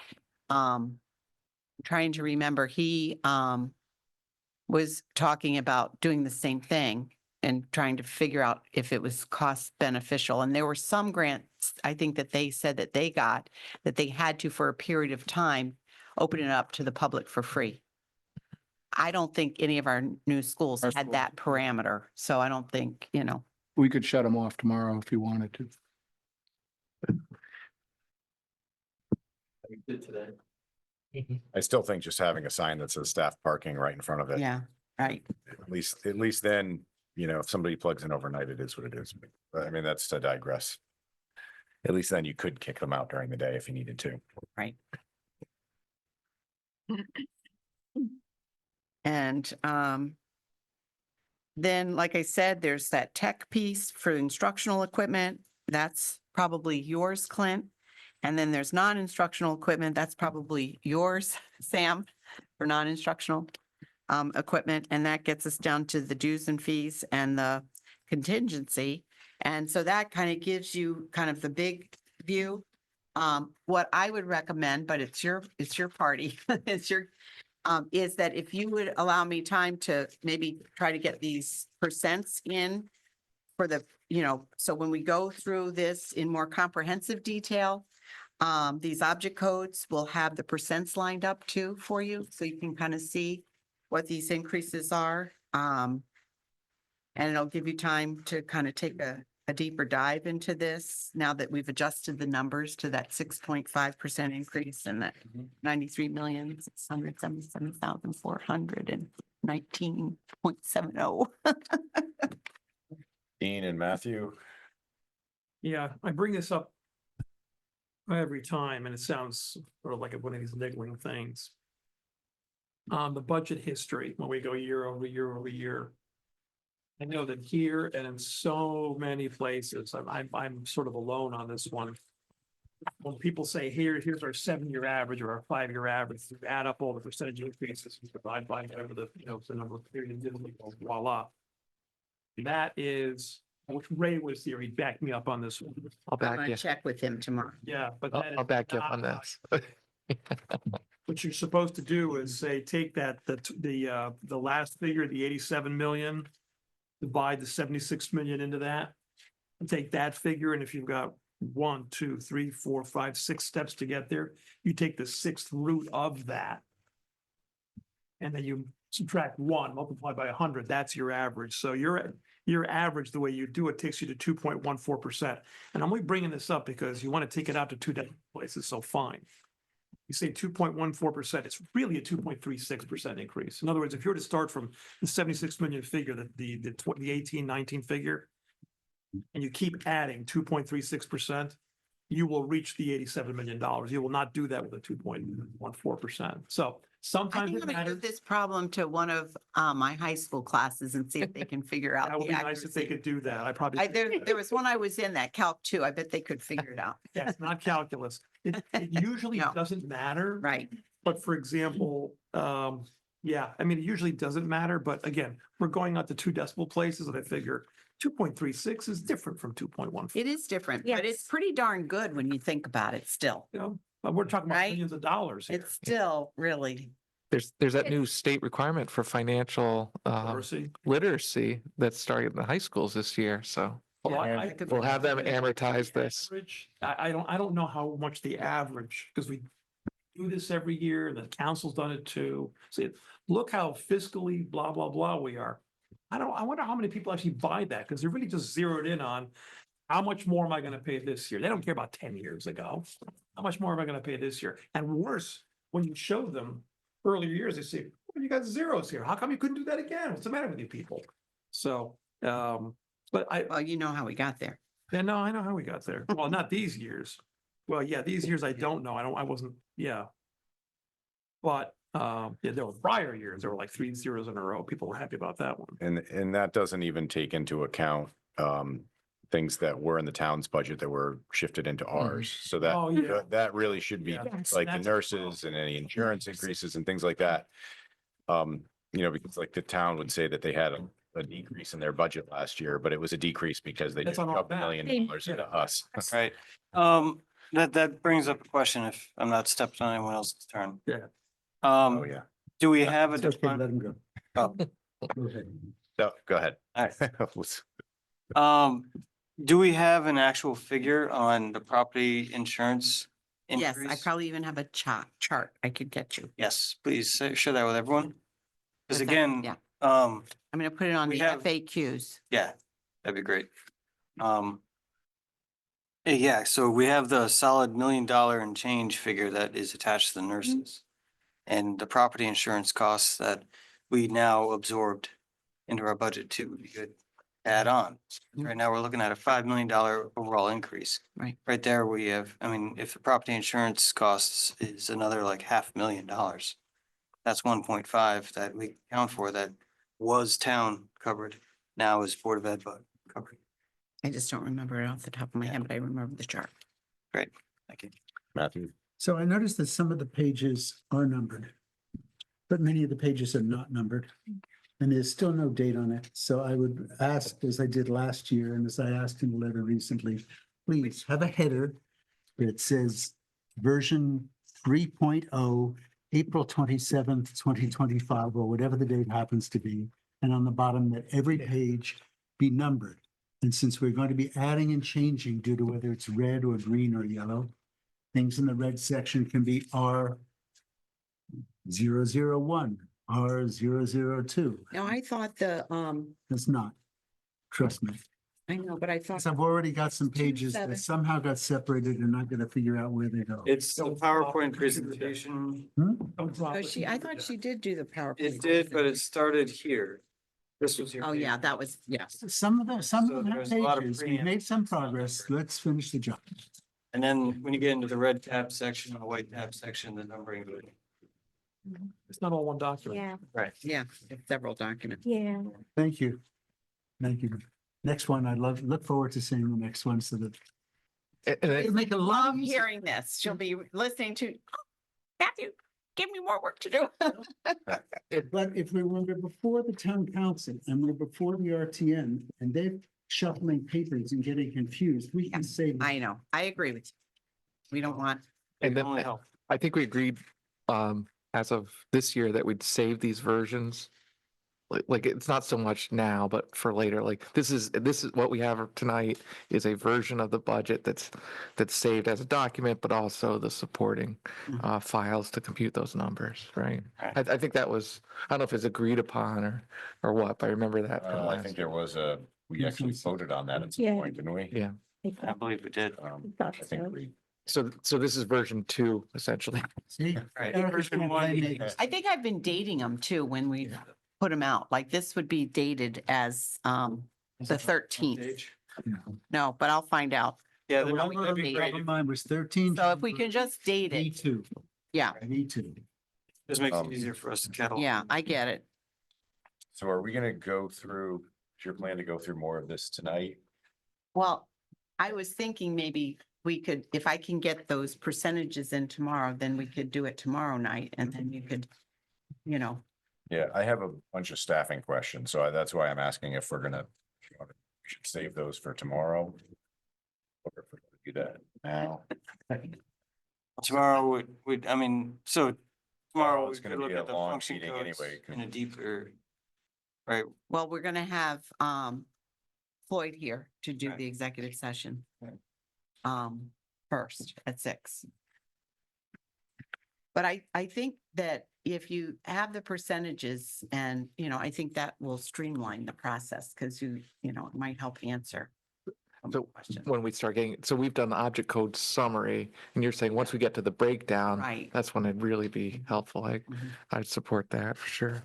trying to remember, he was talking about doing the same thing and trying to figure out if it was cost beneficial. And there were some grants, I think, that they said that they got, that they had to, for a period of time, open it up to the public for free. I don't think any of our new schools Our had schools- that parameter. So I don't think, you know, We could shut them off tomorrow if you wanted to. We did today. I still think just having a sign that says staff parking right in front of it. yeah, right. At least then, you know, if somebody plugs in overnight, it is what it is. But I mean, that's to digress. At least then you could kick them out during the day if you needed to. Right. And then, like I said, there's that tech piece for instructional equipment. That's probably yours, Clint. And then there's non-instructional equipment. That's probably yours, Sam, for non-instructional equipment. And that gets us down to the dues and fees and the contingency. And so that kind of gives you kind of the big view. What I would recommend, but it's your party, it's your, is that if you would allow me time to maybe try to get these percents in for the, you know, so when we go through this in more comprehensive detail, these object codes will have the percents lined up too for you, so you can kind of see what these increases are. And it'll give you time to kind of take a deeper dive into this now that we've adjusted the numbers to that 6.5% increase and that 93,677,419.70. Dean and Matthew, Yeah, I bring this up every time, and it sounds sort of like one of these niggling things. The budget history, when we go year over year over year. I know that here and in so many places, I'm sort of alone on this one. When people say, here's our 7-year average or our 5-year average, you add up all the percentage increases, you divide by whatever the, you know, the number of periods, voila. That is, which Ray was here, he'd back me up on this one. I'll I'm back gonna you. check with him tomorrow. Yeah, but I'll that I'll is back you up on not this. what you're supposed to do is say, take that, the last figure, the 87 million, divide the 76 million into that, and take that figure, and if you've got 1, 2, 3, 4, 5, 6 steps to get there, you take the 6th root of that. And then you subtract 1, multiply by 100, that's your average. So your average, the way you do it, takes you to 2.14%. And I'm only bringing this up because you want to take it out to two different places, so fine. You say 2.14%, it's really a 2.36% increase. In other words, if you were to start from the 76 million figure, the 18-19 figure, and you keep adding 2.36%, you will reach the $87 million. You will not do that with a 2.14%. So I sometimes think it I'm gonna give matters. this problem to one of my high school classes and see if they can figure out That would the be nice if they accuracy. could do that. I probably. There was one I was in that Calc 2. I bet they could figure it out. Yeah, it's not calculus. It usually No. doesn't matter. Right. But for example, yeah, I mean, it usually doesn't matter, but again, we're going out to two decimal places and I figure 2.36 is different from 2.14. It is different, but it's Yes. pretty darn good when you think about it still. You know, but we're talking about Right? millions of dollars here. It's still really, There's that new state requirement for financial Literacy. literacy that's starting in the high schools this year, so. Well, and we'll have them amortize this. Average, I don't know how much the average, because we do this every year and the council's done it too. See, look how fiscally blah, blah, blah we are. I wonder how many people actually buy that, because they're really just zeroed in on how much more am I going to pay this year? They don't care about 10 years ago. How much more am I going to pay this year? And worse, when you show them earlier years, they say, well, you got zeros here. How come you couldn't do that again? What's the matter with you people? So, but well, you know how we got there. yeah, no, I know how we got there. Well, not these years. Well, yeah, these years I don't know. I wasn't, yeah. But, yeah, there were prior years. There were like 3 zeros in a row. People were happy about that one. And that doesn't even take into account things that were in the town's budget that were shifted into ours. So that Oh, yeah. that really should be Yeah. Yes. like the That's- nurses and any insurance increases and things like that. You know, because like the town would say that they had a decrease in their budget last year, but it was a decrease because they That's just on our shoved $1 back. million into us. Right. That brings up a question if I'm not stepping on anyone else's turn. Yeah. Oh, yeah. Do we have a, It's okay, defin- let him go. oh, Go ahead. No, go ahead. all right. Do we have an actual figure on the property insurance Yes, I increase? probably even have a chart I could get you. Yes, please share that with everyone. Because With that, again, yeah. um, I'm gonna put it on We the have- FAQs. yeah, that'd be great. Yeah, so we have the solid $1 million and change figure that is attached to the nurses. And the property insurance costs that we now absorbed into our budget too, we could add on. Right now, we're looking at a $5 million overall increase. Right. Right there, we have, I mean, if the property insurance costs is another like $500,000. That's 1.5 that we account for that was town covered, now is Board of Ed covered. I just don't remember it off the top of my head, but I remember the chart. Great, thank you. Matthew? So I noticed that some of the pages are numbered, but many of the pages are not numbered. And there's still no date on it. So I would ask, as I did last year, and as I asked in the letter recently, please have a header that says version 3.0, April 27th, 2025, or whatever the date happens to be. And on the bottom, that every page be numbered. And since we're going to be adding and changing due to whether it's red or green or yellow, things in the red section can be R001, R002. No, I thought It's not. Trust me. I know, but I thought, Because I've already got some pages seven. that somehow got separated and not going to figure out where they go. It's the PowerPoint presentation. Don't drop oh, it. I thought she did do the PowerPoint. It did, but it started here. This was your. Oh, yeah, page. that was, yes. Some of So them have there's a lot of pages. We've preamble. made some progress. Let's finish the job. And then when you get into the red tab section and the white tab section, the numbering. It's not all one document. Yeah, Right. Yeah, it's several documents. yeah. Thank you. Thank you. Next one, look forward to seeing the next one so that And it'll make a lot Love hearing this. She'll be listening to, "Oh, Matthew, give me more work to do. But if we were before the town council and we're before the RTN and they're shuffling papers and getting confused, we can say. I know, I agree with you. We don't want, And then Only help. I think we agreed as of this year that we'd save these versions like it's not so much now, but for later, like this is what we have tonight is a version of the budget that's saved as a document, but also the supporting files to compute those numbers, right? I think that was, I don't know if it's agreed upon or what, but I remember that from I last. think there was we actually voted on that at some Yeah. point, didn't we? Yeah. I believe we did. I think we, So this is version 2, essentially. See? Right. Erica's gonna blame me. I think I've been dating them too when we put them out. Like this would be dated as the 13th. No, but I'll find out. Yeah, What I that'd wrote on be the great. top of mine was 13. So if we can just date Me it, too. yeah, Me too. Just makes it easier for us to catalog. yeah, I get it. so are we gonna go through, is your plan to go through more of this tonight? Well, I was thinking maybe we could, if I can get those percentages in tomorrow, then we could do it tomorrow night and then you could, you know, Yeah, I have a bunch of staffing questions, so that's why I'm asking if we're gonna, if you want to- we should save those for tomorrow. Or if we're gonna do that now. Tomorrow would, I mean, so tomorrow we It's could gonna look be a at the long function meeting codes anyway, 'cause- in a deeper. Right, well, we're gonna have Floyd here to do Right. the executive session. Right. First at 6. But I think that if you have the percentages and, I think that will streamline the process because it might help answer. some So questions. when we start getting, so we've done the object code summary, and you're saying once we get to the breakdown, Right. that's when it'd really be helpful. Mhm. I'd support that for sure.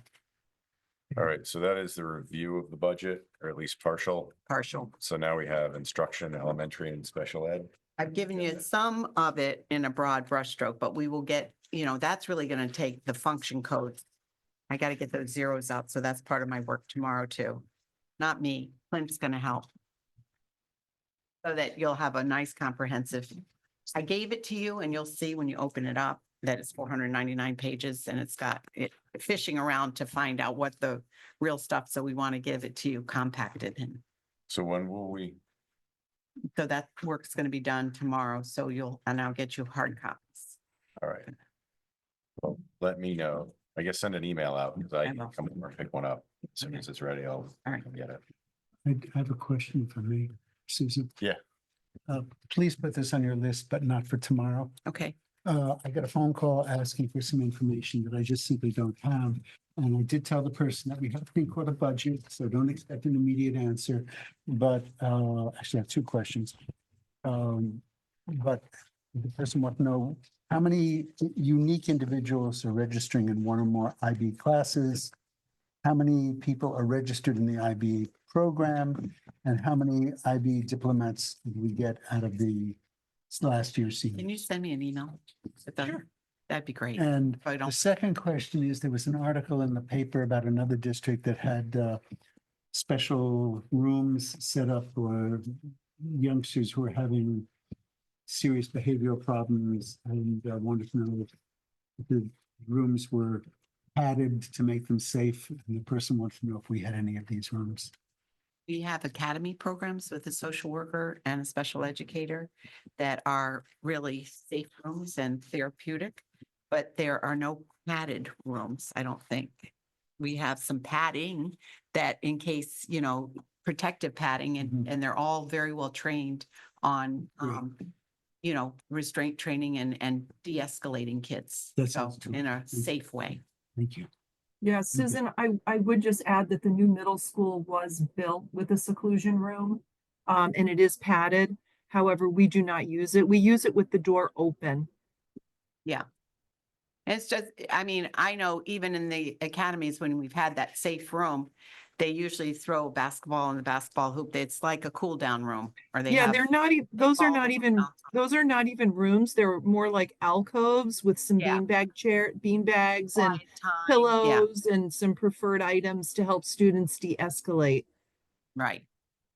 All right, so that is the review of the budget, or at least partial. Partial. So now we have instruction, elementary and special ed. I've given you some of it in a broad brushstroke, but we will get, that's really going to take the function codes. I got to get those zeros out. So that's part of my work tomorrow too. Not me. Clint's going to help. So that you'll have a nice comprehensive. I gave it to you and you'll see when you open it up that it's 499 pages and it's got it fishing around to find out what the real stuff. So we want to give it to you compacted. And So when will we, so that work's going to be done tomorrow. So and I'll get you hard copies. all right. Well, let me know. I guess send an email out because I I can will. come over and pick one up. As soon as it's ready, I'll All right. come get it. I have a question for me, Susan. Yeah. Please put this on your list, but not for tomorrow. Okay. I got a phone call asking for some information that I just simply don't have. And I did tell the person that we have a three-quarter budget, so don't expect an immediate answer. But actually, I have 2 questions. But the person wants to know how many unique individuals are registering in one or more IB classes? How many people are registered in the IB program? And how many IB diplomats did we get out of the last year's Can senior? you send me an email? Sure. That'd be great. And If I the don't, second question is, there was an article in the paper about another district that had special rooms set up for youngsters who are having serious behavioral problems, and wanted to know if the rooms were padded to make them safe. And the person wanted to know if we had any of these rooms. we have academy programs with a social worker and a special educator that are really safe rooms and therapeutic, but there are no padded rooms, I don't think. We have some padding that in case, protective padding Mhm. and they're all very well trained on, Great. restraint training and de-escalating kids. That So sounds good. in a Thank you. safe way. Thank you. Yeah, Susan, I would just add that the new middle school was built with a seclusion room. And it is padded. However, we do not use it. We use it with the door open. It's just, I know even in the academies, when we've had that safe room, they usually throw basketball in the basketball hoop. It's like a cool down room or they Yeah, have. they're not, those are all not the even, amounts of- those are not even rooms. They're more like alcoves with some Yeah. bean bags and quiet time. Yeah, pillows and some preferred items to help students de-escalate. right.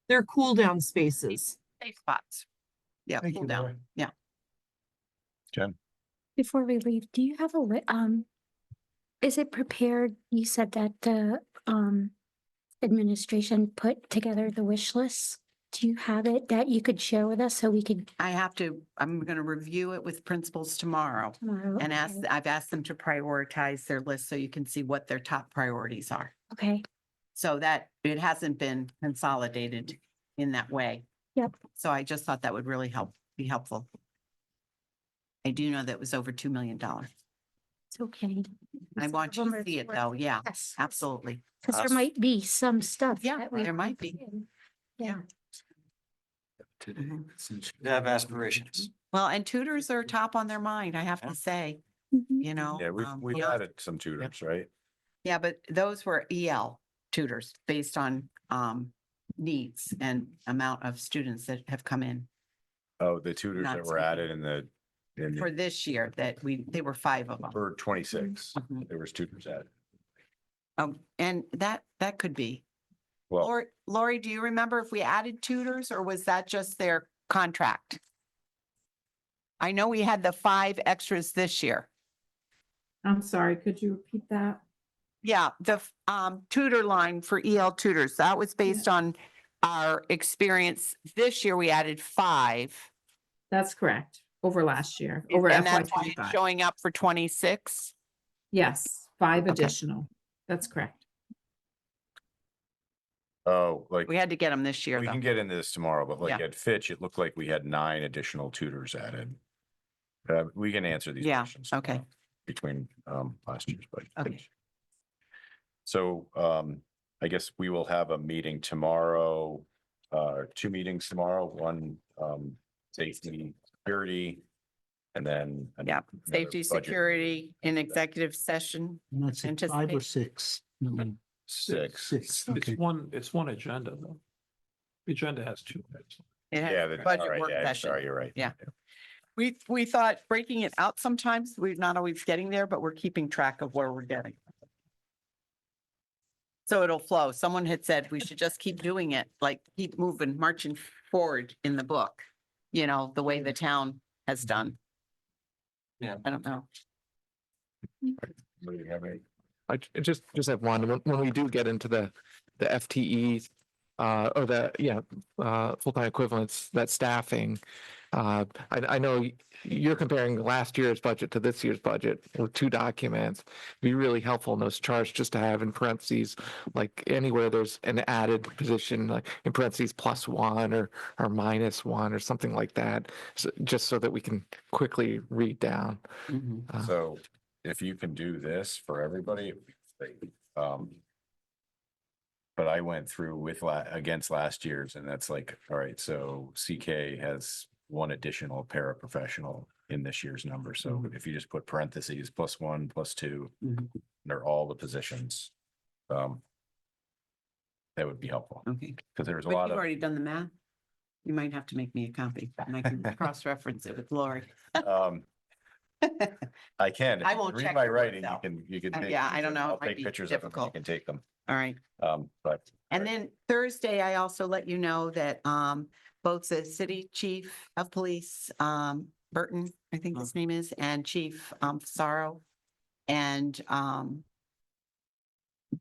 They're cool down spaces. Safe spots. Yeah, Thank cool you, down. Laura. Yeah. Jen? Before we leave, do you have is it prepared? You said that the administration put together the wish list. Do you have it that you could share with us so we could I'm going to review it with principals tomorrow tomorrow? and Okay. I've asked them to prioritize their list so you can see what their top priorities are. Okay, So that it hasn't been consolidated in that way. Yep. So I just thought that would really be helpful. I do know that it was over $2 million. It's okay. I Some want of you them to are see it short. though. Yeah, Yes, absolutely. because there might be some stuff. Yeah, that we there might haven't be. seen. Yeah. They have aspirations. Well, and tutors are top on their mind, I have to say, Mhm. you know. Yeah, we've yeah. added some tutors, right? Yeah, but those were EL tutors based on needs and amount of students that have come in Oh, the tutors Not that were added in for this year that they were 5 of them. for 26, Mhm. there was tutors added. And that could be. Well, Lori, do you remember if we added tutors or was that just their contract? I know we had the 5 extras this year. I'm sorry, could you repeat that? Yeah, the tutor line for EL tutors, that was based on our experience. This year, we added 5. That's correct. Over last year, over And FY that's why it's 25. showing up for 26. Yes, 5 Okay. additional. That's correct. oh, like, We had to get them this year, we though. can get into this tomorrow, but like Yeah. at Fitch, it looked like we had 9 additional tutors added. We can answer these Yeah, questions. okay. tomorrow Between last year's budget. Okay. So I guess we will have a meeting tomorrow, 2 meetings tomorrow, one safety, security, and then. Yeah, another safety, budget. security in executive session. And that's at 5 or Anticipate- 6? No, 6. 6, okay. It's one agenda though. The agenda has 2 bits. It has Yeah, a all budget right, work yeah, I'm session. sorry, you're right. Yeah. We thought breaking it out sometimes, we're not always getting there, but we're keeping track of where we're getting. So it'll flow. Someone had said we should just keep doing it, like keep moving, marching forward in the book. You know, the way the town has done. Yeah. I don't know. What do you have, any- Just have one. When we do get into the FTEs, or full-time equivalents, that staffing, I know you're comparing last year's budget to this year's budget with 2 documents. It'd be really helpful in those charts just to have in parentheses, like anywhere there's an added position, like in parentheses +1 or -1 or something like that. Just so that we can quickly read down. So if you can do this for everybody, it'd be great. But I went through with against last year's and that's like, all right, so CK has 1 additional paraprofessional in this year's number. So if you just put parentheses +1, +2, they're all the positions. That would be helpful Okay. because there's a But lot you've of, already done the math. You might have to make me a copy and I can cross-reference it with Lori. I can. I If you won't read check my your work, writing, though. you can. take Yeah, I don't pictures. know. It I'll might take be pictures of them. You difficult. can take them. All right. But. And then Thursday, I also let you know that both the city chief of police, Burton, I think his name is, and Chief Sorrow and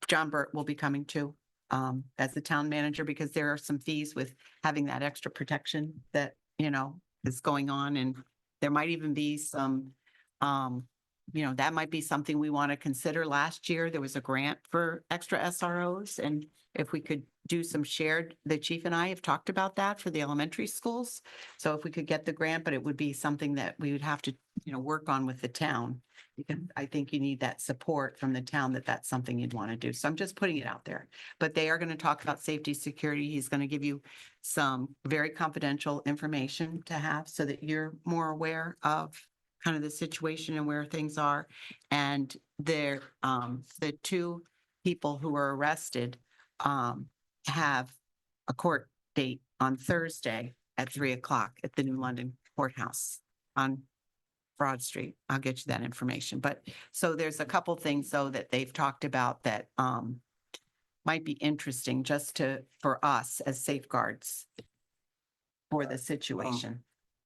John Burt will be coming too as the town manager because there are some fees with having that extra protection that, you know, is going on. And there might even be some, that might be something we want to consider. Last year, there was a grant for extra SROs. And if we could do some shared, the chief and I have talked about that for the elementary schools. So if we could get the grant, but it would be something that we would have to, work on with the town. Because I think you need that support from the town that that's something you'd want to do. So I'm just putting it out there. But they are going to talk about safety, security. He's going to give you some very confidential information to have so that you're more aware of kind of the situation and where things are. And the 2 people who were arrested have a court date on Thursday at 3:00 at the New London Courthouse on Broad Street. I'll get you that information. But so there's a couple things though that they've talked about that might be interesting just for us as safeguards for the situation.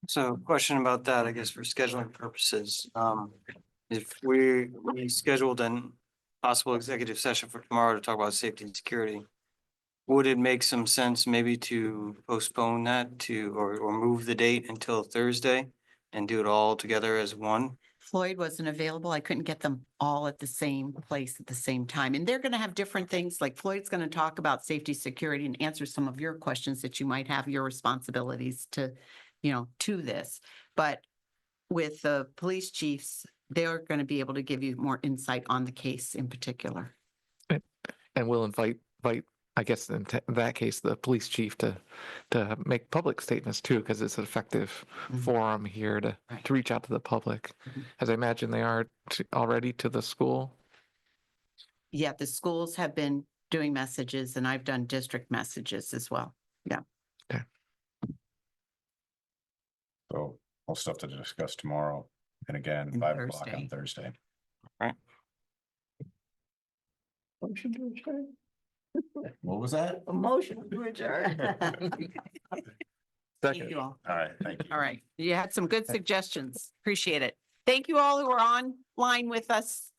So question about that, I guess for scheduling purposes, if we scheduled an possible executive session for tomorrow to talk about safety and security, would it make some sense maybe to postpone that or move the date until Thursday and do it all together as one? Floyd wasn't available. I couldn't get them all at the same place at the same time. And they're going to have different things, like Floyd's going to talk about safety, security, and answer some of your questions that you might have, your responsibilities to, to this. But with the police chiefs, they're going to be able to give you more insight on the case in particular. And we'll invite, I guess in that case, the police chief to make public statements too, because it's an effective Mhm. forum here to Right. reach out to the public, Mhm. as I imagine they are already to the school. Yeah, the schools have been doing messages and I've done district messages as well. So all stuff to discuss tomorrow. And again, And 5 o'clock on Thursday. Motion to adjourn. What was that? A motion to adjourn. Thank you all. All right, thank you. All right. You had some good suggestions. Appreciate it. Thank you all who are online with us